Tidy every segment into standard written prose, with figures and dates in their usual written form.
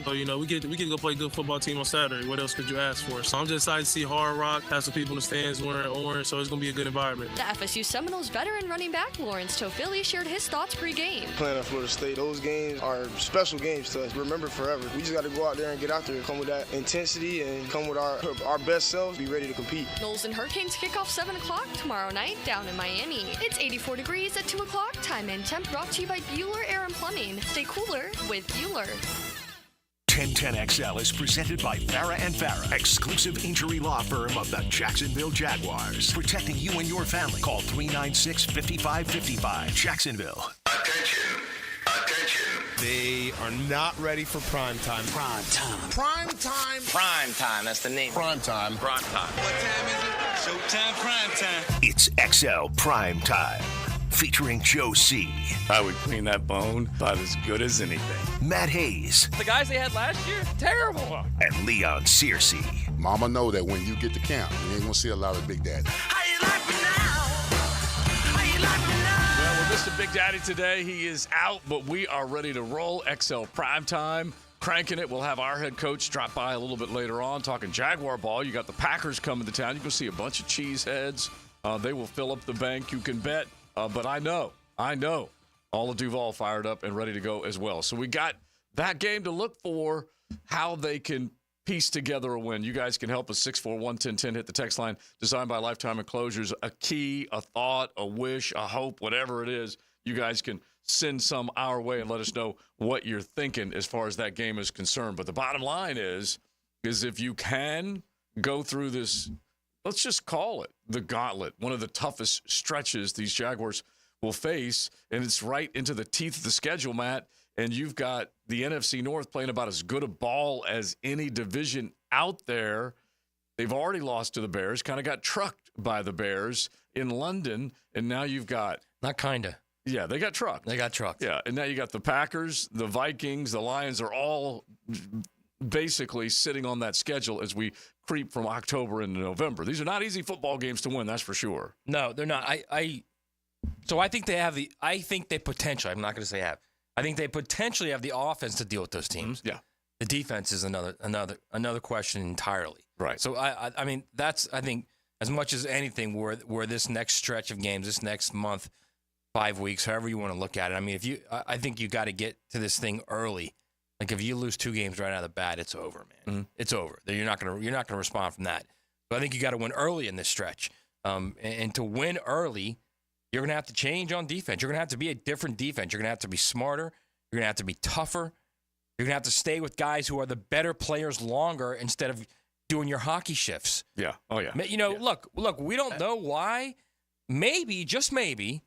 So, we get to go play a good football team on Saturday. What else could you ask for? So I'm just excited to see Hard Rock, have some people in the stands wearing orange, so it's going to be a good environment. The FSU Seminoles veteran running back Lawrence Tofili shared his thoughts pregame. Playing at Florida State, those games are special games to us. Remember forever. We just got to go out there and get out there, come with that intensity and come with our best selves, be ready to compete. Noles and Hurricanes kick off 7 o'clock tomorrow night down in Miami. It's 84 degrees at 2 o'clock. Time and temp brought to you by Bueller Air and Plumbing. Stay cooler with Bueller. 1010XL is presented by Farah and Farah, exclusive injury law firm of the Jacksonville Jaguars. Protecting you and your family. Call 396-5555. Jacksonville. Attention. They are not ready for prime time. Prime time. Prime time. Prime time. That's the name. Prime time. Prime time. What time is it? Showtime. Prime time. It's XL Prime Time. Featuring Joe C. I would clean that bone about as good as anything. Matt Hayes. The guys they had last year, terrible. And Leon Searcy. Mama know that when you get to camp, you ain't going to see a lot of Big Daddy. How you like me now? How you like me now? Well, we missed a Big Daddy today. He is out, but we are ready to roll. XL Primetime. Cranking it. We'll have our head coach drop by a little bit later on talking Jaguar ball. You got the Packers coming to town. You can see a bunch of cheeseheads. They will fill up the bank. You can bet. But I know all of Duval fired up and ready to go as well. So we got that game to look for, how they can piece together a win. You guys can help us. 641-1010. Hit the text line. Designed by Lifetime Enclosures. A key, a thought, a wish, a hope, whatever it is. You guys can send some our way and let us know what you're thinking as far as that game is concerned. But the bottom line is if you can go through this, let's just call it the gauntlet, one of the toughest stretches these Jaguars will face, and it's right into the teeth of the schedule, Matt, and you've got the NFC North playing about as good a ball as any division out there. They've already lost to the Bears, kind of got trucked by the Bears in London, and now you've got... Not kinda. Yeah, they got trucked. They got trucked. Yeah, and now you got the Packers, the Vikings, the Lions are all basically sitting on that schedule as we creep from October into November. These are not easy football games to win, that's for sure. No, they're not. So I think they have I think they potentially, I'm not going to say have. I think they potentially have the offense to deal with those teams. Yeah. The defense is another question entirely. Right. So I mean that's, I think, as much as anything where this next stretch of games, this next month, 5 weeks, however you want to look at it. I mean, I think you got to get to this thing early. Like if you lose 2 games right out of the bat, it's over, man. Mm-hmm. It's over. You're not gonna respond from that. But I think you got to win early in this stretch. And to win early, you're gonna have to change on defense. You're gonna have to be a different defense. You're gonna have to be smarter. You're gonna have to be tougher. You're gonna have to stay with guys who are the better players longer instead of doing your hockey shifts. Yeah. Oh yeah. Look. We don't know why. Maybe, just maybe,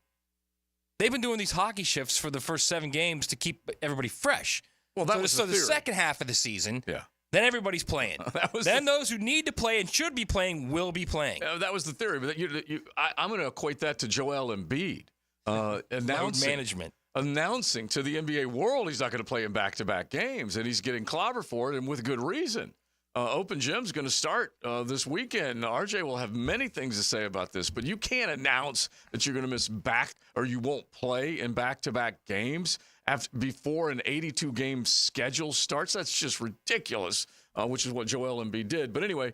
they've been doing these hockey shifts for the first 7 games to keep everybody fresh. Well, that was the second half of the season. Yeah. Then everybody's playing. Those who need to play and should be playing will be playing. That was the theory. But I'm going to equate that to Joel Embiid. Announcing to the NBA world he's not going to play in back-to-back games, and he's getting clobbered for it, and with good reason. Open Gym's going to start this weekend. RJ will have many things to say about this, but you can't announce that you're going to miss you won't play in back-to-back games before an 82-game schedule starts. That's just ridiculous, which is what Joel Embiid did. But anyway,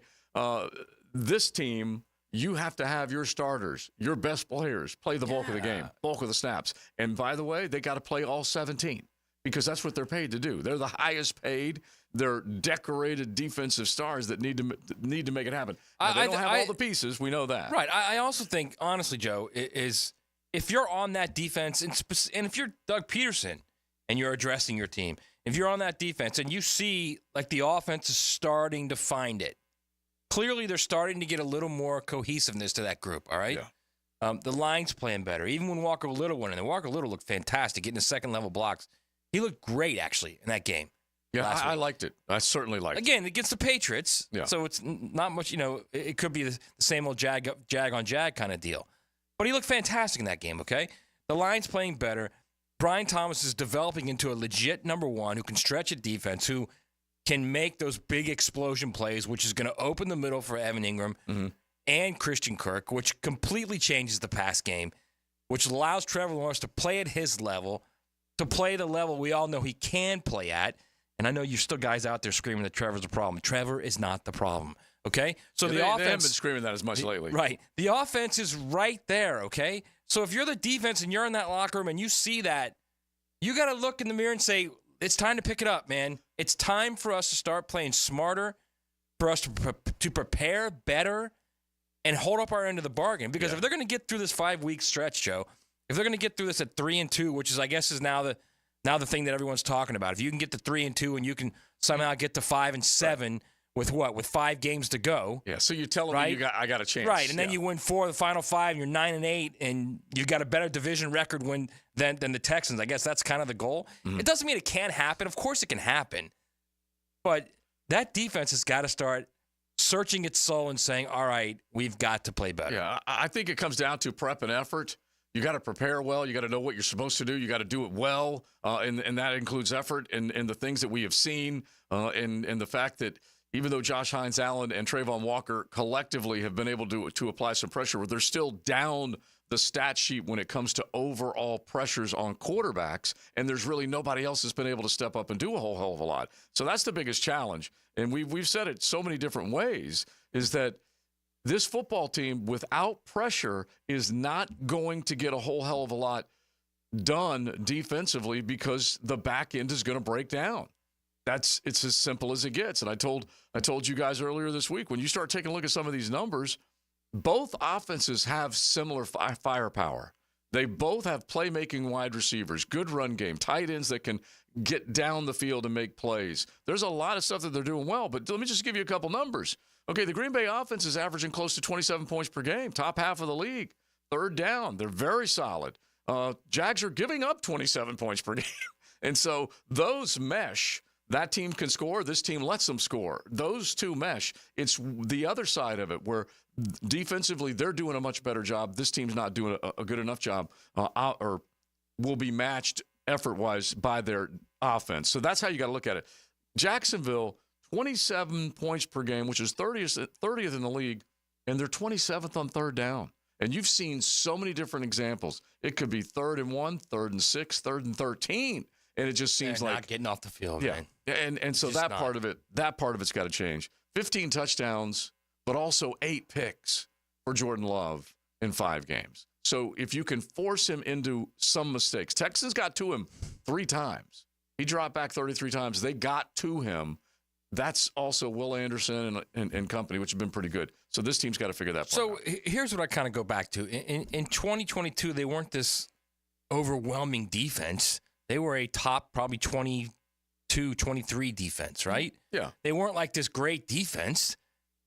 this team, you have to have your starters, your best players, play the bulk of the game, bulk of the snaps. And by the way, they got to play all 17 because that's what they're paid to do. They're the highest paid. They're decorated defensive stars that need to make it happen. Now, they don't have all the pieces. We know that. Right. I also think, honestly, Joe, is if you're on that defense, and if you're Doug Peterson and you're addressing your team, if you're on that defense and you see like the offense is starting to find it, clearly they're starting to get a little more cohesiveness to that group, all right? Yeah. The line's playing better. Even when Walker Little went in there, Walker Little looked fantastic, getting the second-level blocks. He looked great, actually, in that game. Yeah, I liked it. I certainly liked it. Again, against the Patriots, so it's not much, it could be the same old jag on jag kind of deal. But he looked fantastic in that game, okay? The line's playing better. Brian Thomas is developing into a legit number one who can stretch a defense, who can make those big explosion plays, which is going to open the middle for Evan Ingram and Christian Kirk, which completely changes the pass game, which allows Trevor Lawrence to play at his level, to play the level we all know he can play at. And I know you're still guys out there screaming that Trevor's the problem. Trevor is not the problem, okay? So the offense... They haven't been screaming that as much lately. Right. The offense is right there, okay? So if you're the defense and you're in that locker room and you see that, you got to look in the mirror and say, it's time to pick it up, man. It's time for us to start playing smarter, for us to prepare better, and hold up our end of the bargain. Because if they're going to get through this 5-week stretch, Joe, if they're going to get through this at 3-2, which is, I guess, is now the thing that everyone's talking about. If you can get to 3-2 and you can somehow get to 5-7 with 5 games to go. Yeah, so you're telling me I got a chance. Right, and then you win 4 of the final 5, and you're 9-8, and you got a better division record than the Texans. I guess that's kind of the goal. Mm-hmm. It doesn't mean it can't happen. Of course it can happen. But that defense has got to start searching its soul and saying, all right, we've got to play better. Yeah, I think it comes down to prep and effort. You got to prepare well. You got to know what you're supposed to do. You got to do it well, and that includes effort and the things that we have seen, and the fact that even though Josh Hines-Allen and Trayvon Walker collectively have been able to apply some pressure, they're still down the stat sheet when it comes to overall pressures on quarterbacks, and there's really nobody else that's been able to step up and do a whole hell of a lot. So that's the biggest challenge, and we've said it so many different ways, is that this football team without pressure is not going to get a whole hell of a lot done defensively because the back end is going to break down. It's as simple as it gets. And I told you guys earlier this week, when you start taking a look at some of these numbers, both offenses have similar firepower. They both have playmaking wide receivers, good run game, tight ends that can get down the field and make plays. There's a lot of stuff that they're doing well, but let me just give you a couple numbers. Okay, the Green Bay offense is averaging close to 27 points per game, top half of the league. Third down, they're very solid. Jags are giving up 27 points per game. And so those mesh. That team can score. This team lets them score. Those two mesh. It's the other side of it where defensively they're doing a much better job. This team's not doing a good enough job or will be matched effort-wise by their offense. So that's how you got to look at it. Jacksonville, 27 points per game, which is 30th in the league, and they're 27th on third down. And you've seen so many different examples. It could be 3rd and 1, 3rd and 6, 3rd and 13. And it just seems like not getting off the field, man. And so that part of it's got to change. 15 touchdowns, but also 8 picks for Jordan Love in 5 games. So if you can force him into some mistakes, Texans got to him 3 times. He dropped back 33 times. They got to him. That's also Will Anderson and company, which have been pretty good. So this team's got to figure that part out. So here's what I kind of go back to. In 2022, they weren't this overwhelming defense. They were a top probably 22, 23 defense, right? Yeah. They weren't like this great defense.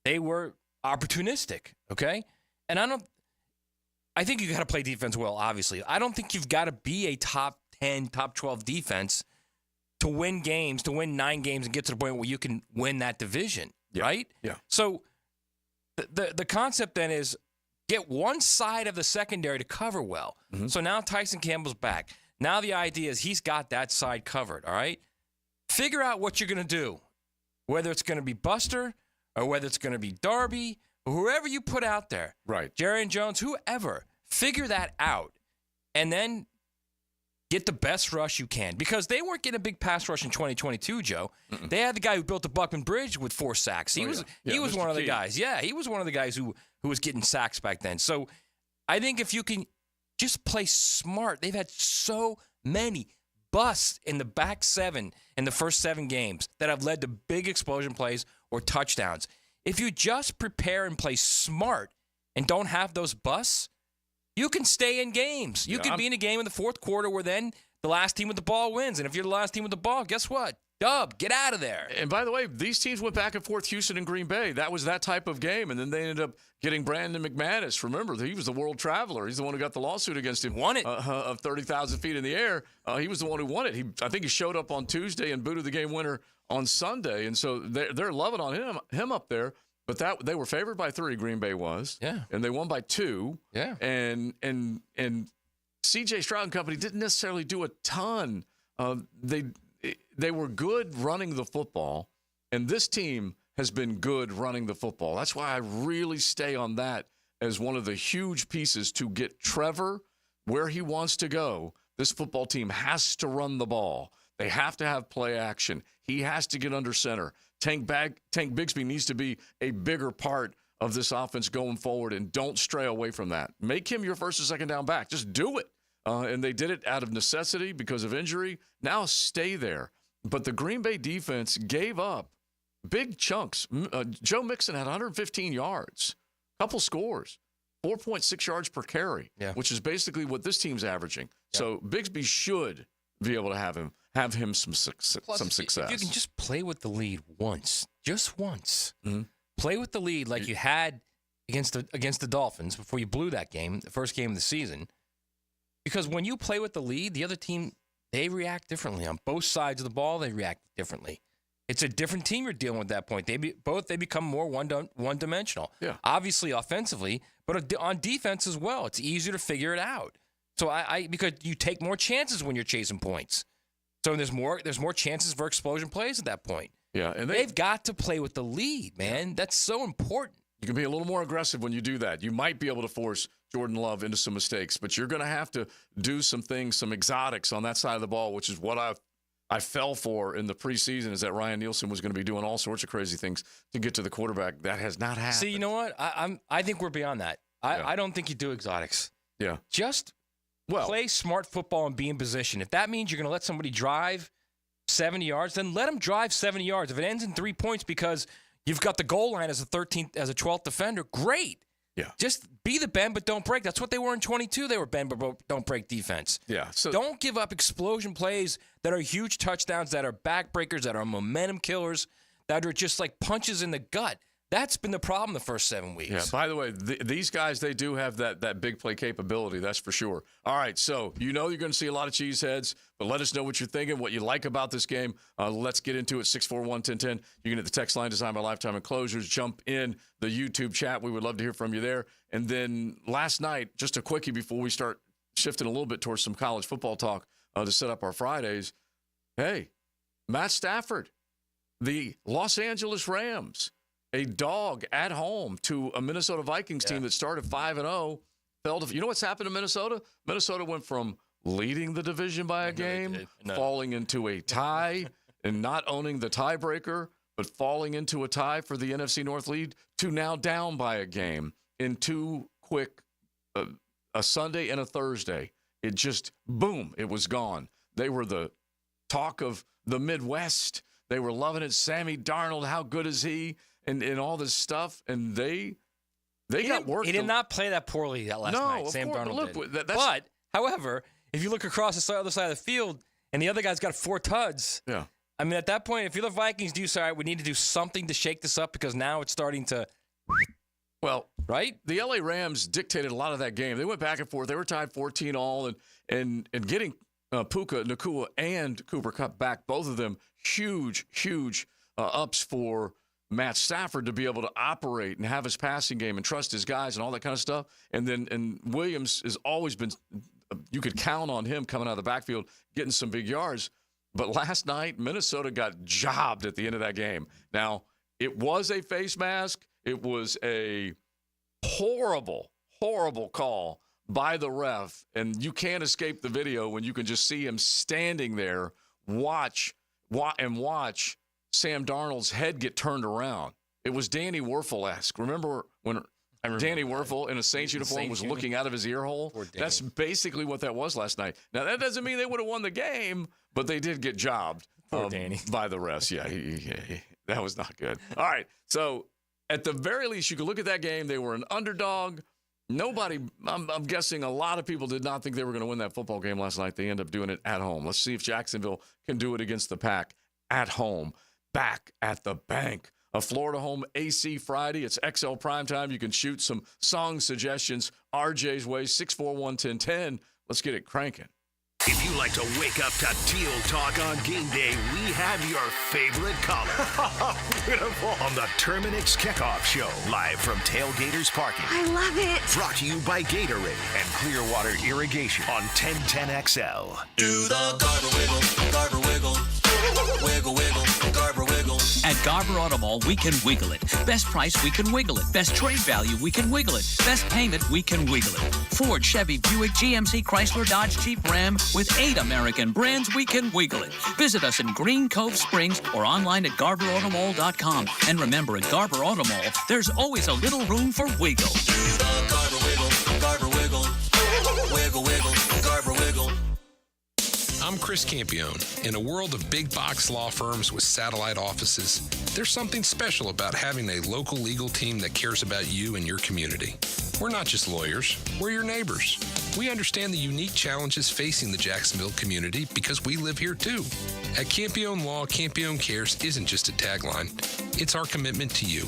They were opportunistic, okay? And I think you got to play defense well, obviously. I don't think you've got to be a top 10, top 12 defense to win games, to win 9 games and get to the point where you can win that division, right? Yeah. So the concept then is get one side of the secondary to cover well. Mm-hmm. So now Tyson Campbell's back. Now the idea is he's got that side covered, all right? Figure out what you're going to do, whether it's going to be Buster or whether it's going to be Darby or whoever you put out there. Right. Jerry Jones, whoever. Figure that out and then get the best rush you can because they weren't getting a big pass rush in 2022, Joe. Mm-mm. They had the guy who built the Buckman Bridge with 4 sacks. He was Mr. one of the guys. Yeah, he was one of the guys who was getting sacks back then. So I think if you can just play smart. They've had so many busts in the back 7 in the first 7 games that have led to big explosion plays or touchdowns. If you just prepare and play smart and don't have those busts, you can stay in games. You can be in a game in the fourth quarter where then the last team with the ball wins. And if you're the last team with the ball, guess what? Dub, get out of there. And by the way, these teams went back and forth, Houston and Green Bay. That was that type of game. And then they ended up getting Brandon McManus. Remember, he was the world traveler. He's the one who got the lawsuit against him. Won it. Of 30,000 feet in the air. He was the one who won it. I think he showed up on Tuesday and booted the game winner on Sunday. And so they're loving on him up there. But they were favored by 3, Green Bay was. Yeah. And they won by 2. Yeah. And C.J. Stroud and company didn't necessarily do a ton. They were good running the football, and this team has been good running the football. That's why I really stay on that as one of the huge pieces to get Trevor where he wants to go. This football team has to run the ball. They have to have play action. He has to get under center. Tank Bigsby needs to be a bigger part of this offense going forward, and don't stray away from that. Make him your first or second down back. Just do it. And they did it out of necessity because of injury. Now stay there. But the Green Bay defense gave up big chunks. Joe Mixon had 115 yards, couple scores, 4.6 yards per carry, which is basically what this team's averaging. Yeah. So Bigsby should be able to have him some success. If you can just play with the lead once, just once, play with the lead like you had against the Dolphins before you blew that game, the first game of the season. Because when you play with the lead, the other team, they react differently. On both sides of the ball, they react differently. It's a different team you're dealing with at that point. They become more one-dimensional. Yeah. Obviously offensively, but on defense as well. It's easier to figure it out. So because you take more chances when you're chasing points. So there's more chances for explosion plays at that point. Yeah, and they've got to play with the lead, man. That's so important. You can be a little more aggressive when you do that. You might be able to force Jordan Love into some mistakes, but you're going to have to do some things, some exotics on that side of the ball, which is what I fell for in the preseason, is that Ryan Nielsen was going to be doing all sorts of crazy things to get to the quarterback. That has not happened. See, you know what? I think we're beyond that. I don't think you do exotics. Yeah. Just play smart football and be in position. If that means you're going to let somebody drive 70 yards, then let them drive 70 yards. If it ends in 3 points because you've got the goal line as a 12th defender, great. Yeah. Just be the bend but don't break. That's what they were in 22. They were bend but don't break defense. Yeah. So don't give up explosion plays that are huge touchdowns, that are backbreakers, that are momentum killers, that are just like punches in the gut. That's been the problem the first 7 weeks. Yeah. By the way, these guys, they do have that big play capability. That's for sure. All right. So you're going to see a lot of cheeseheads, but let us know what you're thinking, what you like about this game. Let's get into it. 641-1010. You can hit the text line designed by Lifetime Enclosures. Jump in the YouTube chat. We would love to hear from you there. And then last night, just a quickie before we start shifting a little bit towards some college football talk to set up our Fridays. Hey, Matt Stafford, the Los Angeles Rams, a dog at home to a Minnesota Vikings team that started 5-0. You know what's happened to Minnesota? Minnesota went from leading the division by a game, falling into a tie, and not owning the tiebreaker, but falling into a tie for the NFC North lead, to now down by a game in two quick, a Sunday and a Thursday. It just, boom, it was gone. They were the talk of the Midwest. They were loving it. Sammy Darnold, how good is he? And all this stuff, and they got work. He did not play that poorly that last night. Sam Darnold did. But, however, if you look across the other side of the field, and the other guy's got 4 tuds, I mean, at that point, if you're the Vikings, do you say, all right, we need to do something to shake this up because now it's starting to – well, right? The L.A. Rams dictated a lot of that game. They went back and forth. They were tied 14-all, and getting Puka, Nacua, and Cooper Kupp back, both of them, huge ups for Matt Stafford to be able to operate and have his passing game and trust his guys and all that kind of stuff. And Williams has always been, you could count on him coming out of the backfield, getting some big yards. But last night, Minnesota got jobbed at the end of that game. Now, it was a face mask. It was a horrible call by the ref. And you can't escape the video when you can just see him standing there, watch Sam Darnold's head get turned around. It was Danny Werfel-esque. Remember when Danny Werfel in a Saints uniform was looking out of his ear hole? That's basically what that was last night. Now, that doesn't mean they would have won the game, but they did get jobbed by the refs. Yeah, that was not good. All right, so at the very least, you could look at that game. They were an underdog. Nobody, I'm guessing a lot of people did not think they were going to win that football game last night. They end up doing it at home. Let's see if Jacksonville can do it against the Pack at home. Back at the bank. A Florida home AC Friday. It's XL Primetime. You can shoot some song suggestions RJ's way, 641-1010. Let's get it cranking. If you like to wake up to Teal Talk on game day, we have your favorite color. Beautiful. On the Terminix Kickoff Show, live from Tailgaters Parking. I love it. Brought to you by Gatorade and Clearwater Irrigation on 1010XL. Do the Garber Wiggle, Garber Wiggle. Wiggle, wiggle, Garber Wiggle. At Garber Auto Mall, we can wiggle it. Best price, we can wiggle it. Best trade value, we can wiggle it. Best payment, we can wiggle it. Ford, Chevy, Buick, GMC, Chrysler, Dodge, Jeep, Ram, with 8 American brands, we can wiggle it. Visit us in Green Cove Springs or online at GarberAutomall.com. And remember, at Garber Auto Mall, there's always a little room for wiggle. Garber Wiggle, Garber Wiggle, Wiggle Wiggle, Garber Wiggle. I'm Chris Campione. In a world of big box law firms with satellite offices, there's something special about having a local legal team that cares about you and your community. We're not just lawyers, we're your neighbors. We understand the unique challenges facing the Jacksonville community because we live here too. At Campione Law, Campione Cares isn't just a tagline, it's our commitment to you.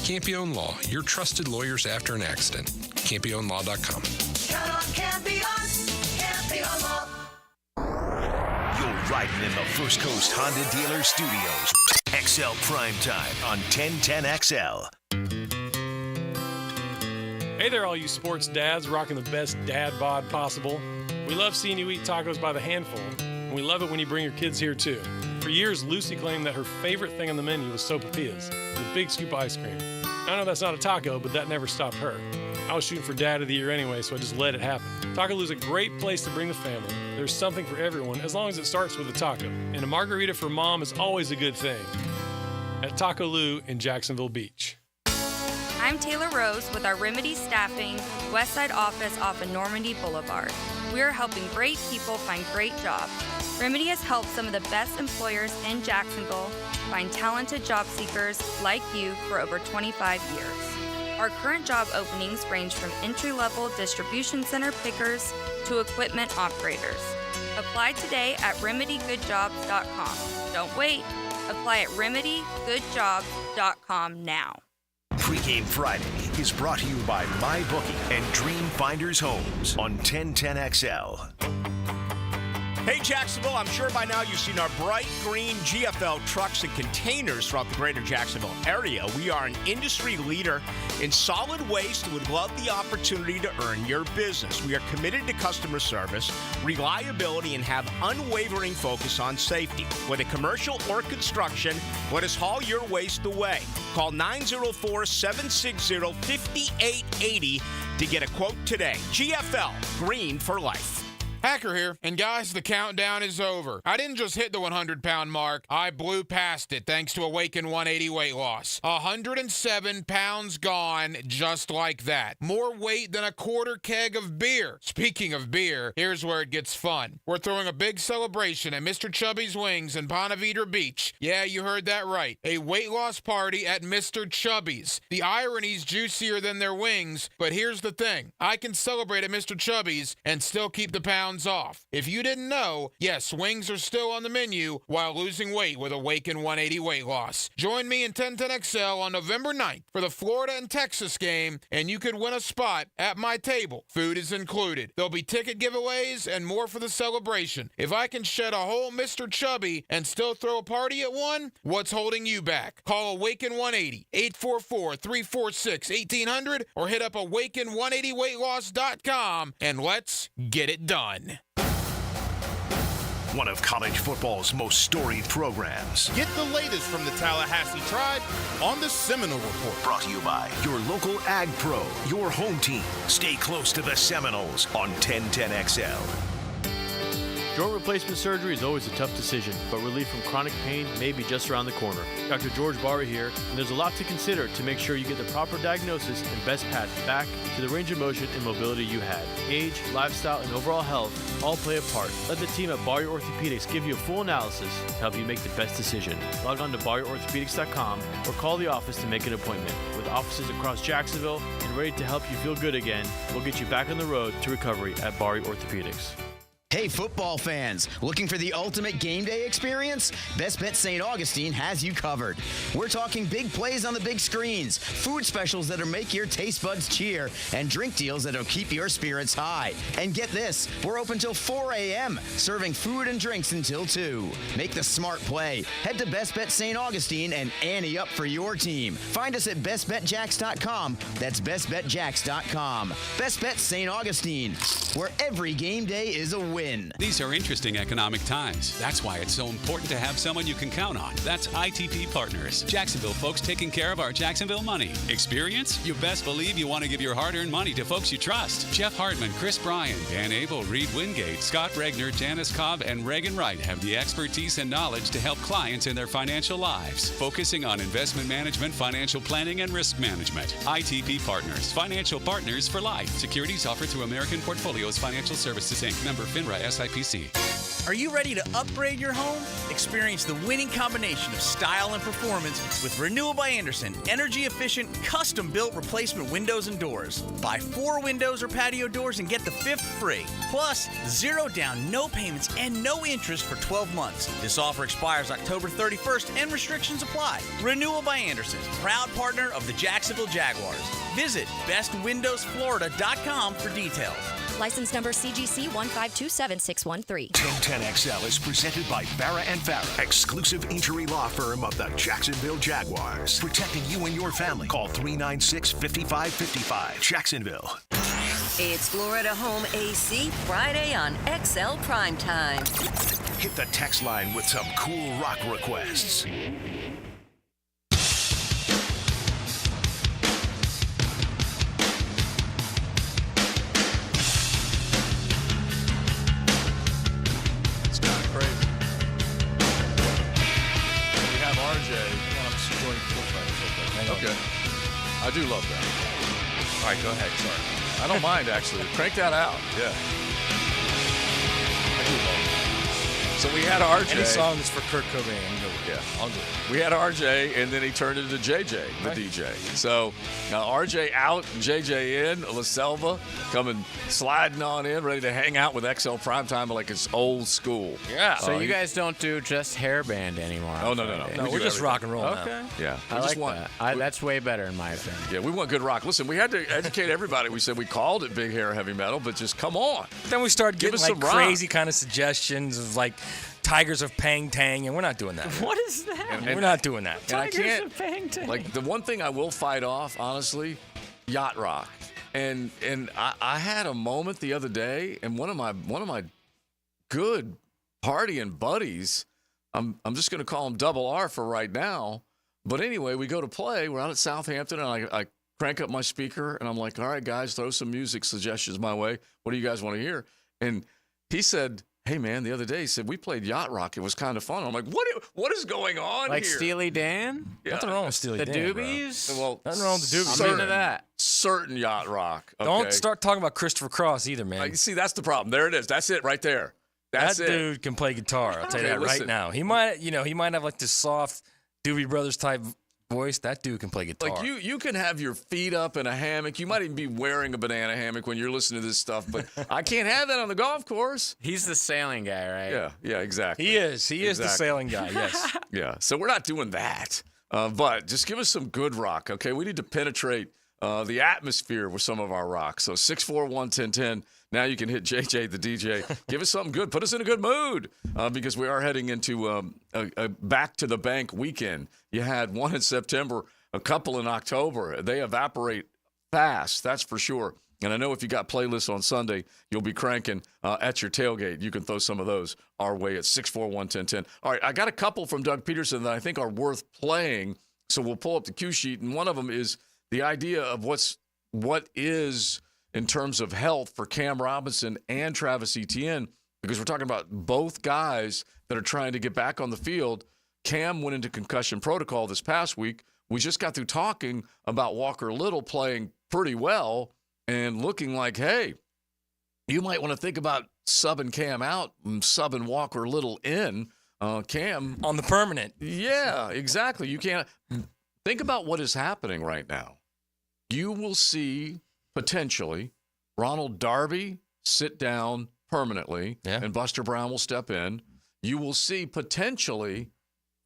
Campione Law, your trusted lawyers after an accident. CampioneLaw.com. Count on Campione, Campione Law. You're riding in the First Coast Honda Dealer Studios. XL Primetime on 1010XL. Hey there, all you sports dads rocking the best dad bod possible. We love seeing you eat tacos by the handful, and we love it when you bring your kids here too. For years, Lucy claimed that her favorite thing on the menu was sopapillas, the big scoop of ice cream. I know that's not a taco, but that never stopped her. I was shooting for Dad of the Year anyway, so I just let it happen. Taco Lou's a great place to bring the family. There's something for everyone, as long as it starts with a taco. And a margarita for mom is always a good thing. At Taco Lou in Jacksonville Beach. I'm Taylor Rose with our Remedy Staffing Westside office off of Normandy Boulevard. We are helping great people find great jobs. Remedy has helped some of the best employers in Jacksonville find talented job seekers like you for over 25 years. Our current job openings range from entry-level distribution center pickers to equipment operators. Apply today at remedygoodjobs.com. Don't wait. Apply at remedygoodjobs.com now. Pregame Friday is brought to you by MyBookie and Dream Finders Homes on 1010XL. Hey Jacksonville, I'm sure by now you've seen our bright green GFL trucks and containers throughout the greater Jacksonville area. We are an industry leader in solid waste and would love the opportunity to earn your business. We are committed to customer service, reliability, and have unwavering focus on safety. Whether commercial or construction, let us haul your waste away. Call 904-760-5880 to get a quote today. GFL, green for life. Hacker here, and guys, the countdown is over. I didn't just hit the 100-pound mark. I blew past it thanks to Awaken 180 weight loss. 107 pounds gone just like that. More weight than a quarter keg of beer. Speaking of beer, here's where it gets fun. We're throwing a big celebration at Mr. Chubby's Wings in Ponte Vedra Beach. Yeah, you heard that right. A weight loss party at Mr. Chubby's. The irony's juicier than their wings, but here's the thing. I can celebrate at Mr. Chubby's and still keep the pounds off. If you didn't know, yes, wings are still on the menu while losing weight with Awaken 180 weight loss. Join me in 1010XL on November 9th for the Florida and Texas game, and you could win a spot at my table. Food is included. There'll be ticket giveaways and more for the celebration. If I can shed a whole Mr. Chubby and still throw a party at one, what's holding you back? Call Awaken 180, 844-346-1800, or hit up Awaken180weightloss.com, and let's get it done. One of college football's most storied programs. Get the latest from the Tallahassee Tribe on the Seminole Report. Brought to you by your local Ag Pro, your home team. Stay close to the Seminoles on 1010XL. Joint replacement surgery is always a tough decision, but relief from chronic pain may be just around the corner. Dr. George Barra here, and there's a lot to consider to make sure you get the proper diagnosis and best path back to the range of motion and mobility you had. Age, lifestyle, and overall health all play a part. Let the team at Barra Orthopedics give you a full analysis to help you make the best decision. Log on to barriorthopedics.com or call the office to make an appointment. With offices across Jacksonville and ready to help you feel good again, we'll get you back on the road to recovery at Barra Orthopedics. Hey, football fans, looking for the ultimate game day experience? Best Bet St. Augustine has you covered. We're talking big plays on the big screens, food specials that'll make your taste buds cheer, and drink deals that'll keep your spirits high. And get this, we're open till 4 a.m., serving food and drinks until 2. Make the smart play. Head to Best Bet St. Augustine and ante up for your team. Find us at bestbetjacks.com. That's bestbetjacks.com. Best Bet St. Augustine, where every game day is a win. win. These are interesting economic times. That's why it's so important to have someone you can count on. That's ITP Partners. Jacksonville folks taking care of our Jacksonville money. Experience? You best believe you want to give your hard-earned money to folks you trust. Jeff Hartman, Chris Bryan, Dan Abel, Reed Wingate, Scott Regner, Janice Cobb, and Reagan Wright have the expertise and knowledge to help clients in their financial lives, focusing on investment management, financial planning, and risk management. ITP Partners. Financial partners for life. Securities offered through American Portfolios Financial Services, Inc. Member FINRA SIPC. Are you ready to upgrade your home? Experience the winning combination of style and performance with Renewal by Andersen, energy-efficient, custom-built replacement windows and doors. Buy 4 windows or patio doors and get the 5th free. Plus, 0 down, no payments, and no interest for 12 months. This offer expires October 31st and restrictions apply. Renewal by Andersen, proud partner of the Jacksonville Jaguars. Visit bestwindowsflorida.com for details. License number CGC 1527613. 1010XL is presented by Farah and Farah, exclusive injury law firm of the Jacksonville Jaguars. Protecting you and your family. Call 396-5555. Jacksonville. It's Florida Home AC Friday on XL Primetime. Hit the text line with some cool rock requests. Okay. I do love that. All right, go ahead. Sorry. I don't mind, actually. Crank that out. Yeah. I do love it. So we had RJ. Any song that's for Kurt Cobain. Yeah, I'll do it. We had RJ, and then he turned into JJ, the DJ. So now RJ out, JJ in, La Selva coming sliding on in, ready to hang out with XL Primetime like it's old school. Yeah. So you guys don't do just hairband anymore? Oh, no. No, we're just rock and roll now. Okay. Yeah. I like that. That's way better in my opinion. Yeah, we want good rock. Listen, we had to educate everybody. We said we called it big hair heavy metal, but just come on. Then we started Give getting us like some crazy kind of suggestions of like Tigers of Pang Tang, and we're not doing that. What is that? And we're not doing that. And I Tigers can't, of Pang Tang. like, the one thing I will fight off, honestly, yacht rock. And I had a moment the other day, and one of my good partying buddies, I'm just going to call him Double R for right now. But anyway, we go to play. We're out at Southampton, and I crank up my speaker, and I'm like, all right, guys, throw some music suggestions my way. What do you guys want to hear? And he said, hey, man, the other day he said, we played yacht rock. It was kind of fun. I'm like, what is going on like here? Like Steely Dan? Yeah. Nothing wrong with Steely the Dan, Doobies? bro. Well, nothing wrong with the Doobies. I'm into that. Certain yacht rock. Okay? Don't start talking about Christopher Cross either, man. See, that's the problem. There it is. That's it right there. That's that dude can play guitar. I'll tell you that right now. He might have like this soft Doobie Brothers type voice. That dude can play guitar. Like you can have your feet up in a hammock. You might even be wearing a banana hammock when you're listening to this stuff, but I can't have that on the golf course. He's the sailing guy, right? Yeah, exactly. He is the sailing guy, yes. Yeah, so we're not doing that. But just give us some good rock, okay? We need to penetrate the atmosphere with some of our rock. So 641-1010. Now you can hit JJ the DJ. Give us something good. Put us in a good mood because we are heading into a back to the bank weekend. You had one in September, a couple in October. They evaporate fast, that's for sure. And I know if you got playlists on Sunday, you'll be cranking at your tailgate. You can throw some of those our way at 641-1010. All right, I got a couple from Doug Peterson that I think are worth playing. So we'll pull up the cue sheet, and one of them is the idea of what is in terms of health for Cam Robinson and Travis Etienne, because we're talking about both guys that are trying to get back on the field. Cam went into concussion protocol this past week. We just got through talking about Walker Little playing pretty well and looking like, hey, you might want to think about subbing Cam out and subbing Walker Little in. Cam on the permanent. Yeah, exactly. You can't think about what is happening right now. You will see potentially Ronald Darby sit down permanently, and Buster Brown will step in. You will see potentially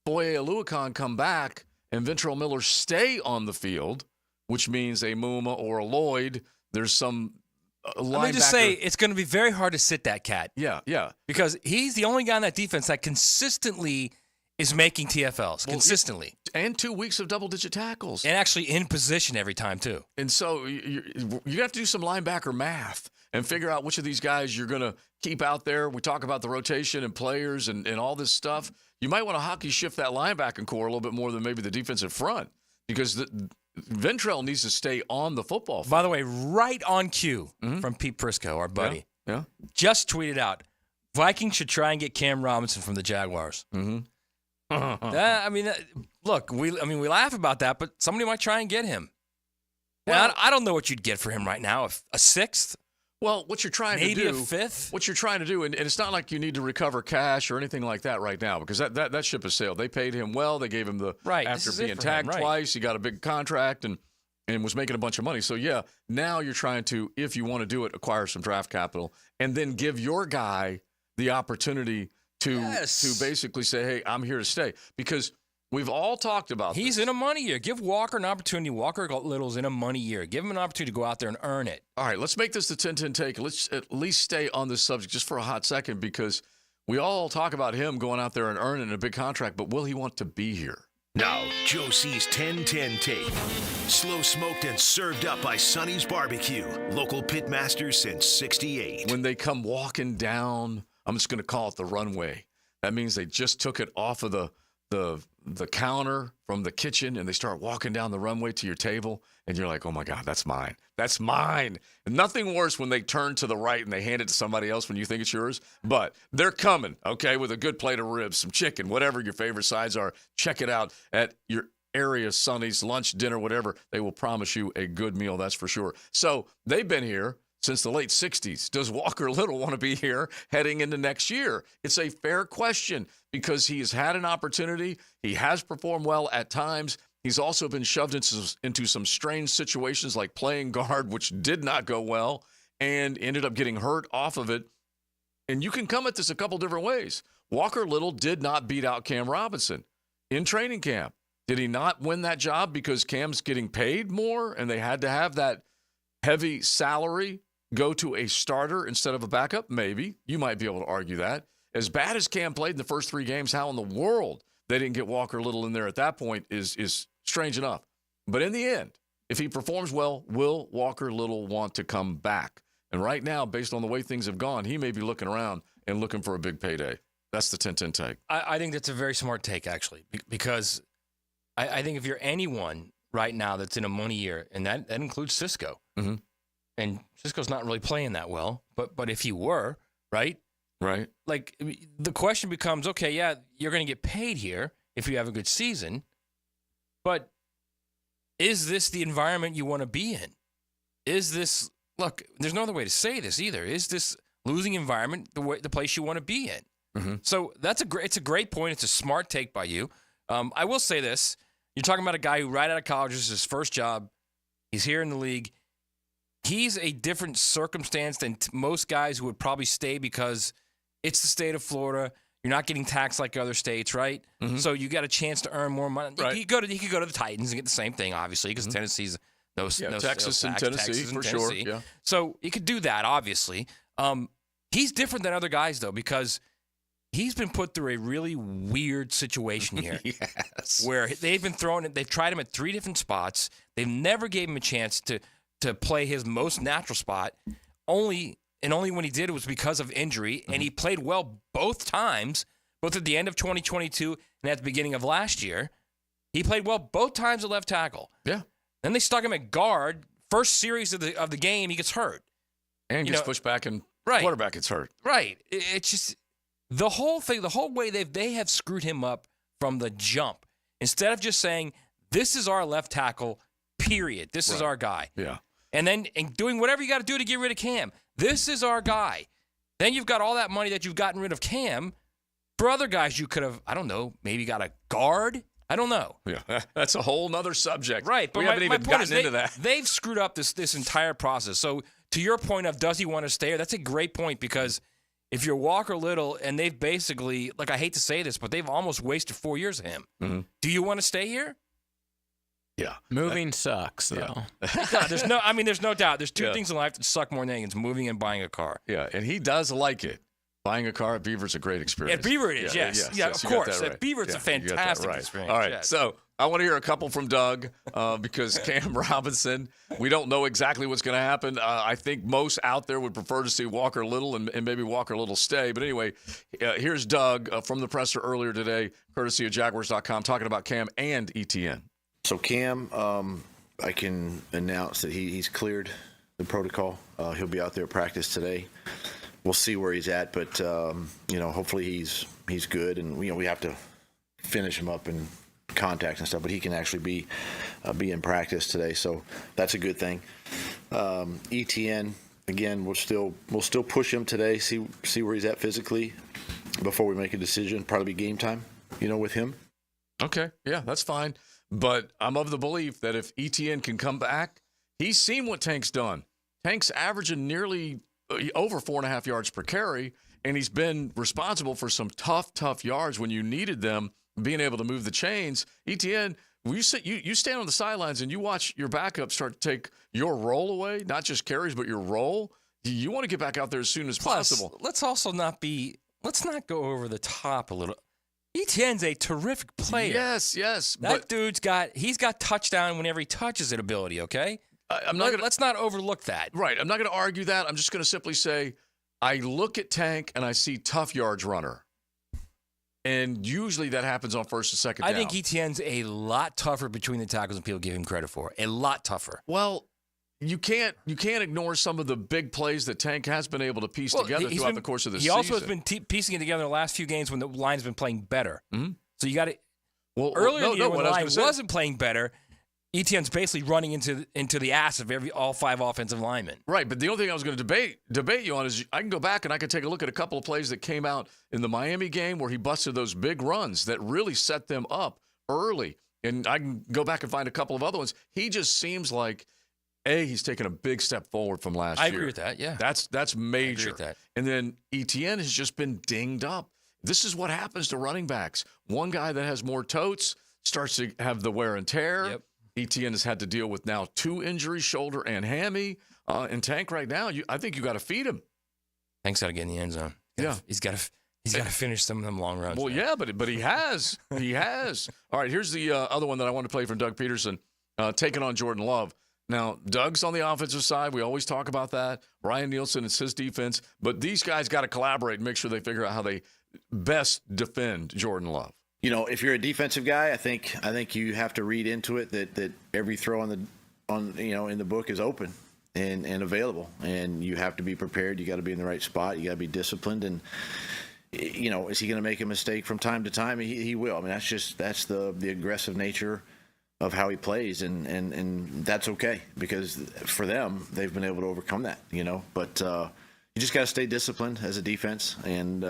Foye Oluokun come back and Ventrell Miller stay on the field, which means a Muma or a Lloyd. There's some linebacker. Let me just say, it's going to be very hard to sit that cat. Yeah. Because he's the only guy in that defense that consistently is making TFLs consistently. And 2 weeks of double-digit tackles. And actually in position every time, too. And so you have to do some linebacker math and figure out which of these guys you're going to keep out there. We talk about the rotation and players and all this stuff. You might want to hockey shift that linebacking core a little bit more than maybe the defensive front because Ventrell needs to stay on the football field. By the way, right on cue from Pete Prisco, our buddy, just tweeted out, Vikings should try and get Cam Robinson from the Jaguars. Look, we laugh about that, but somebody might try and get him. Well, I don't know what you'd get for him right now. A sixth? Well, what you're trying to do, maybe a fifth. What you're trying to do, and it's not like you need to recover cash or anything like that right now, because that ship has sailed. They paid him well. They gave him the after being tagged twice. He got a big contract and was making a bunch of money. So yeah, now you're trying to, if you want to do it, acquire some draft capital and then give your guy the opportunity to basically say, hey, I'm here to stay, because we've all talked about He's in a money year. Give Walker an opportunity. Walker Little's in a money year. Give him an opportunity to go out there and earn it. All right, let's make this the 10-10 take. Let's at least stay on this subject just for a hot second, because we all talk about him going out there and earning a big contract, but will he want to be here? Now, Joe C's 10-10 take. Slow smoked and served up by Sonny's Barbecue. Local pitmasters since 68. When they come walking down, I'm just going to call it the runway. That means they just took it off of the counter from the kitchen, and they start walking down the runway to your table, and you're like, oh my God, that's mine. That's mine. And nothing worse when they turn to the right and they hand it to somebody else when you think it's yours. But they're coming, okay, with a good plate of ribs, some chicken, whatever your favorite sides are. Check it out at your area, Sonny's, lunch, dinner, whatever. They will promise you a good meal, that's for sure. So they've been here since the late 60s. Does Walker Little want to be here heading into next year? It's a fair question because he has had an opportunity. He has performed well at times. He's also been shoved into some strange situations like playing guard, which did not go well, and ended up getting hurt off of it. And you can come at this a couple different ways. Walker Little did not beat out Cam Robinson in training camp. Did he not win that job because Cam's getting paid more and they had to have that heavy salary go to a starter instead of a backup? Maybe. You might be able to argue that. As bad as Cam played in the first 3 games, how in the world they didn't get Walker Little in there at that point is strange enough. But in the end, if he performs well, will Walker Little want to come back? And right now, based on the way things have gone, he may be looking around and looking for a big payday. That's the 10-10 take. I think that's a very smart take, actually, because I think if you're anyone right now that's in a money year, and that includes Cisco, and Cisco's not really playing that well, but if he were, right? Right. Like, the question becomes, okay, yeah, you're going to get paid here if you have a good season, but is this the environment you want to be in? Is this, look, there's no other way to say this either. Is this losing environment the place you want to be in? So it's a great point. It's a smart take by you. I will say this. You're talking about a guy who right out of college, this is his first job. He's here in the league. He's a different circumstance than most guys who would probably stay because it's the state of Florida. You're not getting taxed like other states, right? So you got a chance to earn more money. Right. He could go to the Titans and get the same thing, obviously, because Tennessee's no Texas and Tennessee for sure. Yeah. So you could do that, obviously. He's different than other guys though because he's been put through a really weird situation here. Yes. Where they've tried him at 3 different spots. They've never gave him a chance to play his most natural spot. Only when he did it was because of injury, and he played well both times, both at the end of 2022 and at the beginning of last year. He played well both times at left tackle. Yeah. Then they stuck him at guard. First series of the game, he gets hurt. And gets pushed back, and quarterback gets hurt. Right. It's just the whole thing, the whole way they have screwed him up from the jump. Instead of just saying, this is our left tackle, period. This is our guy. Yeah. And then doing whatever you got to do to get rid of Cam. This is our guy. Then you've got all that money that you've gotten rid of Cam. For other guys, you could have, I don't know, maybe got a guard. I don't know. Yeah, that's a whole nother subject. Right, but we haven't even gotten into that. They've screwed up this entire process. So to your point of does he want to stay here, that's a great point because if you're Walker Little and they've basically, like I hate to say this, but they've almost wasted 4 years of him. Do you want to stay here? Yeah. Moving sucks, though. Yeah. There's no doubt. There's 2 things in life that suck more than anything. It's moving and buying a car. Yeah, and he does like it. Buying a car at Beaver's a great experience. At Beaver it is, yes. Yeah, of you got course. that right. At Beaver it's a fantastic experience. All right, yes. so I want to hear a couple from Doug because Cam Robinson, we don't know exactly what's going to happen. I think most out there would prefer to see Walker Little and maybe Walker Little stay. But anyway, here's Doug from the presser earlier today, courtesy of Jaguars.com, talking about Cam and ETN. So Cam, I can announce that he's cleared the protocol. He'll be out there at practice today. We'll see where he's at, but hopefully he's good, and we have to finish him up and contact and stuff. But he can actually be in practice today, so that's a good thing. ETN, again, we'll still push him today, see where he's at physically before we make a decision. Probably game time, with him. Okay, yeah, that's fine. But I'm of the belief that if ETN can come back, he's seen what Tank's done. Tank's averaging nearly over 4.5 yards per carry, and he's been responsible for some tough yards when you needed them, being able to move the chains. ETN, you stand on the sidelines and you watch your backup start to take your role away, not just carries, but your role. You want to get back out there as soon as possible. Let's not go over the top a little. ETN's a terrific player. Yes. That dude's got touchdown whenever he touches it ability, okay? Let's not overlook that. Right. I'm not going to argue that. I'm just going to simply say I look at Tank and I see tough yards runner. And usually that happens on first and second down. I think ETN's a lot tougher between the tackles than people give him credit for. A lot tougher. Well, you can't ignore some of the big plays that Tank has been able to piece together throughout the course of the season. He also has been piecing it together the last few games when the line's been playing better. Mm-hmm. So you got to earlier in the year when the line wasn't playing better, ETN's basically running into the ass of all 5 offensive linemen. Right, but the only thing I was going to debate you on is I can go back and I can take a look at a couple of plays that came out in the Miami game where he busted those big runs that really set them up early. And I can go back and find a couple of other ones. He just seems like, he's taken a big step forward from last year. I agree with that, yeah. That's major. I agree with that. And then ETN has just been dinged up. This is what happens to running backs. One guy that has more totes starts to have the wear and tear. Yep. ETN has had to deal with now 2 injuries, shoulder and hammy. And Tank right now, I think you got to feed him. Tank's got to get in the end zone. He's got to finish some of them long runs. Well, yeah, but he has. He has. All right, here's the other one that I want to play from Doug Peterson, taking on Jordan Love. Now, Doug's on the offensive side. We always talk about that. Ryan Nielsen, it's his defense. But these guys got to collaborate and make sure they figure out how they best defend Jordan Love. If you're a defensive guy, I think you have to read into it that every throw in the book is open and available, and you have to be prepared. You got to be in the right spot. You got to be disciplined, and is he going to make a mistake from time to time? He will. I mean, that's the aggressive nature of how he plays, and that's okay because for them they've been able to overcome that. But you just got to stay disciplined as a defense and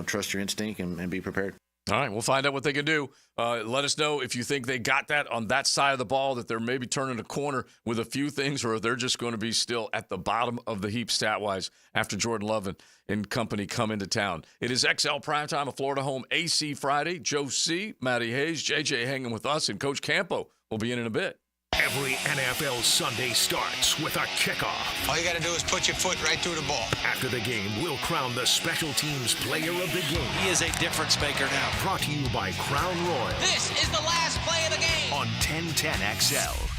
trust your instinct and be prepared. All right, we'll find out what they can do. Let us know if you think they got that on that side of the ball, that they're maybe turning a corner with a few things, or if they're just going to be still at the bottom of the heap stat-wise after Jordan Love and company come into town. It is XL Primetime, a Florida home AC Friday. Joe C., Matty Hayes, JJ hanging with us, and Coach Campo will be in a bit. Every NFL Sunday starts with a kickoff. All you got to do is put your foot right through the ball. After the game, we'll crown the special teams player of the game. He is a difference maker now. Brought to you by Crown Royal. This is the last play of the game. On 1010XL.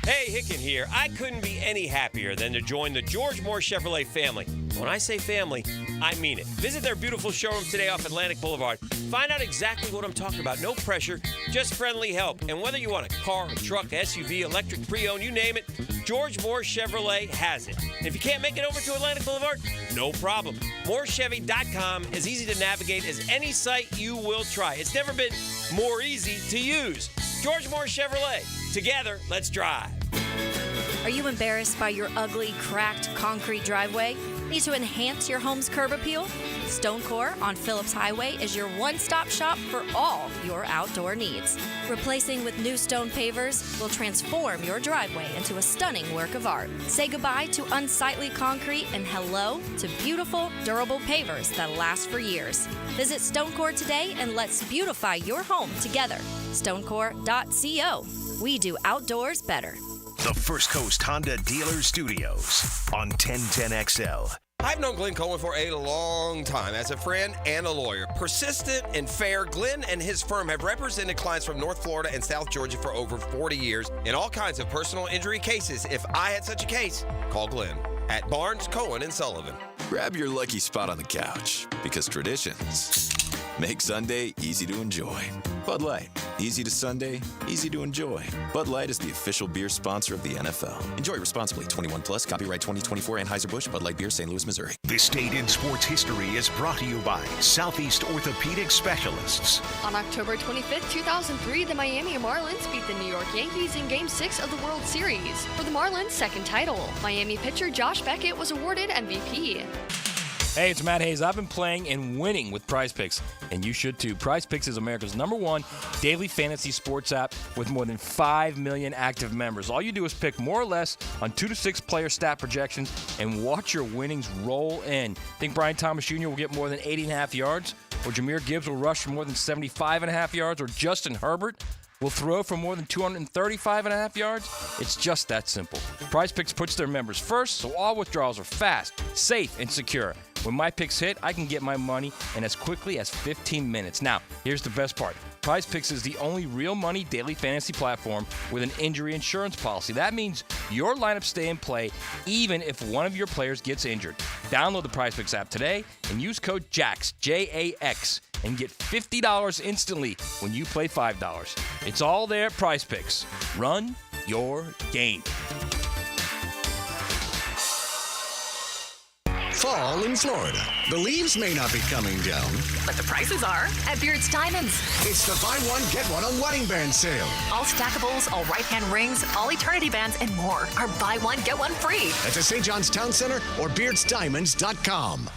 Hey, Hicken here. I couldn't be any happier than to join the George Moore Chevrolet family. When I say family, I mean it. Visit their beautiful showroom today off Atlantic Boulevard. Find out exactly what I'm talking about. No pressure, just friendly help. And whether you want a car, a truck, SUV, electric, pre-owned, you name it, George Moore Chevrolet has it. And if you can't make it over to Atlantic Boulevard, no problem. MooreChevy.com is easy to navigate as any site you will try. It's never been more easy to use. George Moore Chevrolet. Together, let's drive. Are you embarrassed by your ugly, cracked concrete driveway? Need to enhance your home's curb appeal? Stonecore on Phillips Highway is your one-stop shop for all your outdoor needs. Replacing with new stone pavers will transform your driveway into a stunning work of art. Say goodbye to unsightly concrete and hello to beautiful, durable pavers that last for years. Visit Stonecore today and let's beautify your home together. Stonecore.co. We do outdoors better. The First Coast Honda Dealer Studios on 1010XL. I've known Glenn Cohen for a long time as a friend and a lawyer. Persistent and fair, Glenn and his firm have represented clients from North Florida and South Georgia for over 40 years in all kinds of personal injury cases. If I had such a case, call Glenn at Barnes, Cohen, and Sullivan. Grab your lucky spot on the couch, because traditions make Sunday easy to enjoy. Bud Light, easy to Sunday, easy to enjoy. Bud Light is the official beer sponsor of the NFL. Enjoy responsibly. 21 plus. Copyright 2024 Anheuser-Busch. Bud Light Beer, St. Louis, Missouri. This Date in Sports History is brought to you by Southeast Orthopedic Specialists. On October 25th, 2003, the Miami Marlins beat the New York Yankees in Game 6 of the World Series. For the Marlins' second title, Miami pitcher Josh Beckett was awarded MVP. Hey, it's Matt Hayes. I've been playing and winning with Prize Picks, and you should too. Prize Picks is America's #1 daily fantasy sports app with more than 5 million active members. All you do is pick more or less on 2 to 6 player stat projections and watch your winnings roll in. Think Brian Thomas Jr. will get more than 80.5 yards, or Jahmyr Gibbs will rush for more than 75.5 yards, or Justin Herbert will throw for more than 235.5 yards? It's just that simple. Prize Picks puts their members first, so all withdrawals are fast, safe, and secure. When my picks hit, I can get my money in as quickly as 15 minutes. Now, here's the best part. Prize Picks is the only real money daily fantasy platform with an injury insurance policy. That means your lineups stay in play even if one of your players gets injured. Download the Prize Picks app today and use code JAX, J-A-X, and get $50 instantly when you play $5. It's all there at Prize Picks. Run your game. Fall in Florida. The leaves may not be coming down, but the prices are at Beard's Diamonds. It's the buy one, get one on wedding band sale. All stackables, all right-hand rings, all eternity bands, and more are buy one, get one free. At the St. John's Town Center or beardsdiamonds.com.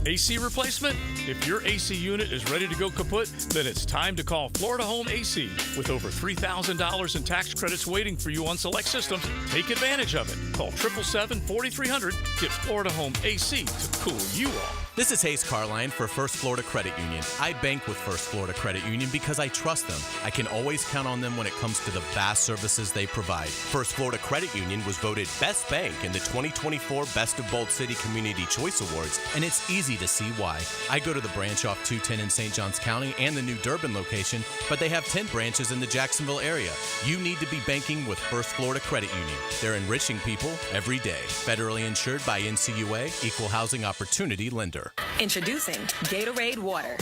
AC replacement? If your AC unit is ready to go kaput, then it's time to call Florida Home AC. With over $3,000 in tax credits waiting for you on select systems, take advantage of it. Call 777-4300. Get Florida Home AC to cool you off. This is Hayes Carline for First Florida Credit Union. I bank with First Florida Credit Union because I trust them. I can always count on them when it comes to the vast services they provide. First Florida Credit Union was voted Best Bank in the 2024 Best of Bold City Community Choice Awards, and it's easy to see why. I go to the branch off 210 in St. Johns County and the new Durbin location, but they have 10 branches in the Jacksonville area. You need to be banking with First Florida Credit Union. They're enriching people every day. Federally insured by NCUA, Equal Housing Opportunity Lender. Introducing Gatorade Water.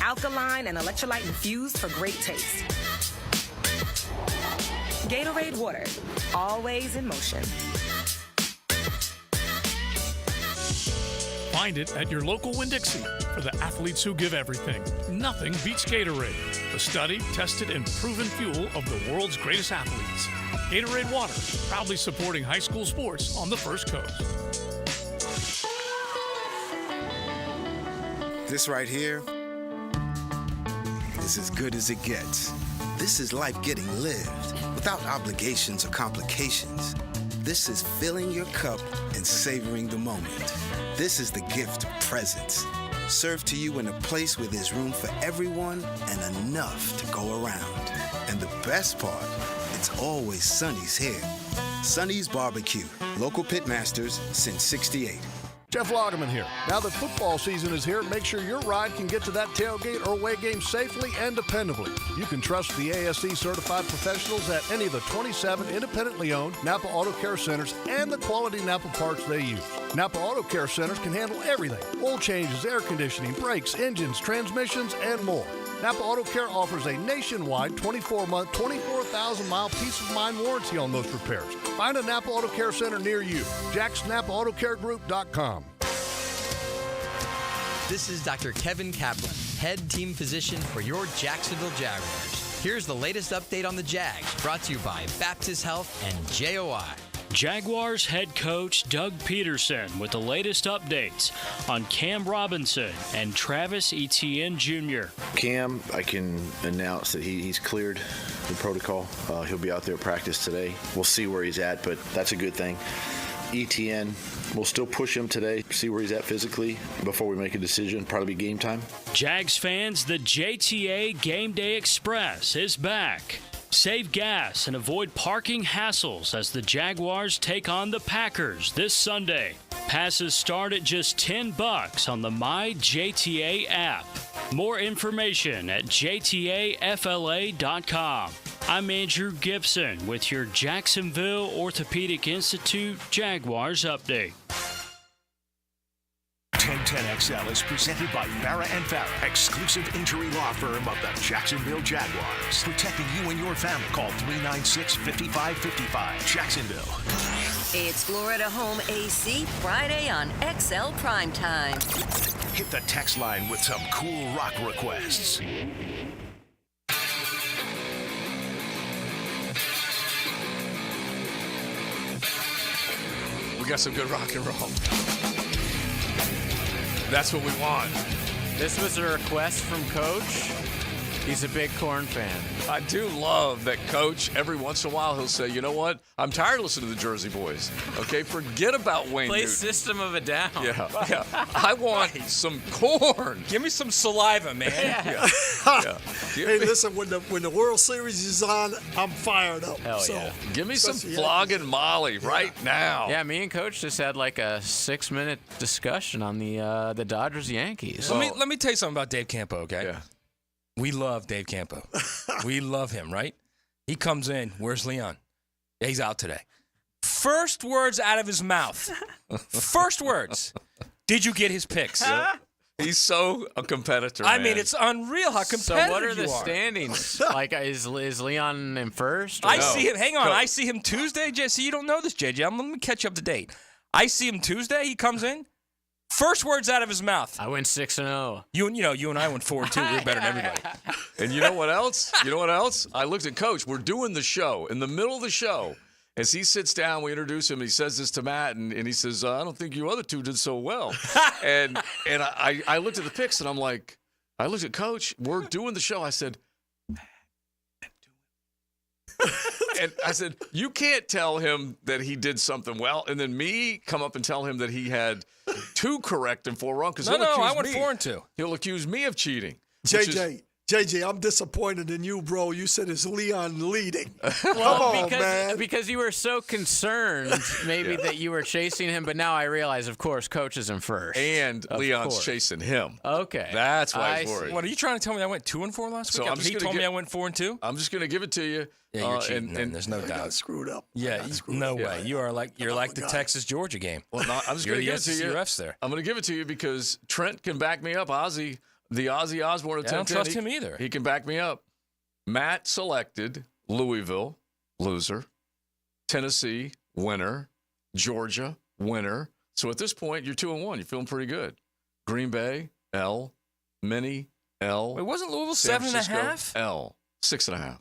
Alkaline and electrolyte infused for great taste. Gatorade Water, always in motion. Find it at your local Winn-Dixie. For the athletes who give everything, nothing beats Gatorade, the studied, tested, and proven fuel of the world's greatest athletes. Gatorade Water, proudly supporting high school sports on the First Coast. This right here is as good as it gets. This is life getting lived without obligations or complications. This is filling your cup and savoring the moment. This is the gift of presence, served to you in a place where there's room for everyone and enough to go around. And the best part, it's always Sonny's here. Sonny's Barbecue, local pitmasters since '68. Jeff Lagerman here. Now that football season is here, make sure your ride can get to that tailgate or away game safely and dependably. You can trust the ASE certified professionals at any of the 27 independently owned Napa Auto Care Centers and the quality Napa parts they use. Napa Auto Care Centers can handle everything: oil changes, air conditioning, brakes, engines, transmissions, and more. Napa Auto Care offers a nationwide 24-month, 24,000-mile peace-of-mind warranty on most repairs. Find a Napa Auto Care Center near you. JacksNapaAutoCareGroup.com. This is Dr. Kevin Kaplan, head team physician for your Jacksonville Jaguars. Here's the latest update on the Jags, brought to you by Baptist Health and JOI. Jaguars head coach Doug Peterson with the latest updates on Cam Robinson and Travis Etienne Jr. Cam, I can announce that he's cleared the protocol. He'll be out there at practice today. We'll see where he's at, but that's a good thing. Etienne, we'll still push him today, see where he's at physically before we make a decision. Probably game time. Jags fans, the JTA Game Day Express is back. Save gas and avoid parking hassles as the Jaguars take on the Packers this Sunday. Passes start at just $10 on the MyJTA app. More information at jtafla.com. I'm Andrew Gibson with your Jacksonville Orthopedic Institute Jaguars update. 1010XL is presented by Farah & Farah, exclusive injury law firm of the Jacksonville Jaguars. Protecting you and your family. Call 396-5555. Jacksonville. It's Florida Home AC Friday on XL Primetime. Hit the text line with some cool rock requests. We got some good rock and roll. That's what we want. This was a request from Coach. He's a big Korn fan. I do love that Coach, every once in a while, he'll say, you know what? I'm tired of listening to the Jersey Boys. Okay, forget about Wayne Play Newton. System of a Down. Yeah. I want some Korn. Give me some saliva, man. Yeah. Hey, listen, when the World Series is on, I'm fired up. Hell yeah. Give me some flogging Molly right now. Yeah, me and Coach just had like a 6-minute discussion on the Dodgers-Yankees. Let me tell you something about Dave Campo, okay? Yeah. We love Dave Campo. We love him, right? He comes in. Where's Leon? Yeah, he's out today. First words out of his mouth. First words. Did you get his picks? Yeah. He's so a competitor. I mean, it's unreal how competitive So what are you the standings? Like, is Leon in first? I see him. Hang on. I see him Tuesday. Jesse, you don't know this, JJ. Let me catch you up to date. I see him Tuesday. He comes in. First words out of his mouth. I went 6-0. You and I went 4-2. We're better than everybody. And you know what else? I looked at Coach. We're doing the show. In the middle of the show, as he sits down, we introduce him. He says this to Matt, and he says, I don't think you other two did so well. and I looked at the picks, and I'm like, I looked at Coach. We're doing the show. I said, and I said, you can't tell him that he did something well, and then me come up and tell him that he had 2 correct and 4 wrong. Because I went 4 and 2. He'll accuse me of cheating. JJ, I'm disappointed in you, bro. You said it's Leon leading. Well, because you were so concerned maybe that you were chasing him, but now I realize, of course, Coach is in first. And Leon's chasing him. Okay. That's why he's worried. What, are you trying to tell me I went 2 and 4 last week? He told me I went 4 and 2? I'm just going to give it to you. Yeah, you're cheating, and there's no doubt. Got screwed up. Yeah, no way. You're like the Texas-Georgia game. Well, no, I'm just going to give it to you. refs there. I'm going to give it to you because Trent can back me up. The Ozzy Osbourne of 1010. I don't trust him either. He can back me up. Matt selected Louisville, loser. Tennessee, winner. Georgia, winner. So at this point, you're 2-1. You're feeling pretty good. Green Bay, L. Mini, L. Wait, wasn't Louisville San 7.5? L. 6.5.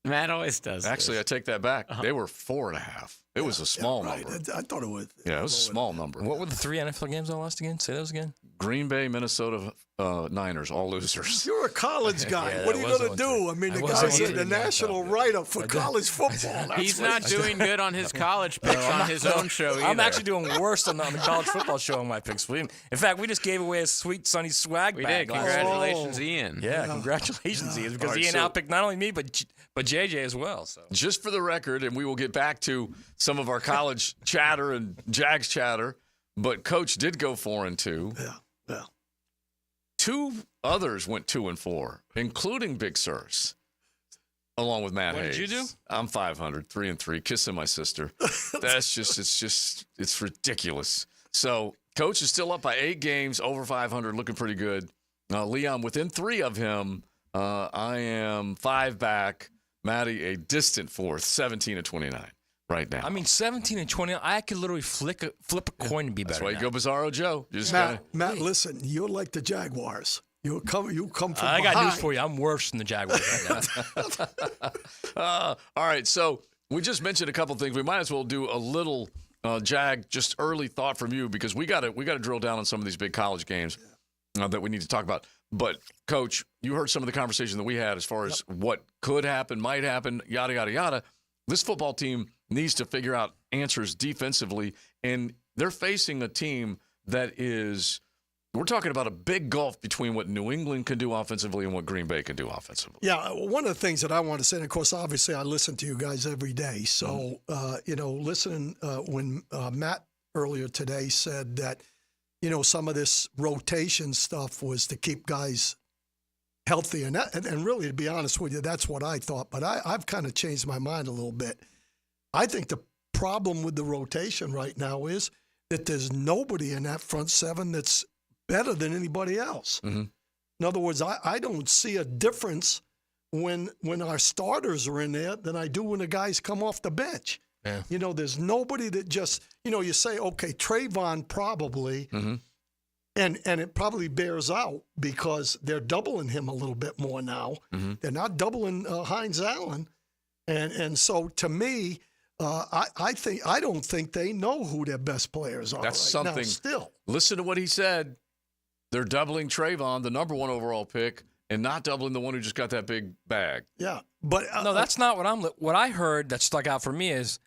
Matt always does. Actually, I take that back. They were 4.5. It was a small right. number. I thought it was. Yeah, it was a small number. What were the 3 NFL games I lost again? Say those again. Green Bay, Minnesota, Niners, all losers. You're a college guy. Yeah, what are you going to do? I mean, the guy's the national writer for college football. He's not doing good on his college picks on his own show either. I'm actually doing worse on the college football show on my picks. In fact, we just gave away a sweet Sunny swag we bag. Did. Congratulations, Ian. Yeah, congratulations, Ian, because Ian outpicked not only me but JJ as well. So just for the record, and we will get back to some of our college chatter and Jags chatter, but Coach did go 4 and 2. Yeah. 2 others went 2 and 4, including Big Sirs, along with Matt Hayes. What did you do? I'm 500, 3 and 3, kissing my sister. It's ridiculous. So Coach is still up by 8 games, over 500, looking pretty good. Leon within 3 of him. I am 5 back. Matty a distant 4th, 17 and 29 right now. I mean, 17 and 29. I could literally flip a coin and be better. That's why you go Bizarro Joe. Matt, listen, you're like the Jaguars. You come from I behind. got news for you. I'm worse than the Jaguars right now. All right, so we just mentioned a couple things. We might as well do a little Jag, just early thought from you, because we got to drill down on some of these big college games that we need to talk about. But, Coach, you heard some of the conversation that we had as far as what could happen, might happen, yada, yada, yada. This football team needs to figure out answers defensively, and they're facing a team that is We're talking about a big gulf between what New England can do offensively and what Green Bay can do offensively. Yeah, one of the things that I want to say, and of course, obviously, I listen to you guys every day. So, listening when Matt earlier today said that, some of this rotation stuff was to keep guys healthy. And really, to be honest with you, that's what I thought. But I've kind of changed my mind a little bit. I think the problem with the rotation right now is that there's nobody in that front seven that's better than anybody else. Mm-hmm. In other words, I don't see a difference when our starters are in there than I do when the guys come off the bench. Yeah. There's nobody that just, you say, okay, Trayvon probably, Mm-hmm. and it probably bears out because they're doubling him a little bit more now. Mm-hmm. They're not doubling Hines Allen. And so to me, I don't think they know who their best players are. That's right now something. still. Listen to what he said. They're doubling Trayvon, the number 1 overall pick, and not doubling the one who just got that big bag. Yeah, but no, that's not what I heard that stuck out for me is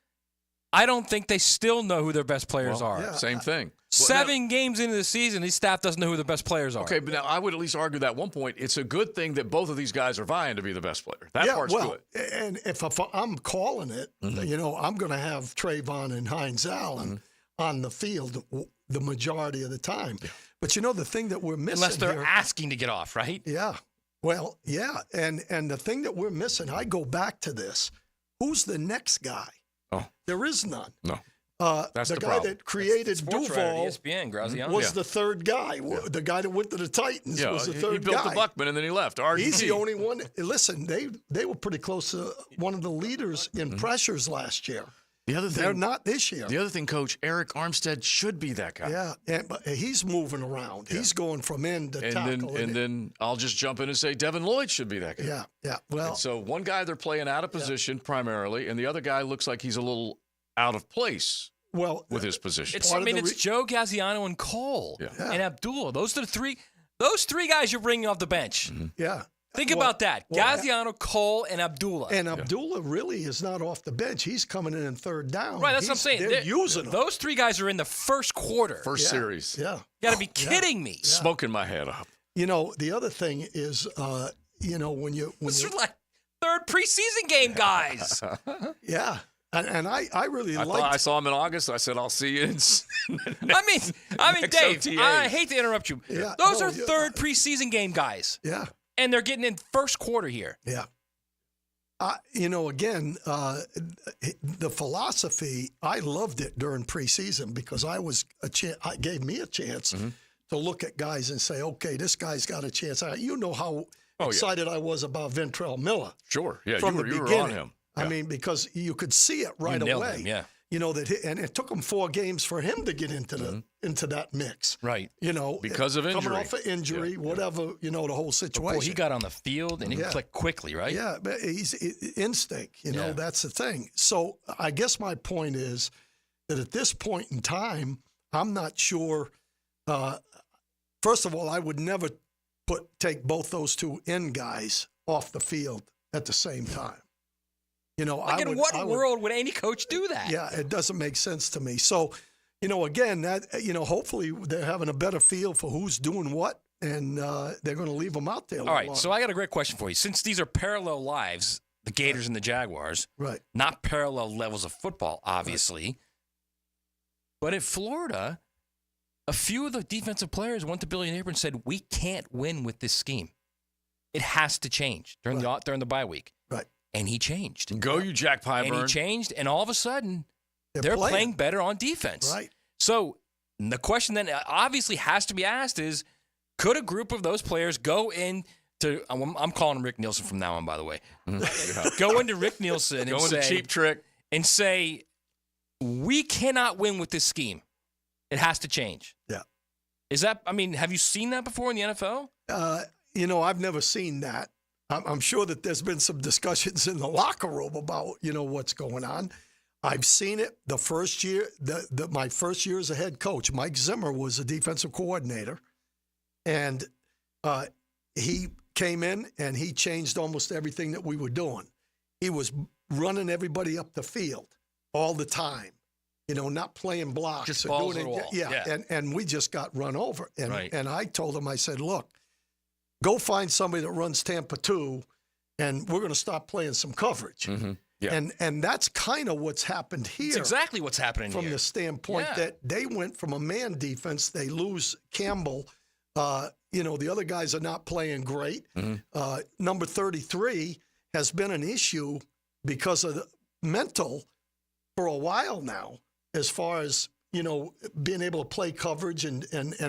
I don't think they still know who their best players are. Yeah, same thing. 7 games into the season, his staff doesn't know who the best players are. Okay, but now I would at least argue that at one point it's a good thing that both of these guys are vying to be the best player. That part's good. And if I'm calling it, I'm going to have Trayvon and Hines Allen on the field the majority of the time. Yeah. But the thing that we're missing unless they're here, asking to get off, right? Yeah. Well, yeah, and the thing that we're missing, I go back to this. Who's the next guy? Oh, there is none. No. That's the guy problem. That created Duval ESPN, Graziano. was the third guy. Yeah. The guy that went to the Titans was the third guy. He built the Buckman and then he left. He's the only one. Listen, they were pretty close to one of the leaders in pressures last year. The other thing, they're not this year. The other thing, Coach, Eric Armstead should be that guy. Yeah, but he's moving around. Yeah. He's going from end to tackle. And then I'll just jump in and say Devin Lloyd should be that guy. Yeah. Well, and so one guy they're playing out of position primarily, and the other guy looks like he's a little out of place. With his position. It's Joe Gaziano and Cole and Abdullah. Those are those three guys you're bringing off the bench. Mm-hmm. Yeah. Think about that. Gaziano, Cole, and Abdullah. And Abdullah really is not off the bench. He's coming in third down. Right, that's what I'm saying. They're using him. Those 3 guys are in the first quarter. First series. Yeah. You got to be kidding me. Yeah. Smoking my head up. The other thing is, when you are like third preseason game guys. Yeah. And I really liked. I saw him in August. I said, I'll see you in I mean, Dave, OTA. I hate to interrupt you. Yeah, Those are third preseason game guys. Yeah. And they're getting in first quarter here. Yeah. Again, the philosophy, I loved it during preseason because it gave me a chance to look at guys and say, okay, this guy's got a chance. How excited I was about Ventrell Miller. Sure. Yeah, from you the were beginning. on him. I Yeah. mean, because you could see it right away. Him, yeah. And it took him 4 games for him to get into that mix. Right. Because of injury. Coming off of injury, whatever, the whole situation. Well, he got on the field and he clicked quickly, right? Yeah, but he's instinct, that's the thing. So I guess my point is that at this point in time, I'm not sure. First of all, I would never take both those 2 end guys off the field at the same time. In what world would any coach do that? Yeah, it doesn't make sense to me. So, again, that hopefully they're having a better feel for who's doing what, and they're going to leave them out there. All right, so I got a great question for you. Since these are parallel lives, the Gators and the Jaguars, right? Not parallel levels of football, obviously. Right. But in Florida, a few of the defensive players went to Billy Napier and said, "We can't win with this scheme. It has to change during the bye week." Right. And he changed. Go you, Jack Pyburn. And he changed, and all of a sudden, they're playing better on defense. Right. So the question then obviously has to be asked is, could a group of those players go into – I'm calling him Rick Nielsen from now on, by the way. Go into Rick Nielsen and say – Cheap Trick. And say, we cannot win with this scheme. It has to change. Yeah. Is that – have you seen that before in the NFL? I've never seen that. I'm sure that there's been some discussions in the locker room about, what's going on. I've seen it the first year, my first year as a head coach. Mike Zimmer was a defensive coordinator, and he came in and he changed almost everything that we were doing. He was running everybody up the field all the time. not playing blocks. Just or balls doing to the wall. Yeah. And we just got run over. And Right. and I told him, I said, look, go find somebody that runs Tampa 2, and we're going to stop playing some coverage. Mm-hmm. Yeah. And that's kind of what's happened here. It's exactly what's happening from here. the standpoint that they went from a man defense. They lose Campbell. The other guys are not playing great. Mm-hmm. Number 33 has been an issue because of the mental for a while now, as far as, being able to play coverage. And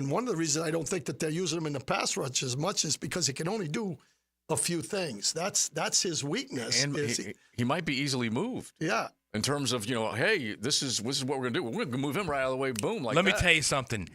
one of the reasons I don't think that they're using him in the pass rush as much is because he can only do a few things. That's his weakness. And he might be easily moved. Yeah. In terms of, hey, this is what we're going to do. We're going to move him right out of the way. Boom. Like Let me that. tell you something.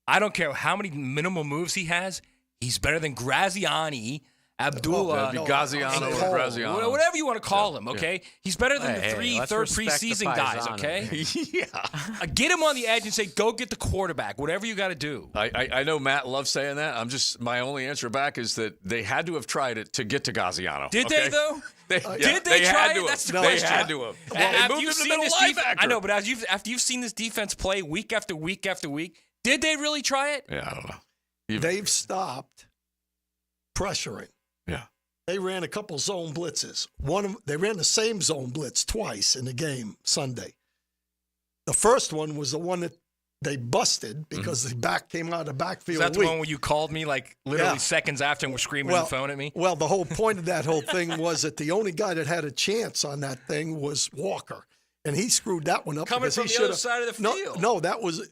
I don't care how many minimal moves he has. He's better than Graziani, Abdullah, Gaziano or Graziano. whatever you want to call him, okay? Yeah. He's better than the let's third respect the preseason guys, Paisano. okay? Get him on the edge and say, go get the quarterback, whatever you got to do. I know Matt loves saying that. My only answer back is that they had to have tried it to get to Gaziano. Did okay? they, though? Did they try had it? to That's the have. question. They had to have. They After moved you've him to seen middle this linebacker. I know, but after you've seen this defense play week after week after week, did they really try it? Yeah, I don't know. They've stopped pressuring. Yeah. They ran a couple zone blitzes. They ran the same zone blitz twice in the game Sunday. The first one was the one that they busted because the back came out of the backfield. Is that the one where you called me like literally seconds after and were screaming on the phone at me? Well, the whole point of that whole thing was that the only guy that had a chance on that thing was Walker, and he screwed that one up. Coming because from he the other side of the field. No, that was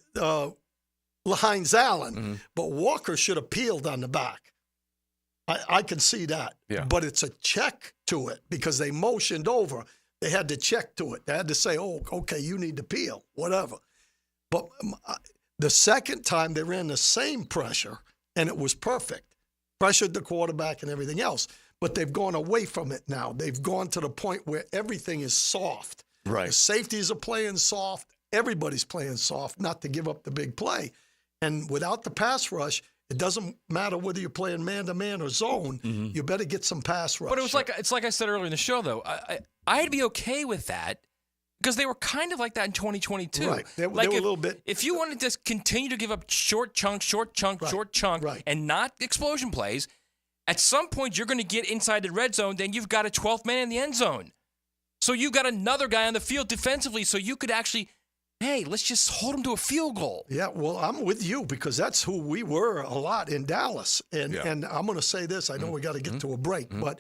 Hines Allen. Mm-hmm. But Walker should have peeled on the back. I can see that. Yeah. But it's a check to it because they motioned over. They had to check to it. They had to say, oh, okay, you need to peel, whatever. But the second time they ran the same pressure, and it was perfect. Pressured the quarterback and everything else. But they've gone away from it now. They've gone to the point where everything is soft. Right. The safeties are playing soft. Everybody's playing soft, not to give up the big play. And without the pass rush, it doesn't matter whether you're playing man-to-man or zone. Mm-hmm. You better get some pass rush. But it's like I said earlier in the show, though. I'd be okay with that because they were kind of like that in 2022. Right. They were a little bit. If you wanted to just continue to give up short chunk, and not explosion plays, at some point you're going to get inside the red zone, then you've got a 12th man in the end zone. So you've got another guy on the field defensively, so you could actually, hey, let's just hold him to a field goal. Yeah, well, I'm with you because that's who we were a lot in Dallas. And I'm going to say this. I know we got to get to a break, but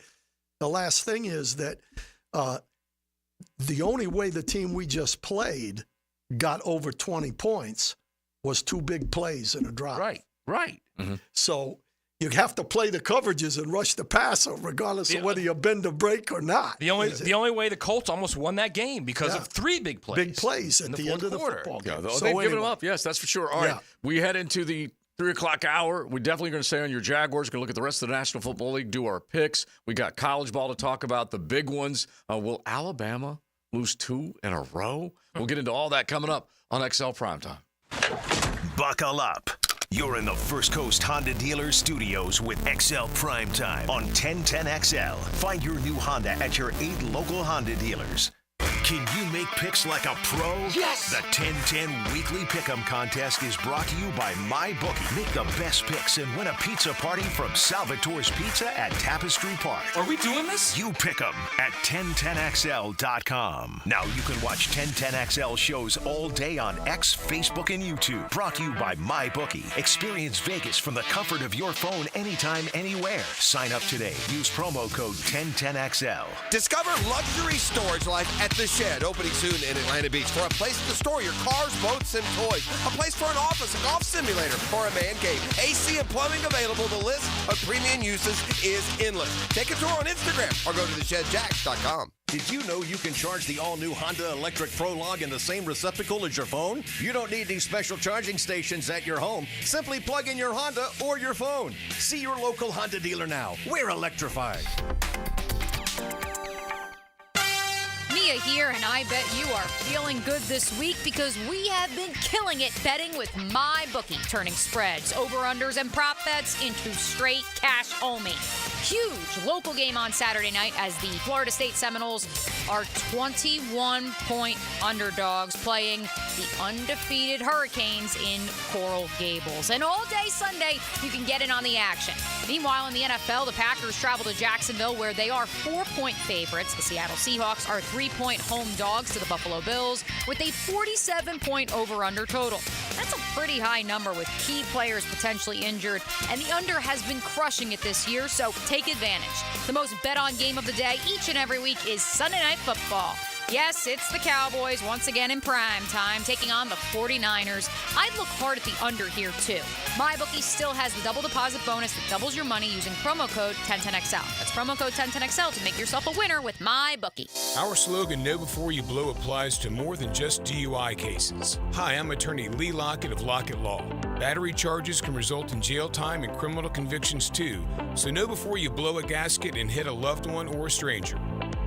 the last thing is that the only way the team we just played got over 20 points was 2 big plays in a drive. Right. Mm-hmm. So you have to play the coverages and rush the passer regardless of whether you bend the break or not. The only way the Colts almost won that game because of 3 big plays. Big plays at the end of the football game. Yeah, So they've given anyway. them up. Yes, that's for sure. All right, we head into the 3 o'clock hour. We're definitely going to stay on your Jaguars. Going to look at the rest of the National Football League, do our picks. We got college ball to talk about, the big ones. Will Alabama lose 2 in a row? We'll get into all that coming up on XL Primetime. Buckle up. You're in the First Coast Honda Dealer Studios with XL Primetime on 1010XL. Find your new Honda at your 8 local Honda dealers. Can you make picks like a pro? Yes! The 1010 Weekly Pick'em Contest is brought to you by MyBookie. Make the best picks and win a pizza party from Salvatore's Pizza at Tapestry Park. Are we doing this? You pick 'em at 1010XL.com. Now you can watch 1010XL shows all day on X, Facebook, and YouTube. Brought to you by MyBookie. Experience Vegas from the comfort of your phone anytime, anywhere. Sign up today. Use promo code 1010XL. Discover luxury storage life at The Shed, opening soon in Atlanta Beach, for a place to store your cars, boats, and toys. A place for an office, a golf simulator, or a man cave. AC and plumbing available. The list of premium uses is endless. Take a tour on Instagram or go to theshedjacks.com. Did you know you can charge the all-new Honda Electric Prologue in the same receptacle as your phone? You don't need these special charging stations at your home. Simply plug in your Honda or your phone. See your local Honda dealer now. We're electrified. Mia here, and I bet you are feeling good this week because we have been killing it betting with MyBookie, turning spreads, over-unders, and prop bets into straight cash only. huge local game on Saturday night as the Florida State Seminoles are 21-point underdogs playing the undefeated Hurricanes in Coral Gables. And all day Sunday, you can get in on the action. Meanwhile, in the NFL, the Packers travel to Jacksonville, where they are 4-point favorites. The Seattle Seahawks are 3-point home dogs to the Buffalo Bills with a 47-point over-under total. That's a pretty high number with key players potentially injured, and the under has been crushing it this year, so take advantage. The most bet-on game of the day each and every week is Sunday Night Football. Yes, it's the Cowboys once again in prime time, taking on the 49ers. I'd look hard at the under here, too. MyBookie still has the double deposit bonus that doubles your money using promo code 1010XL. That's promo code 1010XL to make yourself a winner with MyBookie. Our slogan, Know Before You Blow, applies to more than just DUI cases. Hi, I'm attorney Lee Lockett of Lockett Law. Battery charges can result in jail time and criminal convictions, too. So know before you blow a gasket and hit a loved one or a stranger.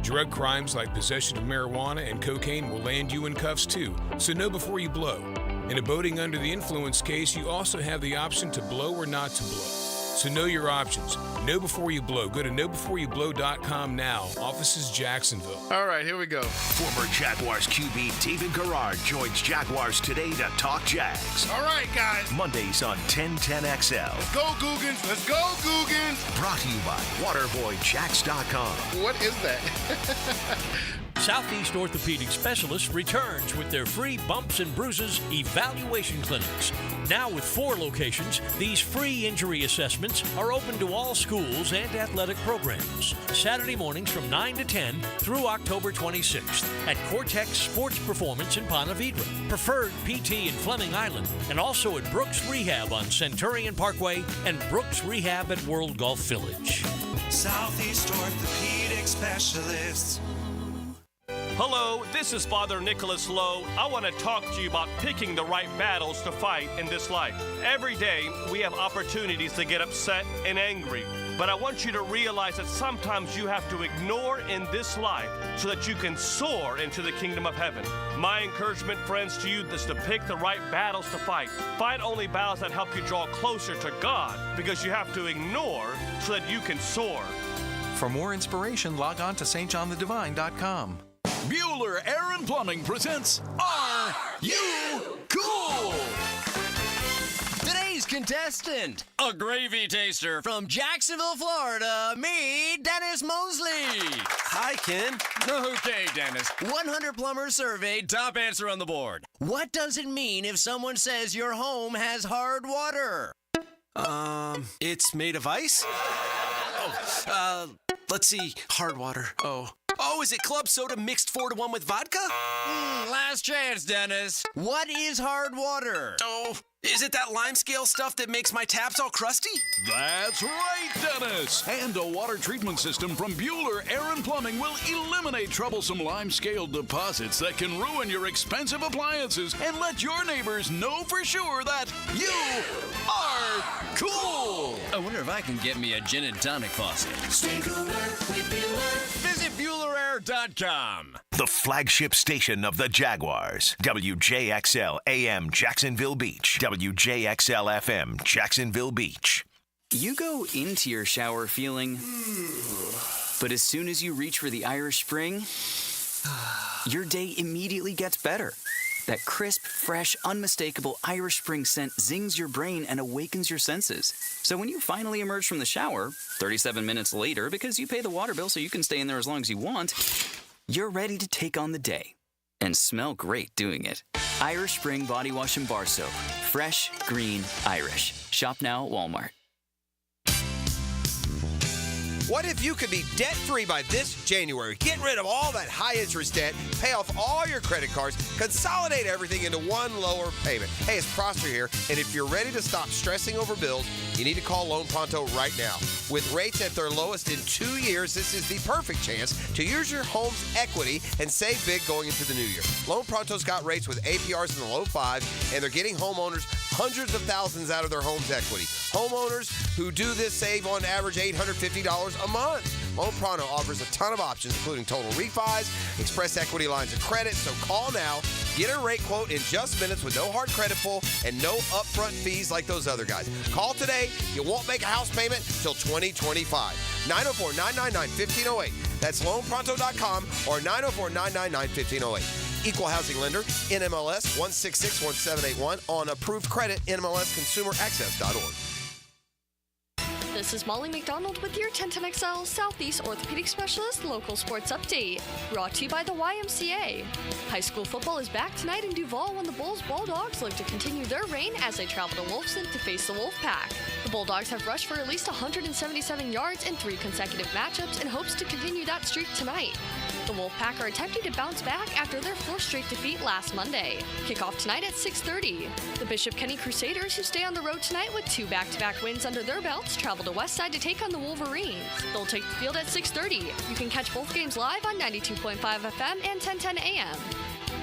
Drug crimes like possession of marijuana and cocaine will land you in cuffs too, so know before you blow. In a boating under the influence case, you also have the option to blow or not to blow. So know your options. Know before you blow. Go to knowbeforeyoublow.com now. Offices Jacksonville. All right, here we go. Former Jaguars QB David Garrard joins Jaguars Today to talk Jags. All right, guys. Mondays on 1010XL. Let's go, Googans. Let's go, Googans. Brought to you by WaterboyJax.com. What is that? Southeast Orthopedic Specialists returns with their free bumps and bruises evaluation clinics. Now with 4 locations, these free injury assessments are open to all schools and athletic programs. Saturday mornings from 9 to 10 through October 26th at Cortex Sports Performance in Ponte Vedra, Preferred PT in Fleming Island, and also at Brooks Rehab on Centurion Parkway and Brooks Rehab at World Golf Village. Southeast Orthopedic Specialists. Hello, this is Father Nicholas Lowe. I want to talk to you about picking the right battles to fight in this life. Every day, we have opportunities to get upset and angry. But I want you to realize that sometimes you have to ignore in this life so that you can soar into the kingdom of heaven. My encouragement, friends, to you is to pick the right battles to fight. Fight only battles that help you draw closer to God, because you have to ignore so that you can soar. For more inspiration, log on to stjohnthedivine.com. Bueller Air and Plumbing presents Are You Cool? Today's contestant, a gravy taster from Jacksonville, Florida, me, Dennis Mosley. Hi, Ken. Okay, Dennis. 100 plumbers surveyed, top answer on the board. What does it mean if someone says your home has hard water? It's made of ice? Let's see, hard water. Oh, is it club soda mixed 4-to-1 with vodka? Last chance, Dennis. What is hard water? Oh, is it that lime scale stuff that makes my taps all crusty? That's right, Dennis. And a water treatment system from Bueller Air and Plumbing will eliminate troublesome lime scale deposits that can ruin your expensive appliances and let your neighbors know for sure that you are cool. I wonder if I can get me a gin and tonic faucet. Stay cooler with Bueller. Visit BuellerAir.com. The flagship station of the Jaguars. WJXL AM Jacksonville Beach. WJXL FM Jacksonville Beach. You go into your shower feeling, but as soon as you reach for the Irish Spring, your day immediately gets better. That crisp, fresh, unmistakable Irish Spring scent zings your brain and awakens your senses. So when you finally emerge from the shower, 37 minutes later, because you pay the water bill so you can stay in there as long as you want, you're ready to take on the day and smell great doing it. Irish Spring Body Wash and Bar Soap. Fresh, green, Irish. Shop now at Walmart. What if you could be debt-free by this January? Get rid of all that high-interest debt, pay off all your credit cards, consolidate everything into one lower payment. Hey, it's Prosper here, and if you're ready to stop stressing over bills, you need to call Loan Pronto right now. With rates at their lowest in 2 years, this is the perfect chance to use your home's equity and save big going into the new year. Loan Pronto's got rates with APRs in the low 5s, and they're getting homeowners hundreds of thousands out of their home's equity. Homeowners who do this save on average $850 a month. Loan Pronto offers a ton of options, including total refis, express equity lines of credit. So call now. Get a rate quote in just minutes with no hard credit pull and no upfront fees like those other guys. Call today. You won't make a house payment till 2025. 904-999-1508. That's loanpronto.com or 904-999-1508. Equal housing lender, NMLS 1661781 on approved credit, NMLSconsumeraccess.org. This is Molly McDonald with your 1010XL Southeast Orthopedic Specialist Local Sports Update, brought to you by the YMCA. High school football is back tonight in Duval when the Bulldogs look to continue their reign as they travel to Wolfson to face the Wolfpack. The Bulldogs have rushed for at least 177 yards in 3 consecutive matchups in hopes to continue that streak tonight. The Wolfpack are attempting to bounce back after their 4th straight defeat last Monday. Kickoff tonight at 6:30. The Bishop Kenny Crusaders, who stay on the road tonight with 2 back-to-back wins under their belts, travel to Westside to take on the Wolverines. They'll take the field at 6:30. You can catch both games live on 92.5 FM and 1010 AM.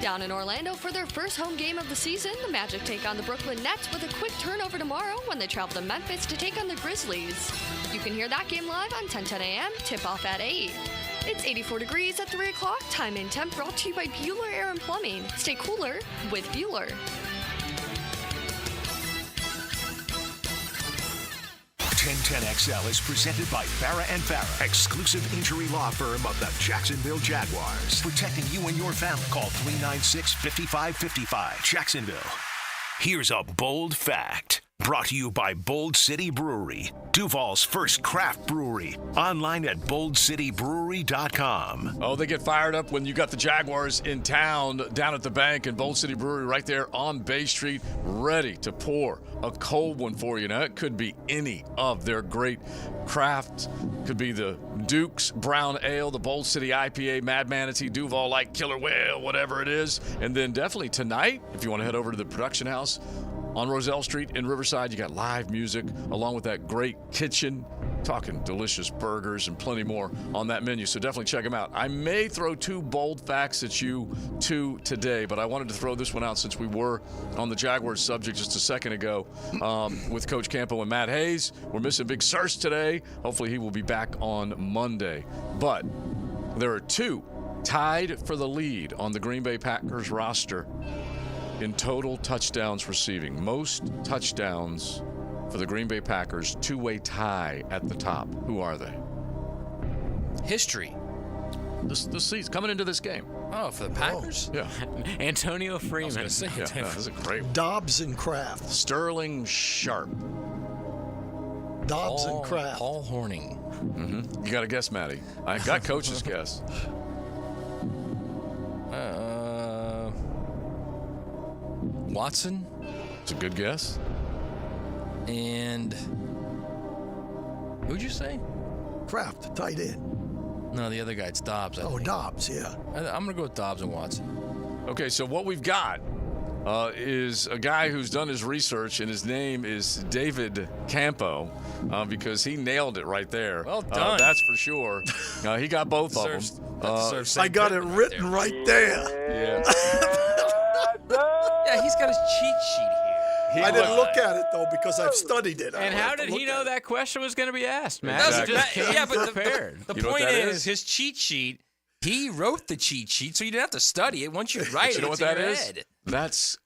Down in Orlando for their first home game of the season, the Magic take on the Brooklyn Nets with a quick turnover tomorrow when they travel to Memphis to take on the Grizzlies. You can hear that game live on 1010 AM, tip-off at 8. It's 84 degrees at 3 o'clock. Time and temp brought to you by Bueller Air and Plumbing. Stay cooler with Bueller. 1010XL is presented by Farah & Farah, exclusive injury law firm of the Jacksonville Jaguars. Protecting you and your family. Call 396-5555. Jacksonville. Here's a bold fact. Brought to you by Bold City Brewery, Duval's first craft brewery. Online at boldcitybrewery.com. Oh, they get fired up when you got the Jaguars in town down at the bank and Bold City Brewery right there on Bay Street, ready to pour a cold one for you. Now, it could be any of their great craft. Could be the Duke's Brown Ale, the Bold City IPA, Mad Manatee, Duval Light, Killer Whale, whatever it is. And then definitely tonight, if you want to head over to the production house, on Roselle Street in Riverside, you got live music along with that great kitchen, talking delicious burgers and plenty more on that menu. So definitely check them out. I may throw 2 bold facts at you today, but I wanted to throw this one out since we were on the Jaguars subject just a second ago with Coach Campo and Matt Hayes. We're missing Big Searcy today. Hopefully he will be back on Monday. But there are 2 tied for the lead on the Green Bay Packers roster in total touchdowns receiving. Most touchdowns for the Green Bay Packers, 2-way tie at the top. Who are they? History. This season, coming into this game. Oh, for the Packers? Yeah. Antonio Freeman. I was going to say. Yeah, that's a great one. Dobbs and Kraft. Sterling Sharp. Dobbs and Kraft. Paul Horning. Mm-hmm. You got to guess, Matty. I got coach's guess. Watson. It's a good guess. And who'd you say? Kraft, tight end. No, the other guy. It's Dobbs. I think. Dobbs, yeah. I'm going to go with Dobbs and Watson. Okay, so what we've got is a guy who's done his research, and his name is David Campo, because he nailed it right there. Well done. That's for sure. He got both of them. I got it written right there. Yeah. Yeah, he's got his cheat sheet here. I didn't look at it, though, because I've studied it. And how did he know that question was going to be asked, man? Exactly. But the point is, his cheat sheet, he wrote the cheat sheet, so you didn't have to study it. Once you write it, you know it's what in that your is? head. That's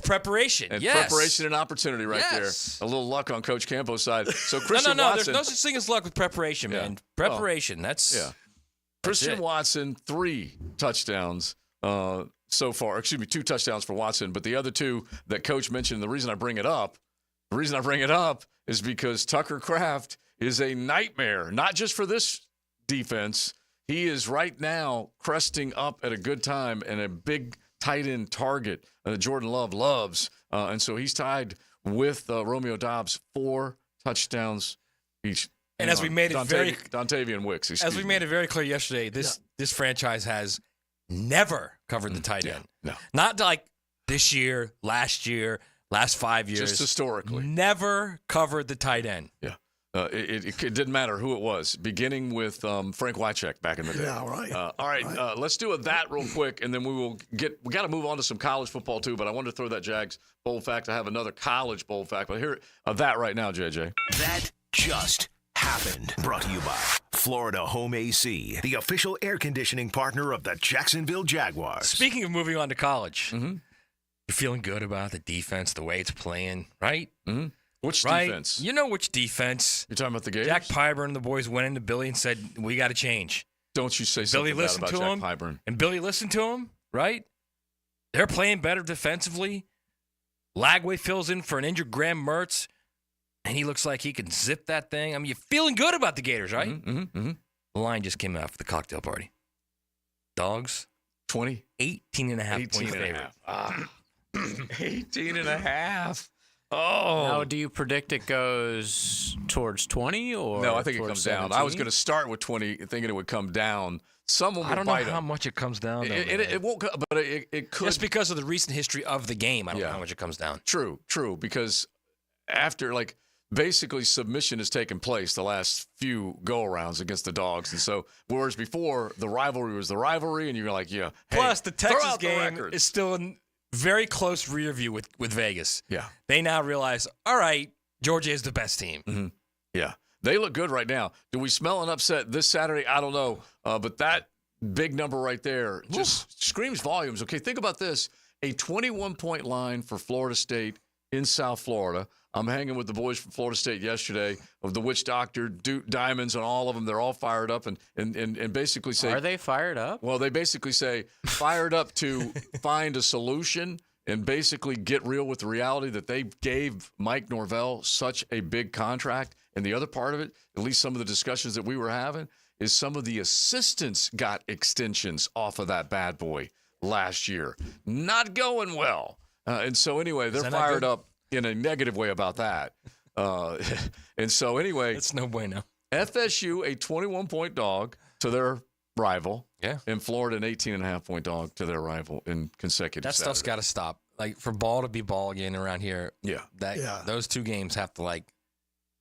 preparation. And yes. preparation and opportunity right Yes. there. A little luck on Coach Campo's side. So Christian No. Watson. There's no such thing as luck with preparation, man. Preparation. That's Christian it. Watson, 3 touchdowns so far. Excuse me, 2 touchdowns for Watson. But the other 2 that Coach mentioned, the reason I bring it up is because Tucker Kraft is a nightmare, not just for this defense. He is right now cresting up at a good time and a big tight end target that Jordan Love loves. And so he's tied with Romeo Dobbs, 4 touchdowns each. And as we made it Dontavian Wicks. As we made it very clear yesterday, this franchise has never covered the tight end. No. Not like this year, last 5 years. Just historically. Never covered the tight end. Yeah. It didn't matter who it was, beginning with Frank Wycheck back in the day. Yeah, right. All right, let's do that real quick, and then we got to move on to some college football too, but I wanted to throw that Jags bold fact. I have another college bold fact, but here that right now, JJ. That just happened. Brought to you by Florida Home AC, the official air conditioning partner of the Jacksonville Jaguars. Speaking of moving on to college, you're feeling good about the defense, the way it's playing, right? Mm-hmm. Which right? defense? You know which defense. You're talking about the Gators? Jack Pyburn and the boys went into Billy and said, we got to change. Don't you say Billy something bad listened about to Jack him, Pyburn. and Billy listened to him, right? They're playing better defensively. Lagway fills in for an injured Graham Mertz, and he looks like he can zip that thing. I mean, you're feeling good about the Gators, right? The line just came out for the cocktail party. Dogs. 20? 18.5 point favorite. 18.5. Now, do you predict it goes towards 20 or No, I think it towards comes down. 17? I was going to start with 20, thinking it would come down. Someone would I don't know bite how him. much it comes down. Though, It won't, but it could. Just because of the recent history of the game, I don't know how much it comes down. True, because after, basically submission has taken place the last few go-arounds against the Dogs. And so, whereas before, the rivalry was the rivalry, and you're like, yeah. Plus, hey, the Texas throw out the game records. is still in very close rear view with Vegas. Yeah. They now realize, all right, Georgia is the best team. Yeah. They look good right now. Do we smell an upset this Saturday? I don't know. But that big number right there just screams volumes. Okay, think about this. A 21-point line for Florida State in South Florida. I'm hanging with the boys from Florida State yesterday of the Witch Doctor, Duke Diamonds, and all of them. They're all fired up and basically say. Are they fired up? Well, they basically say fired up to find a solution and basically get real with the reality that they gave Mike Norvell such a big contract. And the other part of it, at least some of the discussions that we were having, is some of the assistants got extensions off of that bad boy last year. Not going well. And so anyway, they're fired up in a negative way about that. And so anyway. It's no bueno. FSU, a 21-point dog to their rival. Yeah. And Florida, an 18.5-point dog to their rival in consecutive That stuff's got to stop. Like, for ball to be ball again around here, those two games have to,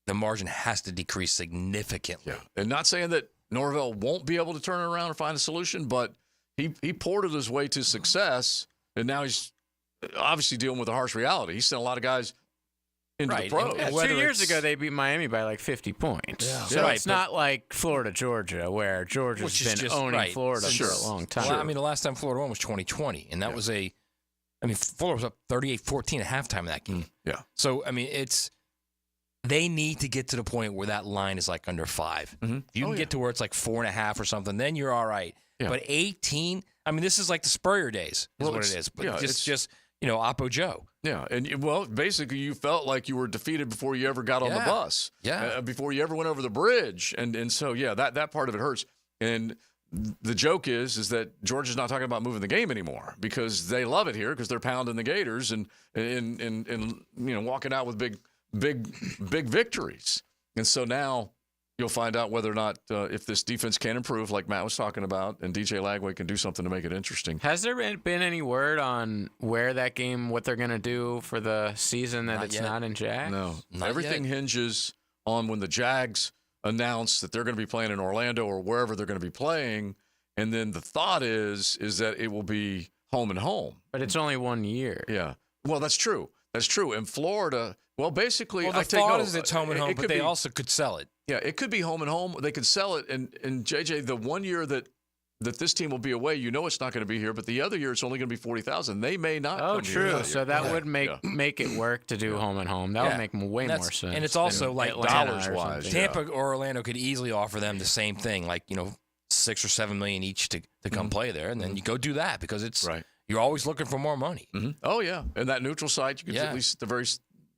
the margin has to decrease significantly. Yeah. And not saying that Norvell won't be able to turn it around and find a solution, but he ported his way to success, and now he's obviously dealing with a harsh reality. He sent a lot of guys into the pros. And 2 years ago, they beat Miami by 50 points. Yeah. So it's not like Florida, Georgia, where Georgia's been owning Florida for a long time. Well, I mean, the last time Florida won was 2020, and that was Florida was up 38-14 at halftime in that game. Yeah. So, I mean, they need to get to the point where that line is under 5. If you can get to where it's 4.5 or something, then you're all right. Yeah. But 18, I mean, this is like the Spurrier days is what it is. But it's just Oppo Joe. Yeah, and basically you felt like you were defeated before you ever got on the bus. Yeah. Before you ever went over the bridge. And so, that part of it hurts. And the joke is that Georgia's not talking about moving the game anymore because they love it here because they're pounding the Gators and walking out with big victories. And so now you'll find out whether or not if this defense can improve, like Matt was talking about, and DJ Lagway can do something to make it interesting. Has there been any word on where that game, what they're going to do for the season that it's not in Jag? No. Not Everything yet. hinges on when the Jags announce that they're going to be playing in Orlando or wherever they're going to be playing. And then the thought is that it will be home and home. But it's only 1 year. Yeah. Well, that's true. That's true. In Florida, basically, Well, the I take thought no, is it's home and home, but they also could sell it. Yeah, it could be home and home. They could sell it. And JJ, the 1 year that this team will be away, it's not going to be here. But the other year, it's only going to be 40,000. They may not. Oh, come true. Here. So that would make it work to do home and home. That would make way more sense. And it's also dollars-wise. Tampa or Orlando could easily offer them the same thing, $6 or $7 million each to come play there, and then you go do that because it's you're always looking for more money. Mm-hmm. Oh yeah, and that neutral site, you can at least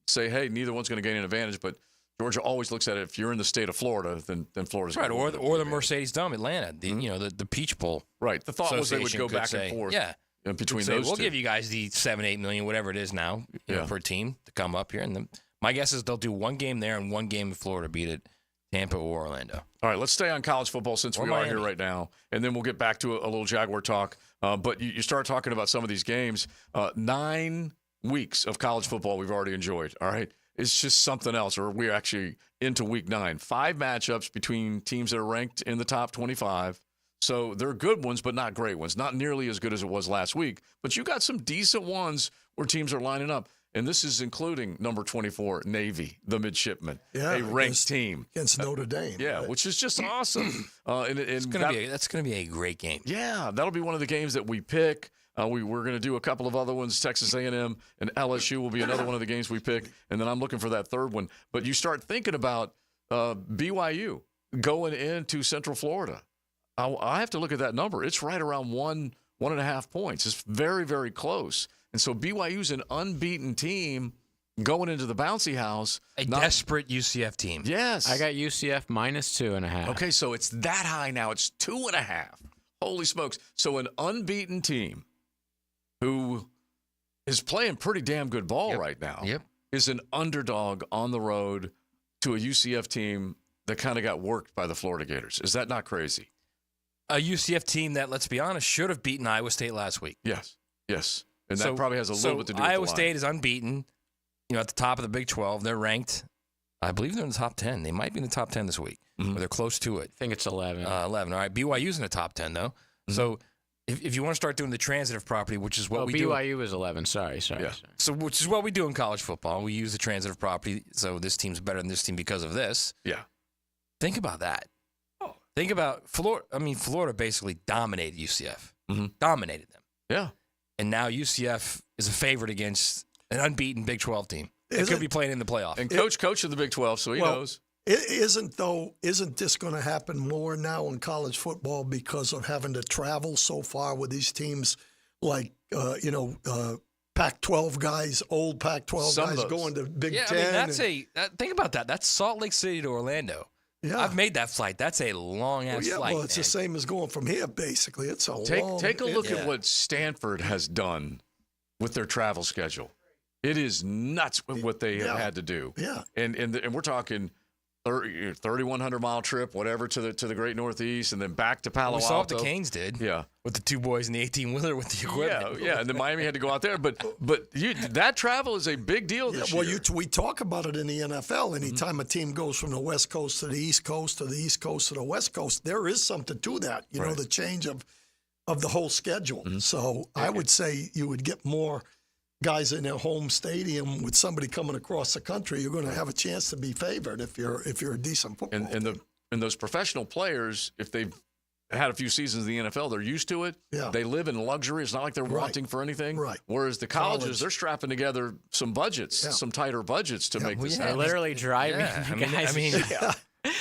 say, hey, neither one's going to gain an advantage, but Georgia always looks at it. If you're in the state of Florida, then Florida's right, or the Mercedes Dome, Atlanta, the Peach Bowl. Right. The thought was they would go back and forth. Yeah. Between those two. We'll give you guys the $7-8 million, whatever it is now, per team to come up here, and then my guess is they'll do one game there and one game in Florida, beat it, Tampa or Orlando. All right, let's stay on college football since we are here right now, and then we'll get back to a little Jaguar talk. But you start talking about some of these games. 9 weeks of college football we've already enjoyed, all right? It's just something else, or we're actually into week 9. 5 matchups between teams that are ranked in the top 25. So they're good ones, but not great ones. Not nearly as good as it was last week. But you got some decent ones where teams are lining up. And this is including number 24, Navy, the midshipmen, Yeah, a ranked team. Against Notre Dame. Yeah, which is just awesome. That's going to be a great game. Yeah, that'll be one of the games that we pick. We're going to do a couple of other ones. Texas A&M and LSU will be another one of the games we pick. And then I'm looking for that third one. But you start thinking about BYU going into Central Florida. I have to look at that number. It's right around 1.5 points. It's very, very close. And so BYU's an unbeaten team going into the bouncy house. Desperate UCF team. Yes. I got UCF -2.5. Okay, so it's that high now. It's 2.5. Holy smokes. So an unbeaten team who is playing pretty damn good ball right now is an underdog on the road to a UCF team that kind of got worked by the Florida Gators. Is that not crazy? A UCF team that, let's be honest, should have beaten Iowa State last week. Yes. And that probably has a little bit to do with Iowa the State is unbeaten, at the top of the Big 12. They're ranked. I believe they're in the top 10. They might be in the top 10 this week. Or they're close to it. I think it's 11. 11. All right. BYU's in the top 10, though. So if you want to start doing the transitive property, which is what we do. BYU is 11. Sorry. So which is what we do in college football. We use the transitive property. So this team's better than this team because of this. Yeah. Think about that. Think about Florida. Florida basically dominated UCF. Dominated them. Yeah. And now UCF is a favorite against an unbeaten Big 12 team. It could be playing in the playoff. And coach of the Big 12, so he knows. Isn't this going to happen more now in college football because of having to travel so far with these teams like, Pac-12 guys, old Pac-12 guys going to Big Ten? Think about that. That's Salt Lake City to Orlando. Yeah. I've made that flight. That's a long-ass flight. Well, it's the same as going from here, basically. It's a long... Take a look at what Stanford has done with their travel schedule. It is nuts what they have had to do. Yeah. And we're talking 3,100-mile trip, whatever, to the Great Northeast, and then back to Palo Alto. We saw what the Canes did. Yeah. With the two boys in the 18-wheeler with the equipment. Yeah, and then Miami had to go out there. But that travel is a big deal this year. We talk about it in the NFL. Anytime a team goes from the West Coast to the East Coast, to the East Coast to the West Coast, there is something to that, you know, the change of the whole schedule. So I would say you would get more guys in their home stadium with somebody coming across the country. You're going to have a chance to be favored if you're a decent football team. And those professional players, if they've had a few seasons in the NFL, they're used to it. Yeah. They live in luxury. It's not like they're wanting for anything. Right. Whereas the colleges, they're strapping together some budgets, some tighter budgets to make this happen. They're literally driving.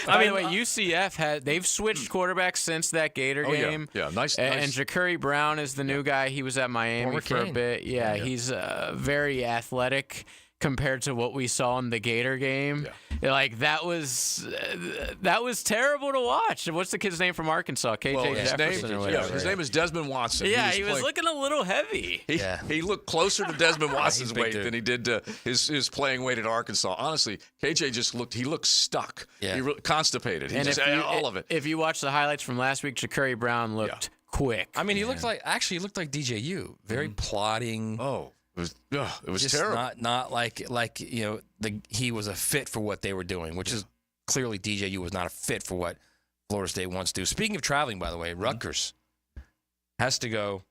By the way, UCF they've switched quarterbacks since that Gator game. Yeah, nice. And Ja'Carri Brown is the new guy. He was at Miami for a bit. Yeah, he's very athletic compared to what we saw in the Gator game. Like that was terrible to watch. What's the kid's name from Arkansas? KJ Jefferson or whatever. His name is Desmond Watson. Yeah, he was looking a little heavy. He looked closer to Desmond Watson's weight than he did to his playing weight at Arkansas. Honestly, KJ just looked stuck. Yeah. He constipated. He just all of it. If you watch the highlights from last week, Ja'Carri Brown looked quick. He looked like DJU. Very plodding. Oh. It was just terrible. Not like he was a fit for what they were doing, which is clearly DJU was not a fit for what Florida State wants to do. Speaking of traveling, by the way, Rutgers has to go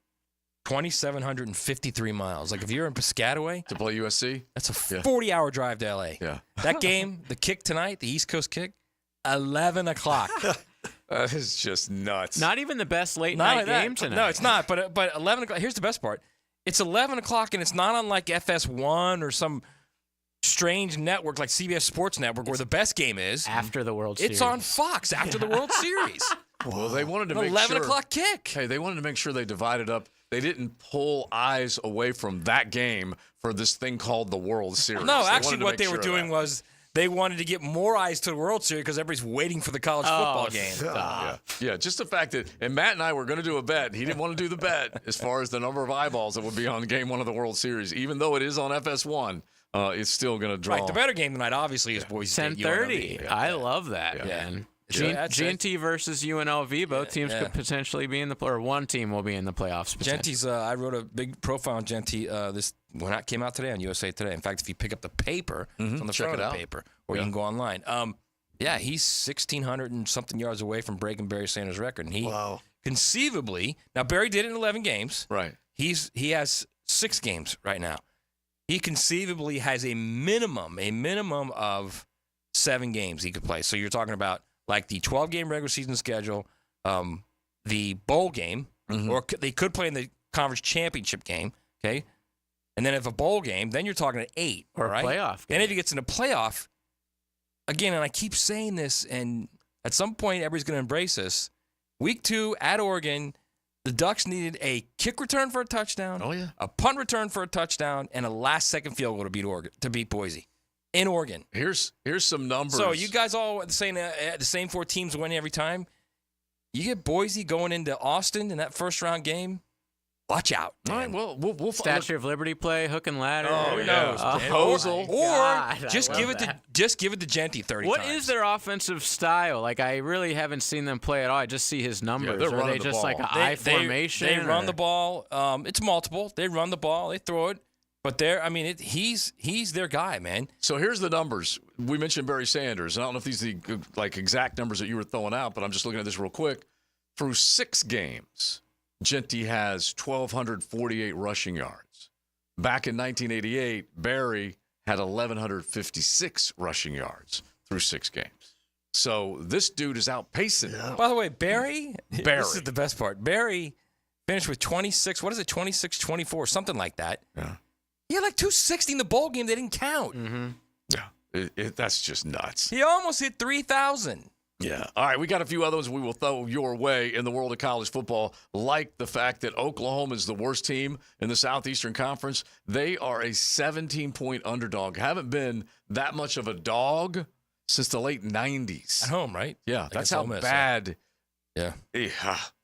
2,753 miles. Like if you're in Piscataway to play USC, that's a 40-hour drive to LA. Yeah. That game, the kick tonight, the East Coast kick, 11 o'clock. It's just nuts. Not even the best late night game tonight. No, it's not. But 11 o'clock. Here's the best part. It's 11 o'clock, and it's not on like FS1 or some strange network like CBS Sports Network where the best game is. After the World Series. It's on Fox after the World Series. Well, they wanted to make 11 o'clock kick. Hey, they wanted to make sure they divided up. They didn't pull eyes away from that game for this thing called the World Series. No, actually what they were doing was they wanted to get more eyes to the World Series because everybody's waiting for the college football game. Yeah, just the fact that, and Matt and I were going to do a bet. He didn't want to do the bet as far as the number of eyeballs that would be on game one of the World Series. Even though it is on FS1, it's still going to draw. Right, the better game tonight obviously is Boise State. 10:30. I love that, man. G&T versus UNLV. Both teams could potentially be in the or one team will be in the playoffs. Genty's. I wrote a big profile on Genty. This when it came out today on USA Today. In fact, if you pick up the paper, it's on the front of the paper, or you can go online. He's 1,600 and something yards away from breaking Barry Sanders' record, and he conceivably now Barry did it in 11 games. Right. He has 6 games right now. he conceivably has a minimum of 7 games he could play. So you're talking about like the 12-game regular season schedule, the bowl game, or they could play in the conference championship game, okay? And then if a bowl game, then you're talking at 8. Or right? a playoff game. Then if he gets in a playoff, again, and I keep saying this, and at some point everybody's going to embrace this, week 2 at Oregon, the Ducks needed a kick return for a touchdown, a punt return for a touchdown, and a last-second field goal to beat Boise in Oregon. Here's some numbers. So you guys all saying the same 4 teams winning every time. You get Boise going into Austin in that first-round game. Watch out. All right, well, we'll Statue of Liberty play, hook and ladder. Oh, who knows? Proposal. Just give it to Genty 30 What times. is their offensive style? Like, I really haven't seen them play at all. I just see his numbers. they're Are running they the just ball. like an I formation? They run the ball. It's multiple. They run the ball. They throw it. But he's their guy, man. So here's the numbers. We mentioned Barry Sanders. I don't know if these are the exact numbers that you were throwing out, but I'm just looking at this real quick. Through 6 games, Genty has 1,248 rushing yards. Back in 1988, Barry had 1,156 rushing yards through 6 games. So this dude is outpacing. Yeah. By the way, Barry, this is the best part. Barry finished with 26, 26-24, something like that. Yeah. He had like 260 in the bowl game. They didn't count. Mm-hmm. Yeah, that's just nuts. He almost hit 3,000. Yeah. All right, we got a few others we will throw your way in the world of college football, like the fact that Oklahoma is the worst team in the Southeastern Conference. They are a 17-point underdog. Haven't been that much of a dog since the late 90s. At home, right? Yeah, that's how bad. Yeah.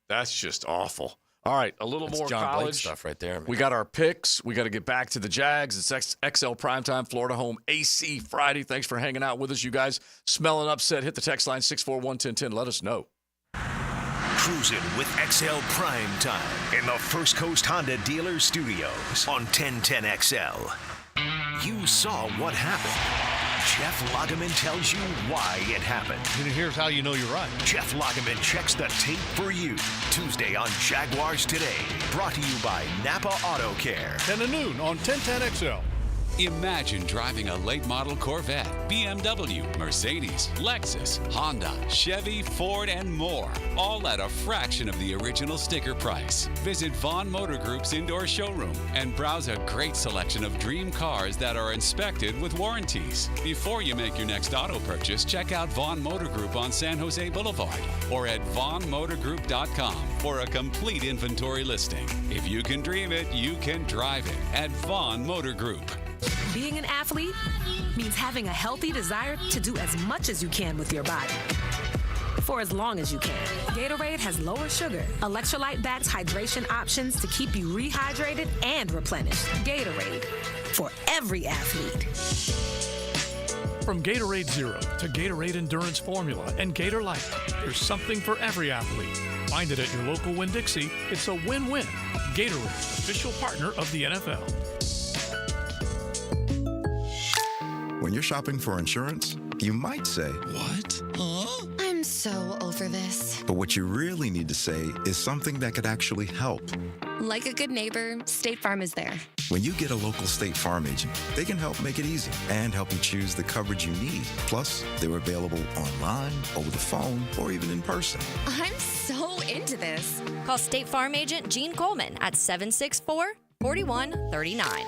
That's just awful. All right, a little That's more John college Blake stuff right there, man. We got our picks. We got to get back to the Jags. It's XL Primetime, Florida home, AC Friday. Thanks for hanging out with us, you guys. Smelling upset, hit the text line 641-1010. Let us know. Cruising with XL Primetime in the First Coast Honda Dealer Studios on 1010XL. You saw what happened. Jeff Lageman tells you why it happened. And here's how you know you're right. Jeff Lageman checks the tape for you. Tuesday on Jaguars Today. Brought to you by Napa Auto Care. 10 to noon on 1010XL. Imagine driving a late model Corvette, BMW, Mercedes, Lexus, Honda, Chevy, Ford, and more, all at a fraction of the original sticker price. Visit Vaughn Motor Group's indoor showroom and browse a great selection of dream cars that are inspected with warranties. Before you make your next auto purchase, check out Vaughn Motor Group on San Jose Boulevard or at vaughnmotorgroup.com for a complete inventory listing. If you can dream it, you can drive it at Vaughn Motor Group. Being an athlete means having a healthy desire to do as much as you can with your body for as long as you can. Gatorade has lower sugar, electrolyte-backed hydration options to keep you rehydrated and replenished. Gatorade, for every athlete. From Gatorade Zero to Gatorade Endurance Formula and Gator Light, there's something for every athlete. Find it at your local Winn-Dixie. It's a win-win. Gatorade, official partner of the NFL. When you're shopping for insurance, you might say, "What? Huh?" I'm so over this. But what you really need to say is something that could actually help. Like a good neighbor, State Farm is there. When you get a local State Farm agent, they can help make it easy and help you choose the coverage you need. Plus, they're available online, over the phone, or even in person. I'm so into this. Call State Farm agent Gene Coleman at 764-4139.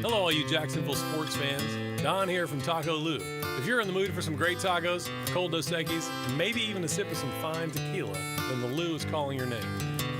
Hello, all you Jacksonville sports fans. Don here from Taco Lou. If you're in the mood for some great tacos, cold Dos Equis, and maybe even a sip of some fine tequila, then the Lou is calling your name.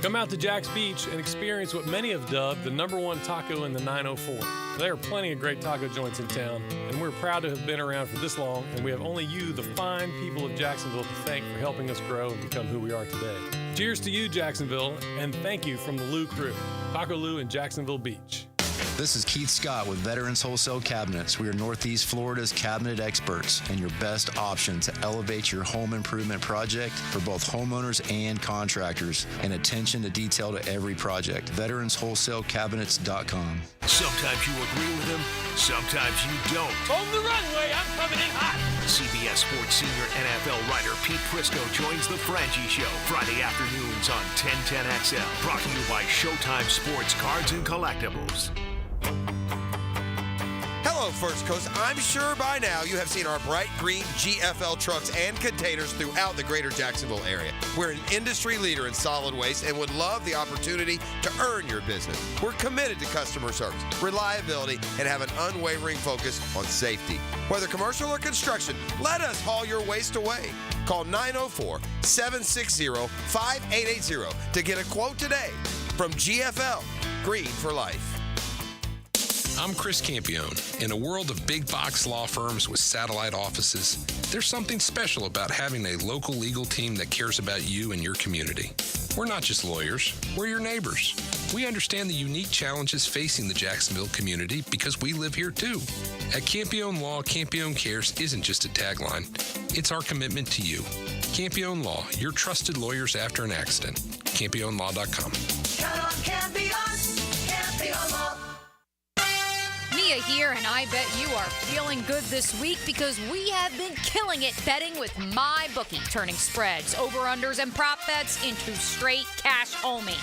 Come out to Jack's Beach and experience what many have dubbed the #1 taco in the 904. There are plenty of great taco joints in town, and we're proud to have been around for this long, and we have only you, the fine people of Jacksonville, to thank for helping us grow and become who we are today. Cheers to you, Jacksonville, and thank you from the Lou crew. Taco Lou in Jacksonville Beach. This is Keith Scott with Veterans Wholesale Cabinets. We are Northeast Florida's cabinet experts and your best option to elevate your home improvement project for both homeowners and contractors, and attention to detail to every project. VeteransWholesaleCabinets.com. Sometimes you agree with him, sometimes you don't. On the runway, I'm coming in hot. CBS Sports senior NFL writer Pete Prisco joins the Frangie Show Friday afternoons on 1010XL. Brought to you by Showtime Sports Cards and Collectibles. First Coast, I'm sure by now you have seen our bright green GFL trucks and containers throughout the greater Jacksonville area. We're an industry leader in solid waste and would love the opportunity to earn your business. We're committed to customer service, reliability, and have an unwavering focus on safety. Whether commercial or construction, let us haul your waste away. Call 904-760-5880 to get a quote today. From GFL, Green for Life. I'm Chris Campione. In a world of big box law firms with satellite offices, there's something special about having a local legal team that cares about you and your community. We're not just lawyers, we're your neighbors. We understand the unique challenges facing the Jacksonville community because we live here too. At Campione Law, Campione Cares isn't just a tagline, it's our commitment to you. Campione Law, your trusted lawyers after an accident. CampioneLaw.com. Count on Campione, Campione Law. Mia here, and I bet you are feeling good this week because we have been killing it betting with MyBookie, turning spreads, over-unders, and prop bets into straight cash only.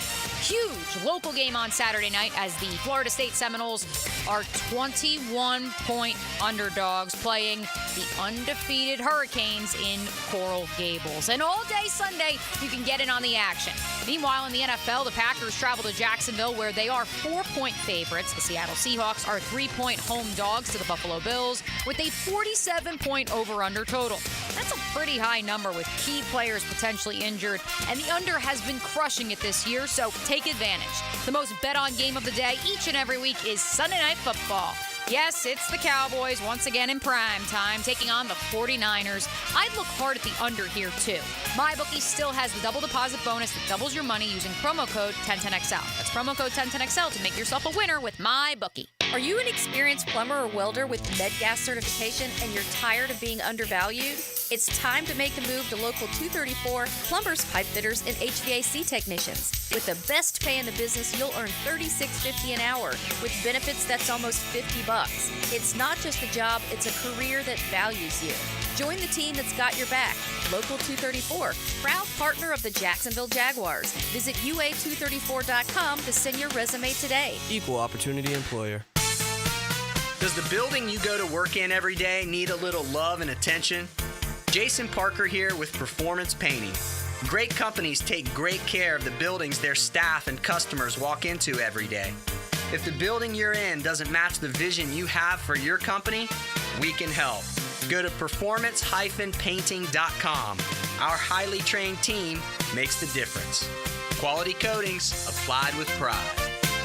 Huge local game on Saturday night as the Florida State Seminoles are 21-point underdogs playing the undefeated Hurricanes in Coral Gables. And all day Sunday, you can get in on the action. Meanwhile, in the NFL, the Packers travel to Jacksonville where they are 4-point favorites. The Seattle Seahawks are 3-point home dogs to the Buffalo Bills with a 47-point over-under total. That's a pretty high number with key players potentially injured, and the under has been crushing it this year, so take advantage. The most bet-on game of the day each and every week is Sunday Night Football. Yes, it's the Cowboys once again in prime time, taking on the 49ers. I'd look hard at the under here, too. MyBookie still has the double deposit bonus that doubles your money using promo code 1010XL. That's promo code 1010XL to make yourself a winner with MyBookie. Are you an experienced plumber or welder with MedGas certification and you're tired of being undervalued? It's time to make the move to Local 234 plumbers, pipe fitters, and HVAC technicians. With the best pay in the business, you'll earn $36.50 an hour with benefits that's almost $50. It's not just a job, it's a career that values you. Join the team that's got your back. Local 234, proud partner of the Jacksonville Jaguars. Visit UA234.com to send your resume today. Equal opportunity employer. Does the building you go to work in every day need a little love and attention? Jason Parker here with Performance Painting. Great companies take great care of the buildings their staff and customers walk into every day. If the building you're in doesn't match the vision you have for your company, we can help. Go to performance-painting.com. Our highly trained team makes the difference. Quality coatings applied with pride.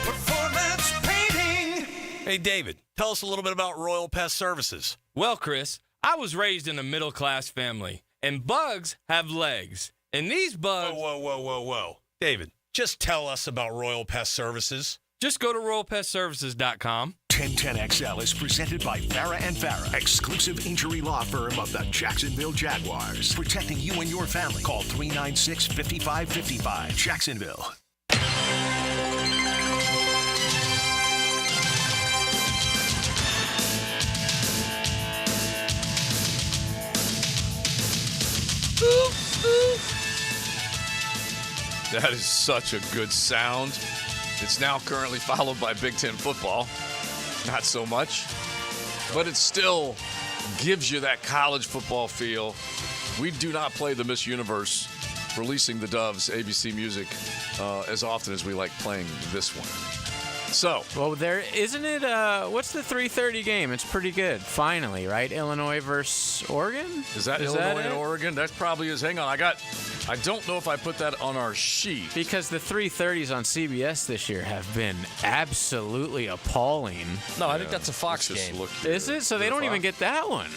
Performance Painting. Hey, David, tell us a little bit about Royal Pest Services. Well, Chris, I was raised in a middle-class family, and bugs have legs. And these bugs... Whoa. David, just tell us about Royal Pest Services. Just go to royalpestservices.com. 1010XL is presented by Farah & Farah, exclusive injury law firm of the Jacksonville Jaguars. Protecting you and your family. Call 396-5555. Jacksonville. That is such a good sound. It's now currently followed by Big Ten football. Not so much, but it still gives you that college football feel. We do not play the Miss Universe Releasing the Doves ABC music as often as we like playing this one. So, well, there isn't it. What's the 3:30 game? It's pretty good. Finally, right? Illinois versus Oregon. Is that Illinois and Oregon? That probably is. Hang on, I don't know if I put that on our sheet because the 3:30s on CBS this year have been absolutely appalling. No, I think that's a Fox game. Is it? So they don't even get that one.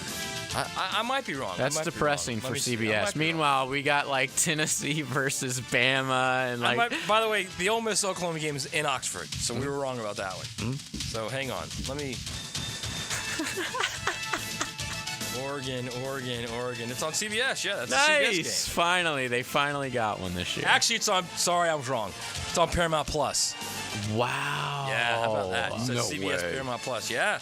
I might be wrong. That's depressing for CBS. Meanwhile, we got like Tennessee versus Bama and like. By the way, the Ole Miss Oklahoma game is in Oxford, so we were wrong about that one. So hang on, let me. Oregon. It's on CBS. Yeah, that's nice. a CBS game. Finally, they finally got one this year. Actually, it's on. Sorry, I was wrong. It's on Paramount Plus. Wow. Yeah, how about that? It says No CBS way. Paramount Plus. Yeah.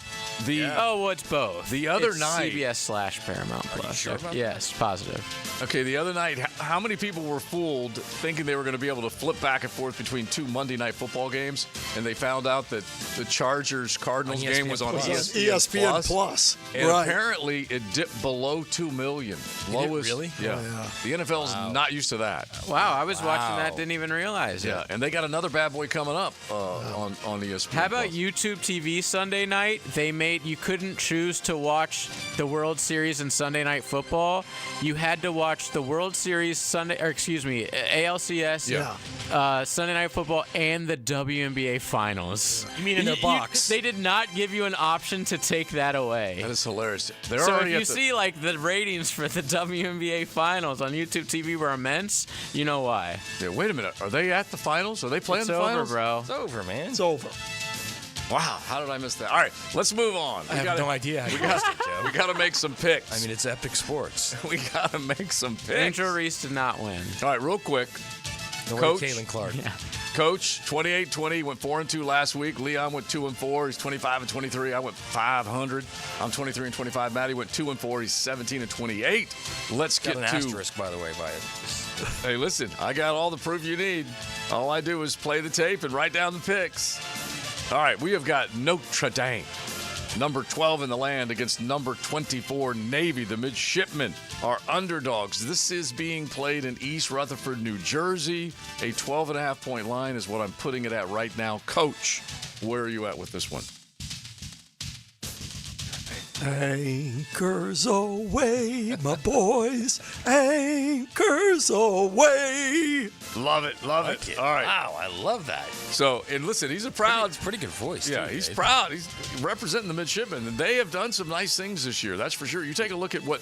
Oh, well, it's both. The other it's night, CBS/Paramount Plus. you sure about yes, positive. Okay, the other night, how many people were fooled thinking they were going to be able to flip back and forth between two Monday night football games, and they found out that the Chargers-Cardinals game was on ESPN Plus. And right. apparently it dipped below 2 million. Lowest. Really? Yeah. Oh, yeah. The NFL's not used to that. Wow, I was watching that, didn't even realize it. Yeah, and they got another bad boy coming up on ESPN. How about YouTube TV Sunday night? You couldn't choose to watch the World Series and Sunday Night Football. You had to watch the World Series ALCS, Sunday Night Football, and the WNBA Finals. You mean in their box? They did not give you an option to take that away. That is hilarious. So if you see like the ratings for the WNBA Finals on YouTube TV were immense, you know why. Yeah, wait a minute. Are they at the finals? Are they playing It's the over, finals? bro. It's over, man. It's over. Wow, how did I miss that? All right, let's move on. I have no idea. We got to make some picks. I mean, it's epic sports. We got to make some picks. Angel Reese did not win. All right, real quick. No Coach, way, Caitlin Clark. Yeah. Coach, 28-20, went 4-2 last week. Leon went 2-4. He's 25-23. I went 500. I'm 23-25. Matty went 2-4. He's 17-28. Let's Got get an to asterisk, by the way, by it. Hey, listen, I got all the proof you need. All I do is play the tape and write down the picks. All right, we have got Notre Dame, number 12 in the land, against number 24 Navy. The midshipmen are underdogs. This is being played in East Rutherford, New Jersey. A 12.5-point line is what I'm putting it at right now. Coach, where are you at with this one? Anchors away, my boys. Anchors away. Love it. All right. Wow, I love that. So, and listen, he's a proud. It's pretty good voice. Yeah, too, he's Dave. proud. He's representing the midshipmen, and they have done some nice things this year. That's for sure. You take a look at what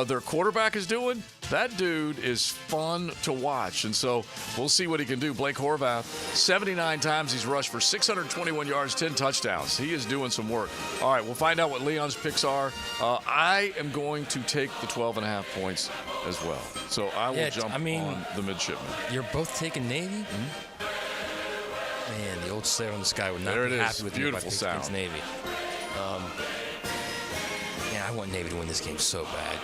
their quarterback is doing. That dude is fun to watch, and so we'll see what he can do. Blake Horvath, 79 times he's rushed for 621 yards, 10 touchdowns. He is doing some work. All right, we'll find out what Leon's picks are. I am going to take the 12.5 points as well. So I will jump on the midshipmen. You're both taking Navy? Mm-hmm. Man, the old Slayer in the Sky would not There be it happy is. with Beautiful me if I picked sound. against Navy. I want Navy to win this game so bad.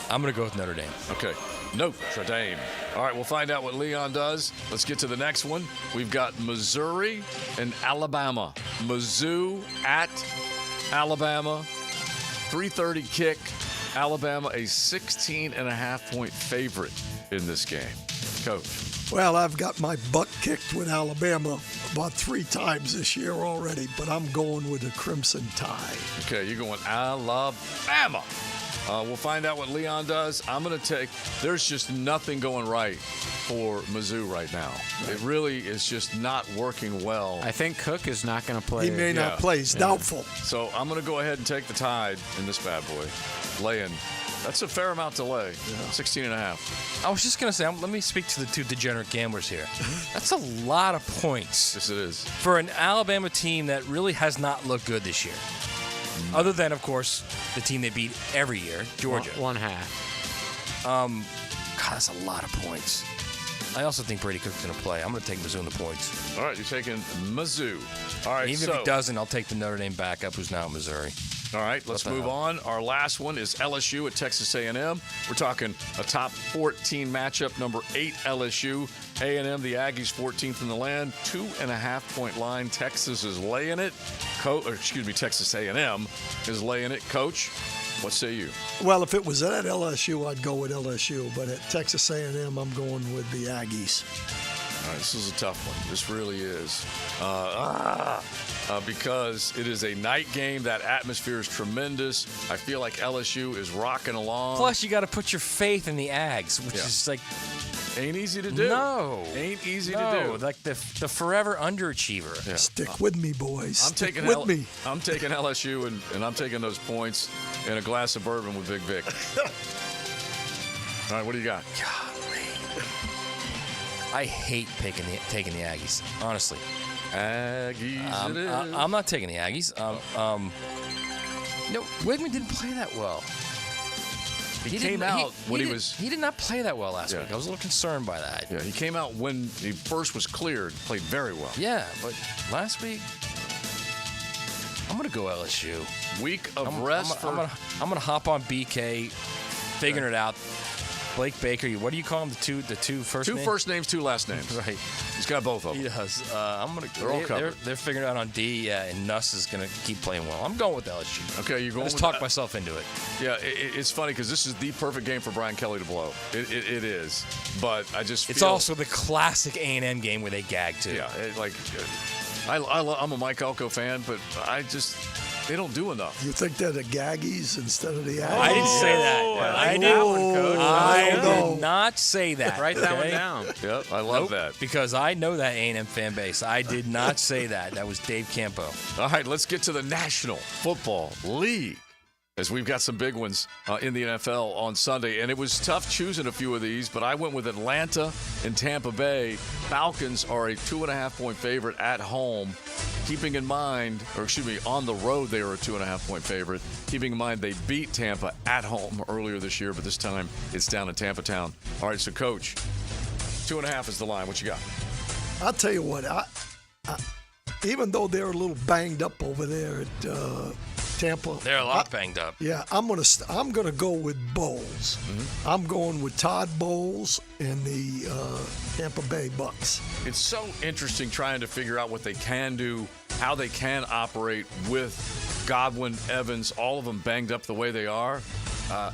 I'm going to go with Notre Dame. Okay. Notre Dame. All right, we'll find out what Leon does. Let's get to the next one. We've got Missouri and Alabama. Mizzou at Alabama. 3:30 kick. Alabama a 16.5-point favorite in this game. Coach. Well, I've got my butt kicked with Alabama about 3 times this year already, but I'm going with the Crimson Tide. Okay, you're going Alabama. We'll find out what Leon does. I'm going to take – there's just nothing going right for Mizzou right now. It really is just not working well. I think Cook is not going to play. He may not play. He's doubtful. So I'm going to go ahead and take the Tide in this bad boy. Laying. That's a fair amount to lay. 16.5. I was just going to say, let me speak to the two degenerate gamblers here. That's a lot of points. Yes, it is. For an Alabama team that really has not looked good this year. Other than, of course, the team they beat every year, Georgia. One half. God, that's a lot of points. I also think Brady Cook's going to play. I'm going to take Mizzou in the points. All right, you're taking Mizzou. All right, Even if he doesn't, I'll take the Notre Dame backup, who's now in Missouri. All right, let's move on. Our last one is LSU at Texas A&M. We're talking a top 14 matchup, number 8 LSU. A&M, the Aggies, 14th in the land, 2.5-point line. Texas is laying it. Texas A&M is laying it. Coach, what say you? Well, if it was at LSU, I'd go with LSU, but at Texas A&M, I'm going with the Aggies. All right, this is a tough one. This really is. Because it is a night game. That atmosphere is tremendous. I feel like LSU is rocking along. Plus, you got to put your faith in the Ags, which is like... Ain't easy to do. No. Ain't easy to do. Like the forever underachiever. Yeah. Stick with me, boys. I'm taking LSU, and I'm taking those points and a glass of bourbon with Big Vic. All right, what do you got? I hate taking the Aggies, honestly. Aggies. I'm not taking the Aggies. No, Wigman didn't play that well. He came out when he was. He did not play that well last week. I was a little concerned by that. Yeah, he came out when he first was cleared, played very well. Yeah, but last week, I'm going to go LSU. Week of rest. I'm gonna hop on BK, figuring it out. Blake Baker, what do you call him? The two first names? 2 first names, 2 last names. Right. He's got both of them. He does. They're all covered. They're figuring it out on D, and Nuss is going to keep playing well. I'm going with LSU. Okay, you're going Just with talk myself into it. Yeah, it's funny because this is the perfect game for Brian Kelly to blow. It is. But I just It's feel, also the classic A&M game where they gag, too. Yeah, I'm a Mike Elko fan, but they don't do enough. You think they're the Gaggies instead of the Aggies? I didn't say that. I did not say that. Write that one down. Yep, I love that. Because I know that A&M fan base. I did not say that. That was Dave Campo. All right, let's get to the National Football League, as we've got some big ones in the NFL on Sunday. And it was tough choosing a few of these, but I went with Atlanta and Tampa Bay. Falcons are a 2.5-point favorite at home. Keeping in mind, on the road they are a 2.5-point favorite. Keeping in mind they beat Tampa at home earlier this year, but this time it's down in Tampa Town. All right, so Coach, 2.5 is the line. What you got? I'll tell you what, even though they're a little banged up over there at Tampa, they're a lot banged up. Yeah, I'm gonna go with Bowles. Mm-hmm. I'm going with Todd Bowles and the Tampa Bay Bucks. It's so interesting trying to figure out what they can do, how they can operate with Godwin, Evans, all of them banged up the way they are.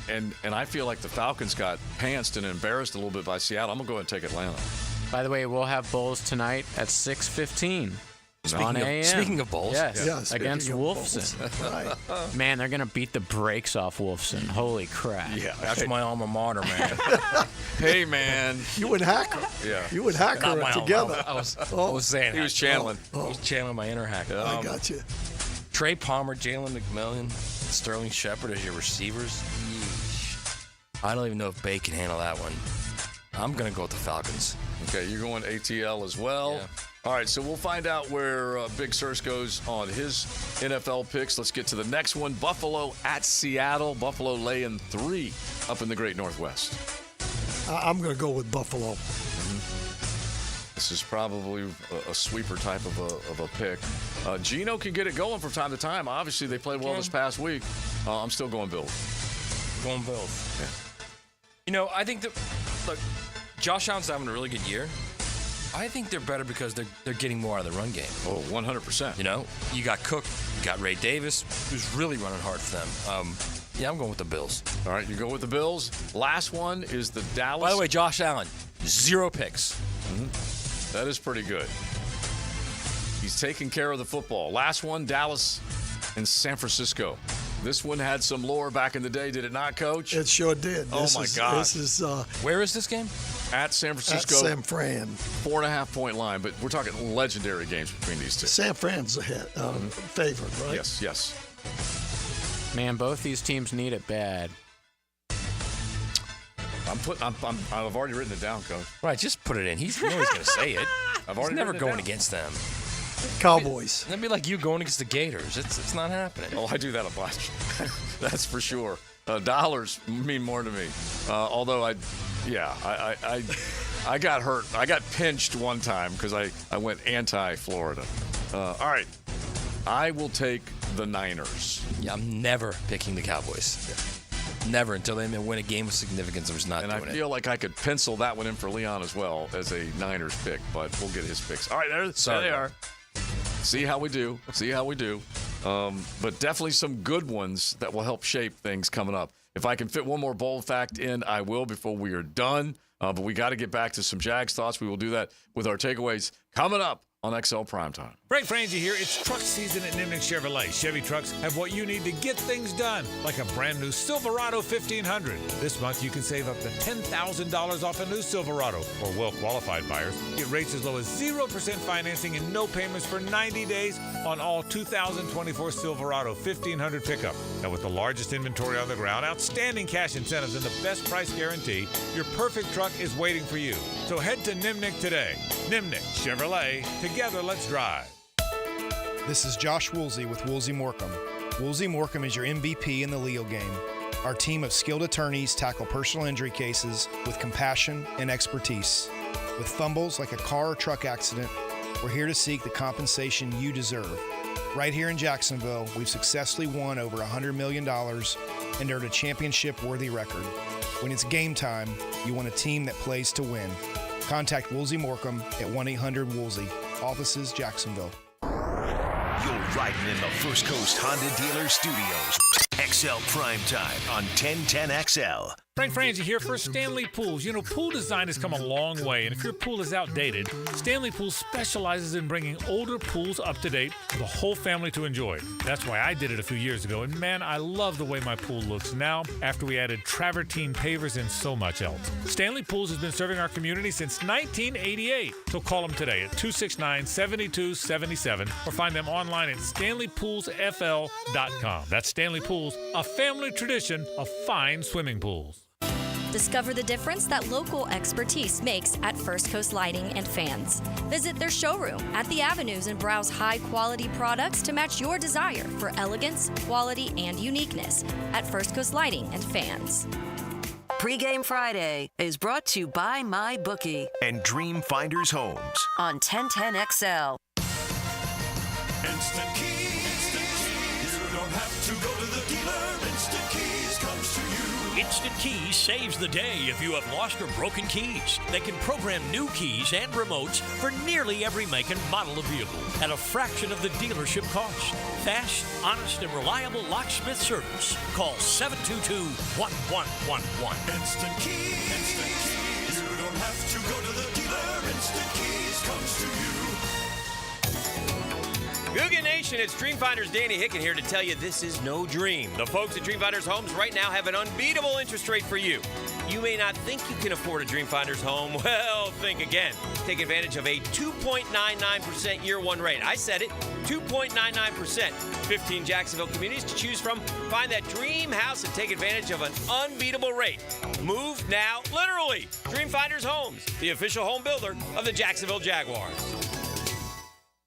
And I feel like the Falcons got pantsed and embarrassed a little bit by Seattle. I'm going to go ahead and take Atlanta. By the way, we'll have Bulls tonight at 6:15. Speaking of Bulls, yes, against Wolfson. Right. Man, they're gonna beat the brakes off Wolfson. Holy crap! Yeah, that's my alma mater, man. Hey, man, you and Hacker. Yeah, you and Hacker are together. I was saying he was channeling. I was channeling my inner Hacker. I got you. Trey Palmer, Jalen McMillan, Sterling Shepard as your receivers. Yeesh. I don't even know if Bay can handle that one. I'm gonna go with the Falcons. Okay, you're going ATL as well. Yeah. All right, so we'll find out where Big Search goes on his NFL picks. Let's get to the next one. Buffalo at Seattle. Buffalo laying 3 up in the Great Northwest. I'm going to go with Buffalo. Mm-hmm. This is probably a sweeper type of a pick. Geno can get it going from time to time. Obviously, they played well this past week. I'm still going Bills. Going Bills. Yeah. You know, I think look, Josh Allen's having a really good year. I think they're better because they're getting more out of the run game. Oh, 100%. You know, you got Cook, you got Ray Davis, who's really running hard for them. Yeah, I'm going with the Bills. All right, you go with the Bills. Last one is the Dallas. By the way, Josh Allen, 0 picks. Mm-hmm. That is pretty good. He's taking care of the football. Last one, Dallas and San Francisco. This one had some lore back in the day, did it not, Coach? It sure did. Oh, my God. This is where is this game? At San Francisco. At San Fran. 4.5-point line, but we're talking legendary games between these two. San Fran's ahead, favorite, right? Yes. Man, both these teams need it bad. I've already written it down, Coach. Right, just put it in. He's going to say it. He's never going against them. Cowboys. That'd be like you going against the Gators. It's not happening. Oh, I do that a bunch. That's for sure. Dollars mean more to me. Although I got hurt. I got pinched one time because I went anti-Florida. All right. I will take the Niners. Yeah, I'm never picking the Cowboys. Yeah. Never until they win a game of significance. I'm just not doing it. And I feel like I could pencil that one in for Leon as well as a Niners pick, but we'll get his picks. All right, there they are. See how we do. But definitely some good ones that will help shape things coming up. If I can fit one more bold fact in, I will before we are done. But we got to get back to some Jags thoughts. We will do that with our takeaways coming up on XL Primetime. Frank Frangie here. It's truck season at Nimnick Chevrolet. Chevy trucks have what you need to get things done, like a brand new Silverado 1500. This month you can save up to $10,000 off a new Silverado. For well-qualified buyers, get rates as low as 0% financing and no payments for 90 days on all 2024 Silverado 1500 pickup. And with the largest inventory on the ground, outstanding cash incentives, and the best price guarantee, your perfect truck is waiting for you. So head to Nimnick today. Nimnick Chevrolet. Together, let's drive. This is Josh Woolsey with Woolsey Morecambe. Woolsey Morecambe is your MVP in the Leo game. Our team of skilled attorneys tackle personal injury cases with compassion and expertise. With fumbles like a car or truck accident, we're here to seek the compensation you deserve. Right here in Jacksonville, we've successfully won over $100 million and earned a championship-worthy record. When it's game time, you want a team that plays to win. Contact Woolsey Morecambe at 1-800-WOOLSEY. Offices, Jacksonville. You're riding in the First Coast Honda Dealer Studios. XL Primetime on 1010XL. Frank Frangie here for Stanley Pools. You know, pool design has come a long way, and if your pool is outdated, Stanley Pools specializes in bringing older pools up to date for the whole family to enjoy. That's why I did it a few years ago, and man, I love the way my pool looks now after we added travertine pavers and so much else. Stanley Pools has been serving our community since 1988, so call them today at 269-7277 or find them online at StanleyPoolsFL.com. That's Stanley Pools, a family tradition of fine swimming pools. Discover the difference that local expertise makes at First Coast Lighting and Fans. Visit their showroom at the Avenues and browse high-quality products to match your desire for elegance, quality, and uniqueness at First Coast Lighting and Fans. Pre-Game Friday is brought to you by MyBookie and Dream Finders Homes on 1010XL. Instant Keys. You don't have to go to the dealer. Instant Keys comes to you. Instant Keys saves the day if you have lost or broken keys. They can program new keys and remotes for nearly every make and model of vehicle at a fraction of the dealership cost. Fast, honest, and reliable locksmith service. Call 722-1111. Instant Keys. Instant Keys. You don't have to go to the dealer. Instant Keys comes to you. Googan Nation, it's Dreamfinders Danny Hicken here to tell you this is no dream. The folks at Dreamfinders Homes right now have an unbeatable interest rate for you. You may not think you can afford a Dreamfinders home. Well, think again. Take advantage of a 2.99% year one rate. I said it, 2.99%. 15 Jacksonville communities to choose from. Find that dream house and take advantage of an unbeatable rate. Move now, literally. Dreamfinders Homes, the official home builder of the Jacksonville Jaguars.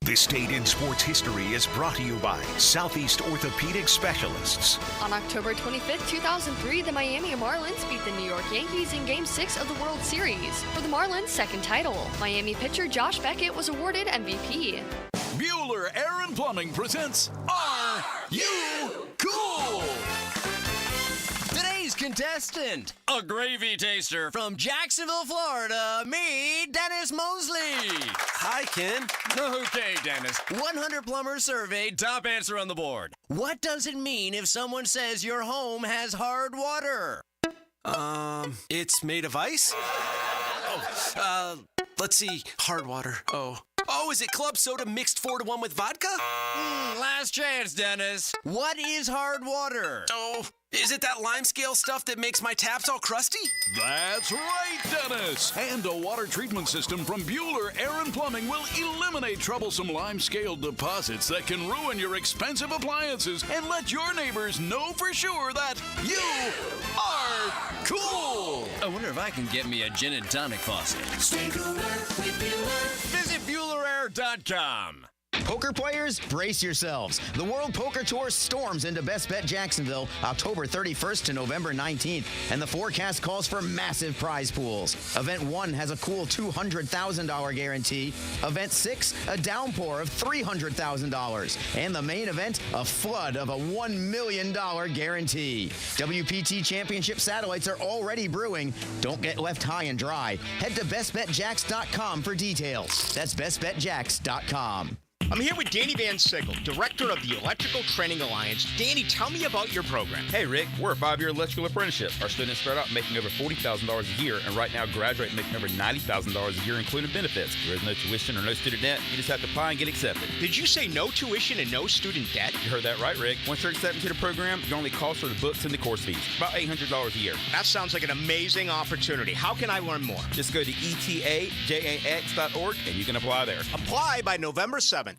This Date in Sports History is brought to you by Southeast Orthopedic Specialists. On October 25th, 2003, the Miami Marlins beat the New York Yankees in Game 6 of the World Series. For the Marlins' second title, Miami pitcher Josh Beckett was awarded MVP. Bueller Air and Plumbing presents Are You Cool? Today's contestant, a gravy taster from Jacksonville, Florida, me, Dennis Mosley. Hi, Ken. Okay, Dennis. 100 plumbers surveyed, top answer on the board. What does it mean if someone says your home has hard water? It's made of ice? Let's see. Hard water. Oh, is it club soda mixed 4-to-1 with vodka? Last chance, Dennis. What is hard water? Oh, is it that lime scale stuff that makes my taps all crusty? That's right, Dennis. And a water treatment system from Bueller Air and Plumbing will eliminate troublesome lime scale deposits that can ruin your expensive appliances and let your neighbors know for sure that you are cool. I wonder if I can get me a gin and tonic faucet. Stay cooler with Bueller. Visit BuellerAir.com. Poker players, brace yourselves. The World Poker Tour storms into Best Bet Jacksonville October 31st to November 19th, and the forecast calls for massive prize pools. Event 1 has a cool $200,000 guarantee. Event 6, a downpour of $300,000. And the main event, a flood of a $1 million guarantee. WPT Championship satellites are already brewing. Don't get left high and dry. Head to bestbetjacks.com for details. That's bestbetjacks.com. I'm here with Danny Van Sickle, director of the Electrical Training Alliance. Danny, tell me about your program. Hey, Rick, we're a 5-year electrical apprenticeship. Our students start out making over $40,000 a year, and right now graduate making over $90,000 a year, including benefits. There is no tuition or no student debt. You just have to apply and get accepted. Did you say no tuition and no student debt? You heard that right, Rick. Once you're accepted to the program, your only cost are the books and the course fees. About $800 a year. That sounds like an amazing opportunity. How can I learn more? Just go to etajax.org, and you can apply there. Apply by November 7th.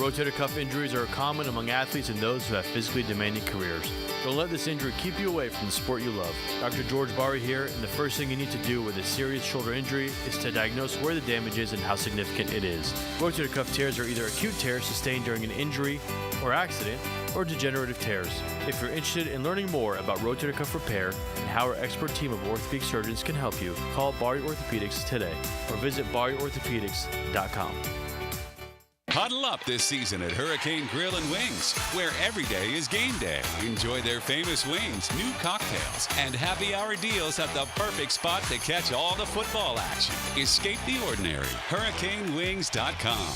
Rotator cuff injuries are common among athletes and those who have physically demanding careers. Don't let this injury keep you away from the sport you love. Dr. George Barry here, and the first thing you need to do with a serious shoulder injury is to diagnose where the damage is and how significant it is. Rotator cuff tears are either acute tears sustained during an injury or accident, or degenerative tears. If you're interested in learning more about rotator cuff repair and how our expert team of orthopedic surgeons can help you, call Barry Orthopedics today or visit barryorthopedics.com. Huddle up this season at Hurricane Grill and Wings, where every day is game day. Enjoy their famous wings, new cocktails, and happy hour deals at the perfect spot to catch all the football action. Escape the ordinary. HurricaneWings.com.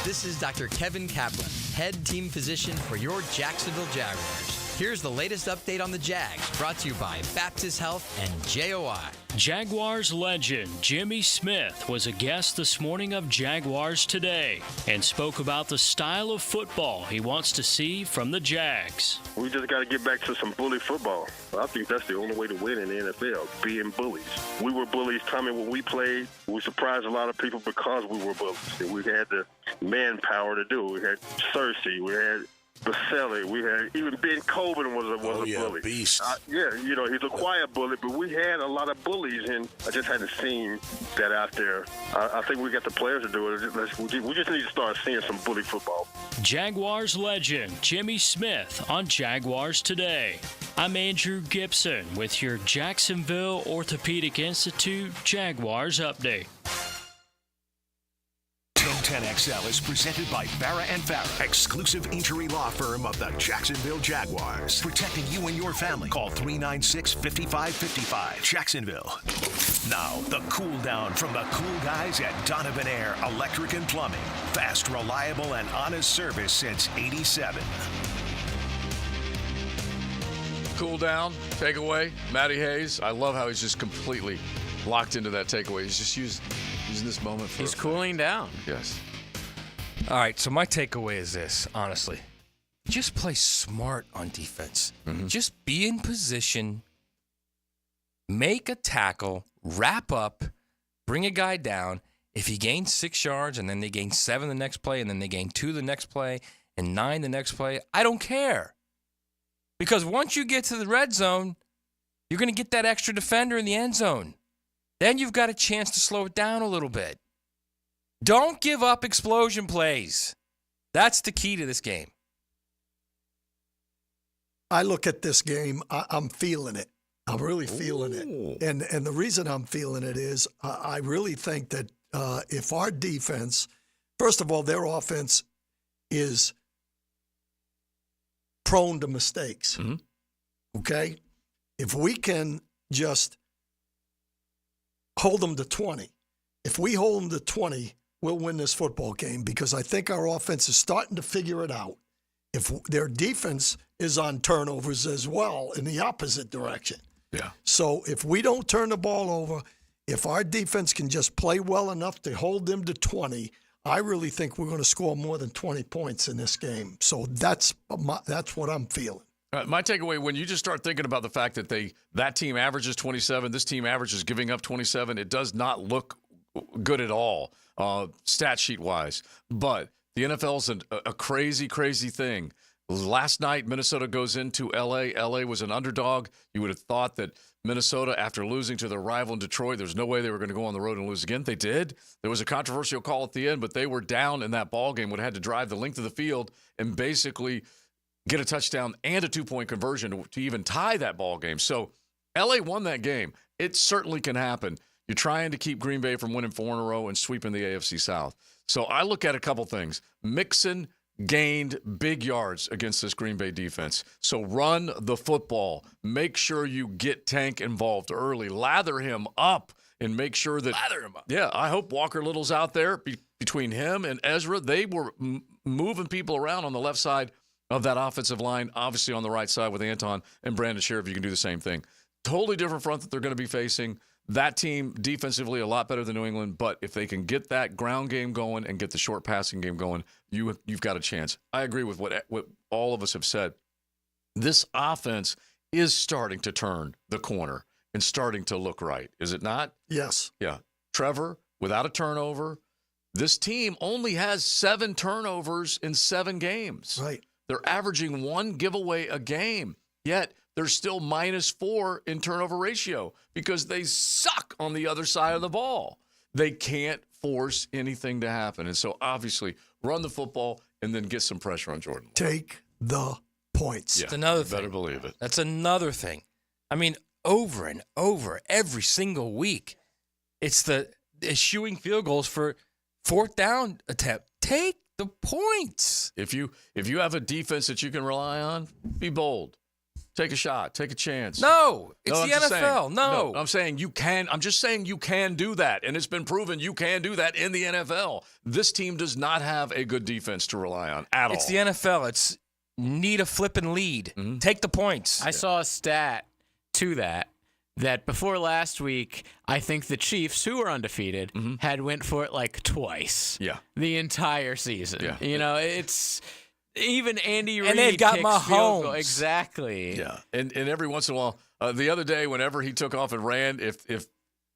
This is Dr. Kevin Kaplan, head team physician for your Jacksonville Jaguars. Here's the latest update on the Jags, brought to you by Baptist Health and JOI. Jaguars legend Jimmy Smith was a guest this morning of Jaguars Today and spoke about the style of football he wants to see from the Jags. We just got to get back to some bully football. I think that's the only way to win in the NFL, being bullies. We were bullies coming when we played. We surprised a lot of people because we were bullies. And we had the manpower to do it. We had Searcy. We had Baselli. We had even Ben Coben was a bully. Beast. He's a quiet bully, but we had a lot of bullies, and I just hadn't seen that out there. I think we got the players to do it. We just need to start seeing some bully football. Jaguars legend Jimmy Smith on Jaguars Today. I'm Andrew Gibson with your Jacksonville Orthopedic Institute Jaguars Update. 1010XL is presented by Farah & Farah, exclusive injury law firm of the Jacksonville Jaguars. Protecting you and your family. Call 396-5555. Jacksonville. Now, the cool down from the cool guys at Donovan Air Electric and Plumbing. Fast, reliable, and honest service since '87. Cool down, takeaway, Matty Hayes. I love how he's just completely locked into that takeaway. He's just using this moment for He's cooling down. Yes. All right, so my takeaway is this, honestly. Just play smart on defense. Just be in position, make a tackle, wrap up, bring a guy down. If he gains 6 yards and then they gain 7 the next play and then they gain 2 the next play and 9 the next play, I don't care. Because once you get to the red zone, you're going to get that extra defender in the end zone. Then you've got a chance to slow it down a little bit. Don't give up explosion plays. That's the key to this game. I look at this game, I'm feeling it. I'm really feeling it. And the reason I'm feeling it is I really think that if our defense, first of all, their offense is prone to mistakes. Okay? If we can just hold them to 20. If we hold them to 20, we'll win this football game because I think our offense is starting to figure it out. If their defense is on turnovers as well in the opposite direction. Yeah. So if we don't turn the ball over, if our defense can just play well enough to hold them to 20, I really think we're going to score more than 20 points in this game. So that's what I'm feeling. My takeaway, when you just start thinking about the fact that that team averages 27, this team averages giving up 27, it does not look good at all, stat sheet-wise. But the NFL's a crazy, crazy thing. Last night, Minnesota goes into L.A. L.A. was an underdog. You would have thought that Minnesota, after losing to their rival in Detroit, there's no way they were going to go on the road and lose again. They did. There was a controversial call at the end, but they were down in that ball game, would have had to drive the length of the field and basically get a touchdown and a 2-point conversion to even tie that ball game. So L.A. won that game. It certainly can happen. You're trying to keep Green Bay from winning 4 in a row and sweeping the AFC South. So I look at a couple things. Mixon gained big yards against this Green Bay defense. So run the football. Make sure you get Tank involved early. Lather him up and make sure that – Lather him up. Yeah, I hope Walker Little's out there. Between him and Ezra, they were moving people around on the left side of that offensive line, obviously on the right side with Anton and Brandon Sheriff. You can do the same thing. Totally different front that they're going to be facing. That team defensively a lot better than New England, but if they can get that ground game going and get the short passing game going, you've got a chance. I agree with what all of us have said. This offense is starting to turn the corner and starting to look right, is it not? Yes. Yeah. Trevor, without a turnover, This team only has 7 turnovers in 7 games. Right. They're averaging 1 giveaway a game, yet they're still -4 in turnover ratio because they suck on the other side of the ball. They can't force anything to happen. And so, obviously, run the football and then get some pressure on Jordan. Take the points. That's another thing. Better believe it. That's another thing. I mean, over and over, every single week, it's the eschewing field goals for 4th down attempt. Take the points. If you have a defense that you can rely on, be bold. Take a shot. Take a chance. No, it's I'm the just NFL. saying, No, I'm saying you can. I'm just saying you can do that, and it's been proven you can do that in the NFL. This team does not have a good defense to rely on at all. It's the NFL. It's need a flip and lead. Mm-hmm. Take the points. I saw a stat to that before last week, I think the Chiefs, who are undefeated, had went for it like twice. Yeah. The entire season. Yeah. You know, it's even Andy Reid And they've got kicks field Mahomes. goal. Exactly. Yeah, and every once in a while, the other day, whenever he took off and ran,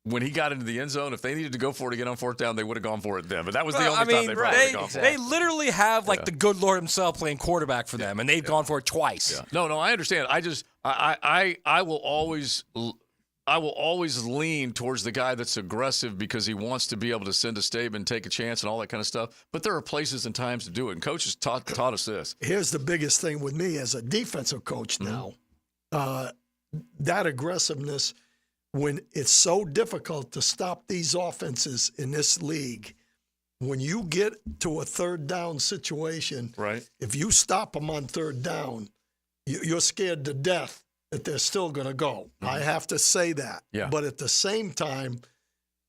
when he got into the end zone, if they needed to go for it to get on 4th down, they would have gone for it then. But that was the only time they probably would have gone for it. They literally have like the good Lord himself playing quarterback for them, and they've gone for it twice. Yeah. No, I understand. I will always lean towards the guy that's aggressive because he wants to be able to send a statement, take a chance, and all that kind of stuff. But there are places and times to do it, and coaches taught us this. Here's the biggest thing with me as a defensive coach now. That aggressiveness, when it's so difficult to stop these offenses in this league, when you get to a 3rd down situation, right? If you stop them on 3rd down, you're scared to death that they're still going to go. I have to say that. Yeah. But at the same time,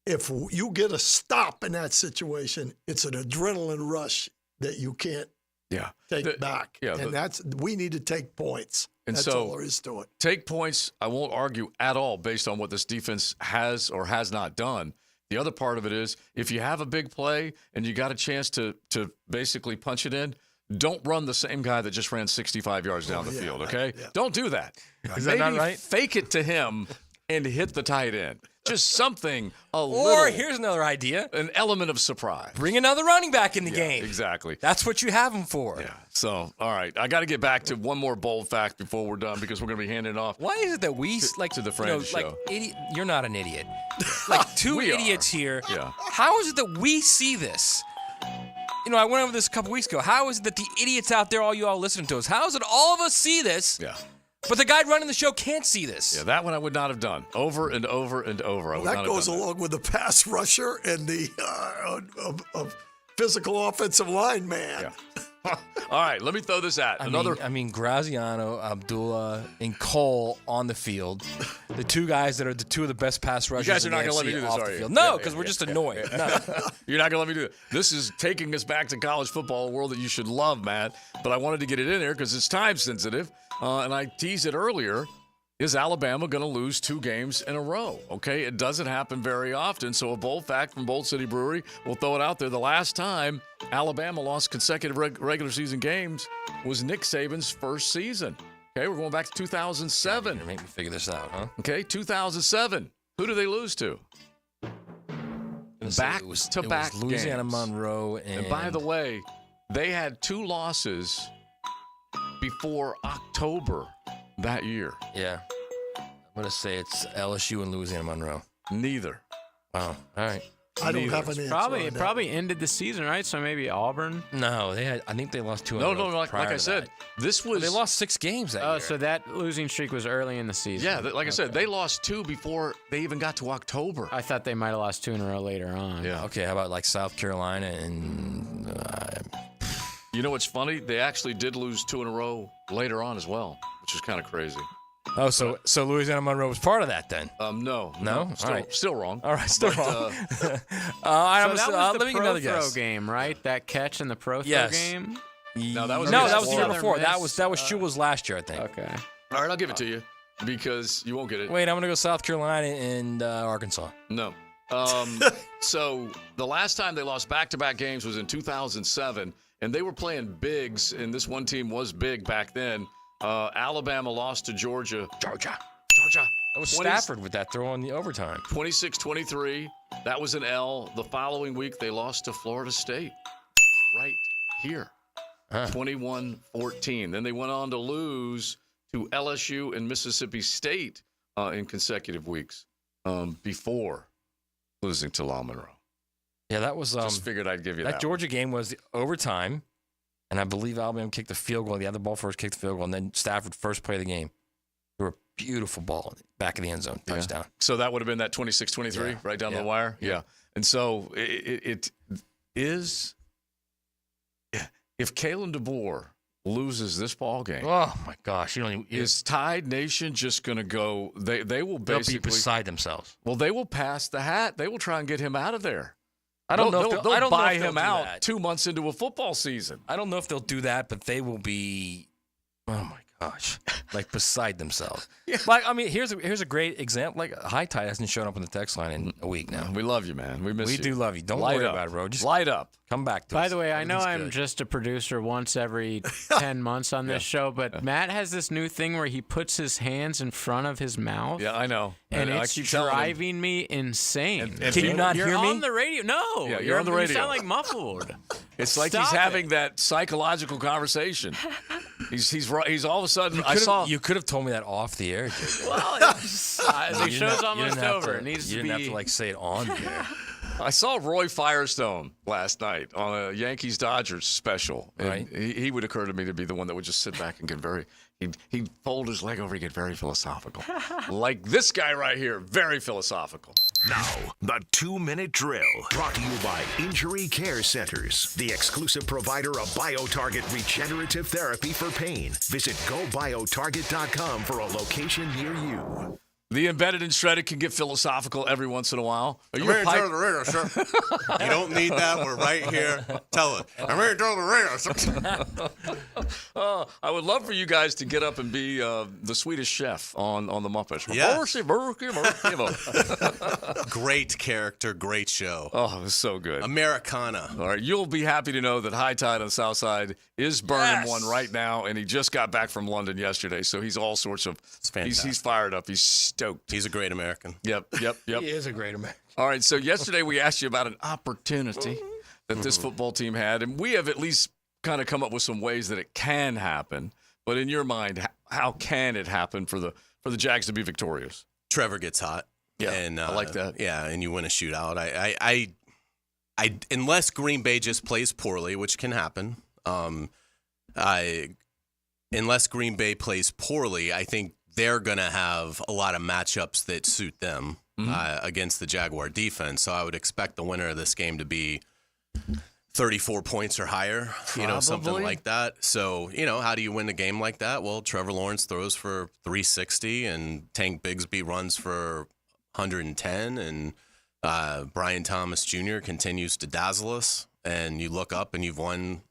if you get a stop in that situation, it's an adrenaline rush that you can't take back. Yeah, and we need to take points. And that's so, all there is to it. Take points. I won't argue at all based on what this defense has or has not done. The other part of it is if you have a big play and you got a chance to basically punch it in, don't run the same guy that just ran 65 yards down the field, okay? Yeah. Don't do that. Is that not right? Fake it to him and hit the tight end. Just something Or here's another idea. An element of surprise. Bring another running back in the game. Exactly. That's what you have him for. Yeah. So, all right. I got to get back to one more bold fact before we're done because we're going to be handing it off. Why is it that we to the friends show? You're not an idiot. Like two idiots here. Yeah. How is it that we see this? I went over this a couple weeks ago. How is it that the idiots out there, all you all listening to us, how is it all of us see this? Yeah. But the guy running the show can't see this. Yeah, that one I would not have done. Over and over and over. That goes along with the pass rusher and the physical offensive line, man. Yeah. All right, let me throw this at I mean, Graziano, Abdullah, and Cole on the field. The two guys that are the two of the best pass rushers. You guys are in not the going to let me AFC do this, off are the you? field. No, because we're just annoyed. No. You're not going to let me do it. This is taking us back to college football, a world that you should love, Matt. But I wanted to get it in there because it's time sensitive. And I teased it earlier. Is Alabama going to lose 2 games in a row? Okay, it doesn't happen very often. So a bold fact from Bold City Brewery, we'll throw it out there. The last time Alabama lost consecutive regular season games was Nick Saban's first season. Okay, we're going back to 2007. Make me figure this out, huh? Okay, 2007. Who do they lose to? Back-to-back games. Louisiana games. Monroe. And by the way, they had 2 losses before October that year. Yeah. I'm going to say it's LSU and Louisiana Monroe. Neither. Wow. All right. I don't have an answer. It probably ended the season, right? So maybe Auburn. No, I think they lost 2 in a row. No. Like I said, this was. They lost 6 games that year. Oh, so that losing streak was early in the season. Yeah, like I said, they lost 2 before they even got to October. I thought they might have lost 2 in a row later on. Yeah. Okay, how about like South Carolina and. You know what's funny? They actually did lose 2 in a row later on as well, which is kind of crazy. Oh, so Louisiana Monroe was part of that then? No. All right. Still wrong. All right, still wrong. That was let me the get another pro throw guess. game, right? That catch in the pro throw Yes. game? No, that was the year before. That was Shula's last year, I think. Okay. All right, I'll give it to you because you won't get it. Wait, I'm going to go South Carolina and Arkansas. No. So the last time they lost back-to-back games was in 2007, and they were playing bigs, and this one team was big back then. Alabama lost to Georgia. It was Stafford with that throw in the overtime. 26-23. That was an L. The following week, they lost to Florida State. Right here. 21-14. Then they went on to lose to LSU and Mississippi State in consecutive weeks before losing to La Monroe. Yeah, that was... Just figured I'd give you that. That Georgia game was the overtime, and I believe Alabama kicked the field goal. The other ball first kicked the field goal, and then Stafford first play of the game. Threw a beautiful ball in the back of the end zone. Touchdown. Yeah. So that would have been that 26-23 right down the wire? Yeah. And so it is... If Kalen DeBoer loses this ball game... Oh, my gosh. Is Tide Nation just going to go... They will basically... They'll be beside themselves. Well, they will pass the hat. They will try and get him out of there. I don't know if they'll buy him out that. 2 months into a football season. I don't know if they'll do that, but they will be... Oh, my gosh. Like, beside themselves. Like, I mean, here's a great example. Like, High Tide hasn't shown up on the text line in a week now. We love you, man. We miss you. We do love you. Don't Light worry up. about it, bro. Just light up. Come back to By us. the way, I know I'm good. just a producer once every 10 months on this show, but Matt has this new thing where he puts his hands in front of his mouth. Yeah, I know. And I it's keep telling him. driving me insane. And Can you not You're hear me? on the radio. No. Yeah, you're on the radio. You sound like muffled. It's like Stop he's having it. that psychological conversation. He's all of a sudden. You could have told me that off the air. Jake. Well, the show's almost over. It needs you to didn't be. have to say it on the air. I saw Roy Firestone last night on a Yankees-Dodgers special. And Right. he would occur to me to be the one that would just sit back and get he'd fold his leg over and get very philosophical. Like this guy right here, very philosophical. Now, the 2-minute drill, brought to you by Injury Care Centers, the exclusive provider of BioTarget regenerative therapy for pain. Visit GoBioTarget.com for a location near you. The embedded and shredded can get philosophical every once in a while. Are you I'm a ready to pipe? turn the radio, sir. You don't need that. We're right here. Tell it. I'm ready to turn the radio, sir. I would love for you guys to get up and be the Swedish chef on the Muppets. Yes. Great character, great show. Oh, it was so good. Americana. All right, you'll be happy to know that High Tide on the South Side is burning one right now, and he just got back from London yesterday, so he's all sorts of. He's fired up. He's stoked. He's a great American. Yep. He is a great American. All right, so yesterday we asked you about an opportunity that this football team had, and we have at least kind of come up with some ways that it can happen. But in your mind, how can it happen for the Jags to be victorious? Trevor gets hot. Yeah, and I like that. Yeah, and you win a shootout. I unless Green Bay just plays poorly, which can happen. Unless Green Bay plays poorly, I think they're going to have a lot of matchups that suit them against the Jaguar defense. So I would expect the winner of this game to be 34 points or higher, something like that. So, how do you win a game like that? Well, Trevor Lawrence throws for 360 and Tank Bigsby runs for 110 and Brian Thomas Jr. continues to dazzle us. And you look up and you've won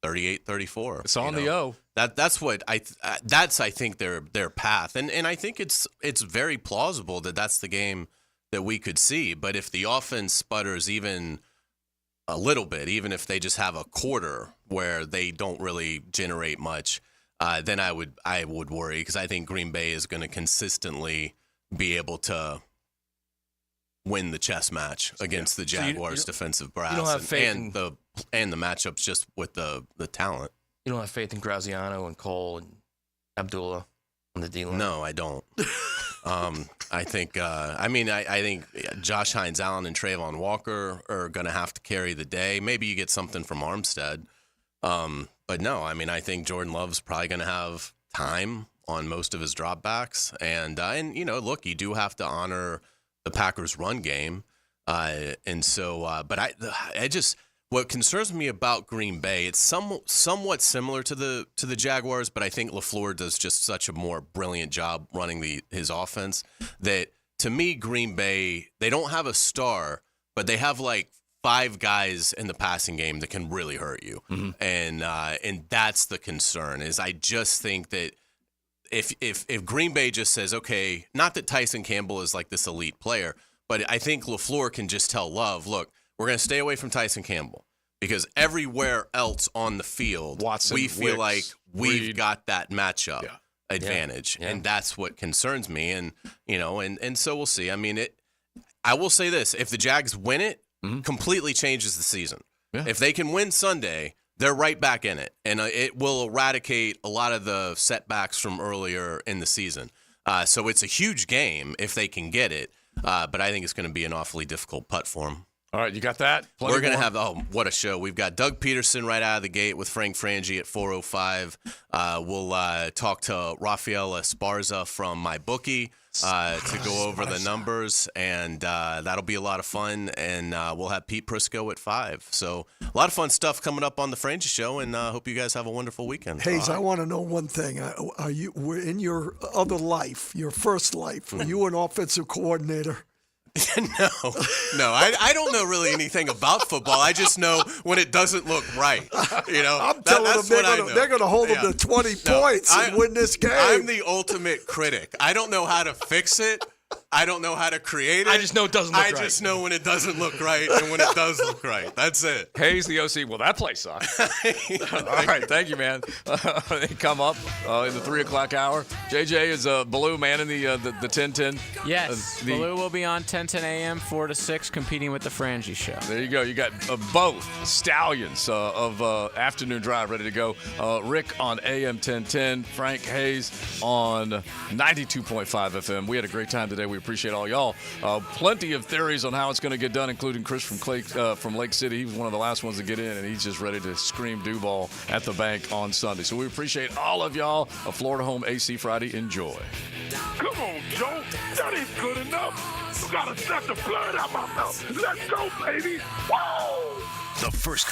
38-34. It's on the O. That's what I think their path, and I think it's very plausible that that's the game that we could see. But if the offense sputters even a little bit, even if they just have a quarter where they don't really generate much, then I would worry because I think Green Bay is going to consistently be able to win the chess match against the Jaguars' defensive brass, you don't have faith and the matchups just with the talent. You don't have faith in Graziano and Cole and Abdullah on the D-line? No, I don't. I think I think Josh Hines Allen and Trayvon Walker are going to have to carry the day. Maybe you get something from Armstead. But no, I think Jordan Love's probably going to have time on most of his dropbacks. And look, you do have to honor the Packers' run game. And so, but I just, what concerns me about Green Bay, it's somewhat similar to the Jaguars, but I think LaFleur does just such a more brilliant job running his offense that, to me, Green Bay, they don't have a star, but they have like 5 guys in the passing game that can really hurt you. Mm-hmm. And that's the concern, is I just think that if Green Bay just says, okay, not that Tyson Campbell is like this elite player, but I think LaFleur can just tell Love, look, we're going to stay away from Tyson Campbell because everywhere else on the field, Watson, we feel Wicks, like we've Reed. got that matchup. Yeah. advantage, and that's what concerns me. And and so we'll see. I mean, I will say this: if the Jags win it, completely changes the season. Yeah. If they can win Sunday, they're right back in it, and it will eradicate a lot of the setbacks from earlier in the season. So it's a huge game if they can get it, but I think it's going to be an awfully difficult putt for them. All right, you got that? We're going to have, what a show. We've got Doug Peterson right out of the gate with Frank Frangie at 4:05. We'll talk to Rafael Esparza from MyBookie to go over the numbers, and that'll be a lot of fun. And we'll have Pete Prisco at 5. So a lot of fun stuff coming up on the Frangie Show, and hope you guys have a wonderful weekend. Hayes, I want to know one thing. Were in your other life, your first life, were you an offensive coordinator? No, I don't know really anything about football. I just know when it doesn't look right. I'm telling them they're going to hold them to 20 points and win this game. I'm the ultimate critic. I don't know how to fix it. I don't know how to create it. I just know it doesn't look right. I just know when it doesn't look right and when it does look right. That's it. Hayes, the OC. Well, that play sucks. All right. Thank you, man. They come up in the 3 o'clock hour. JJ is Baloo, man, in the 10-10. Yes. Baloo will be on 10:10 a.m., 4 to 6, competing with the Frangie Show. There you go. You got both stallions of Afternoon Drive ready to go. Rick on AM 1010, Frank Hayes on 92.5 FM. We had a great time today. We appreciate all y'all. Plenty of theories on how it's going to get done, including Chris from Lake City. He was one of the last ones to get in, and he's just ready to scream Duval at the bank on Sunday. So we appreciate all of y'all. A Florida Home AC Friday. Enjoy. Come on, Joe. That ain't good enough. You got to suck the blood out my mouth. Let's go, baby. Whoa! The first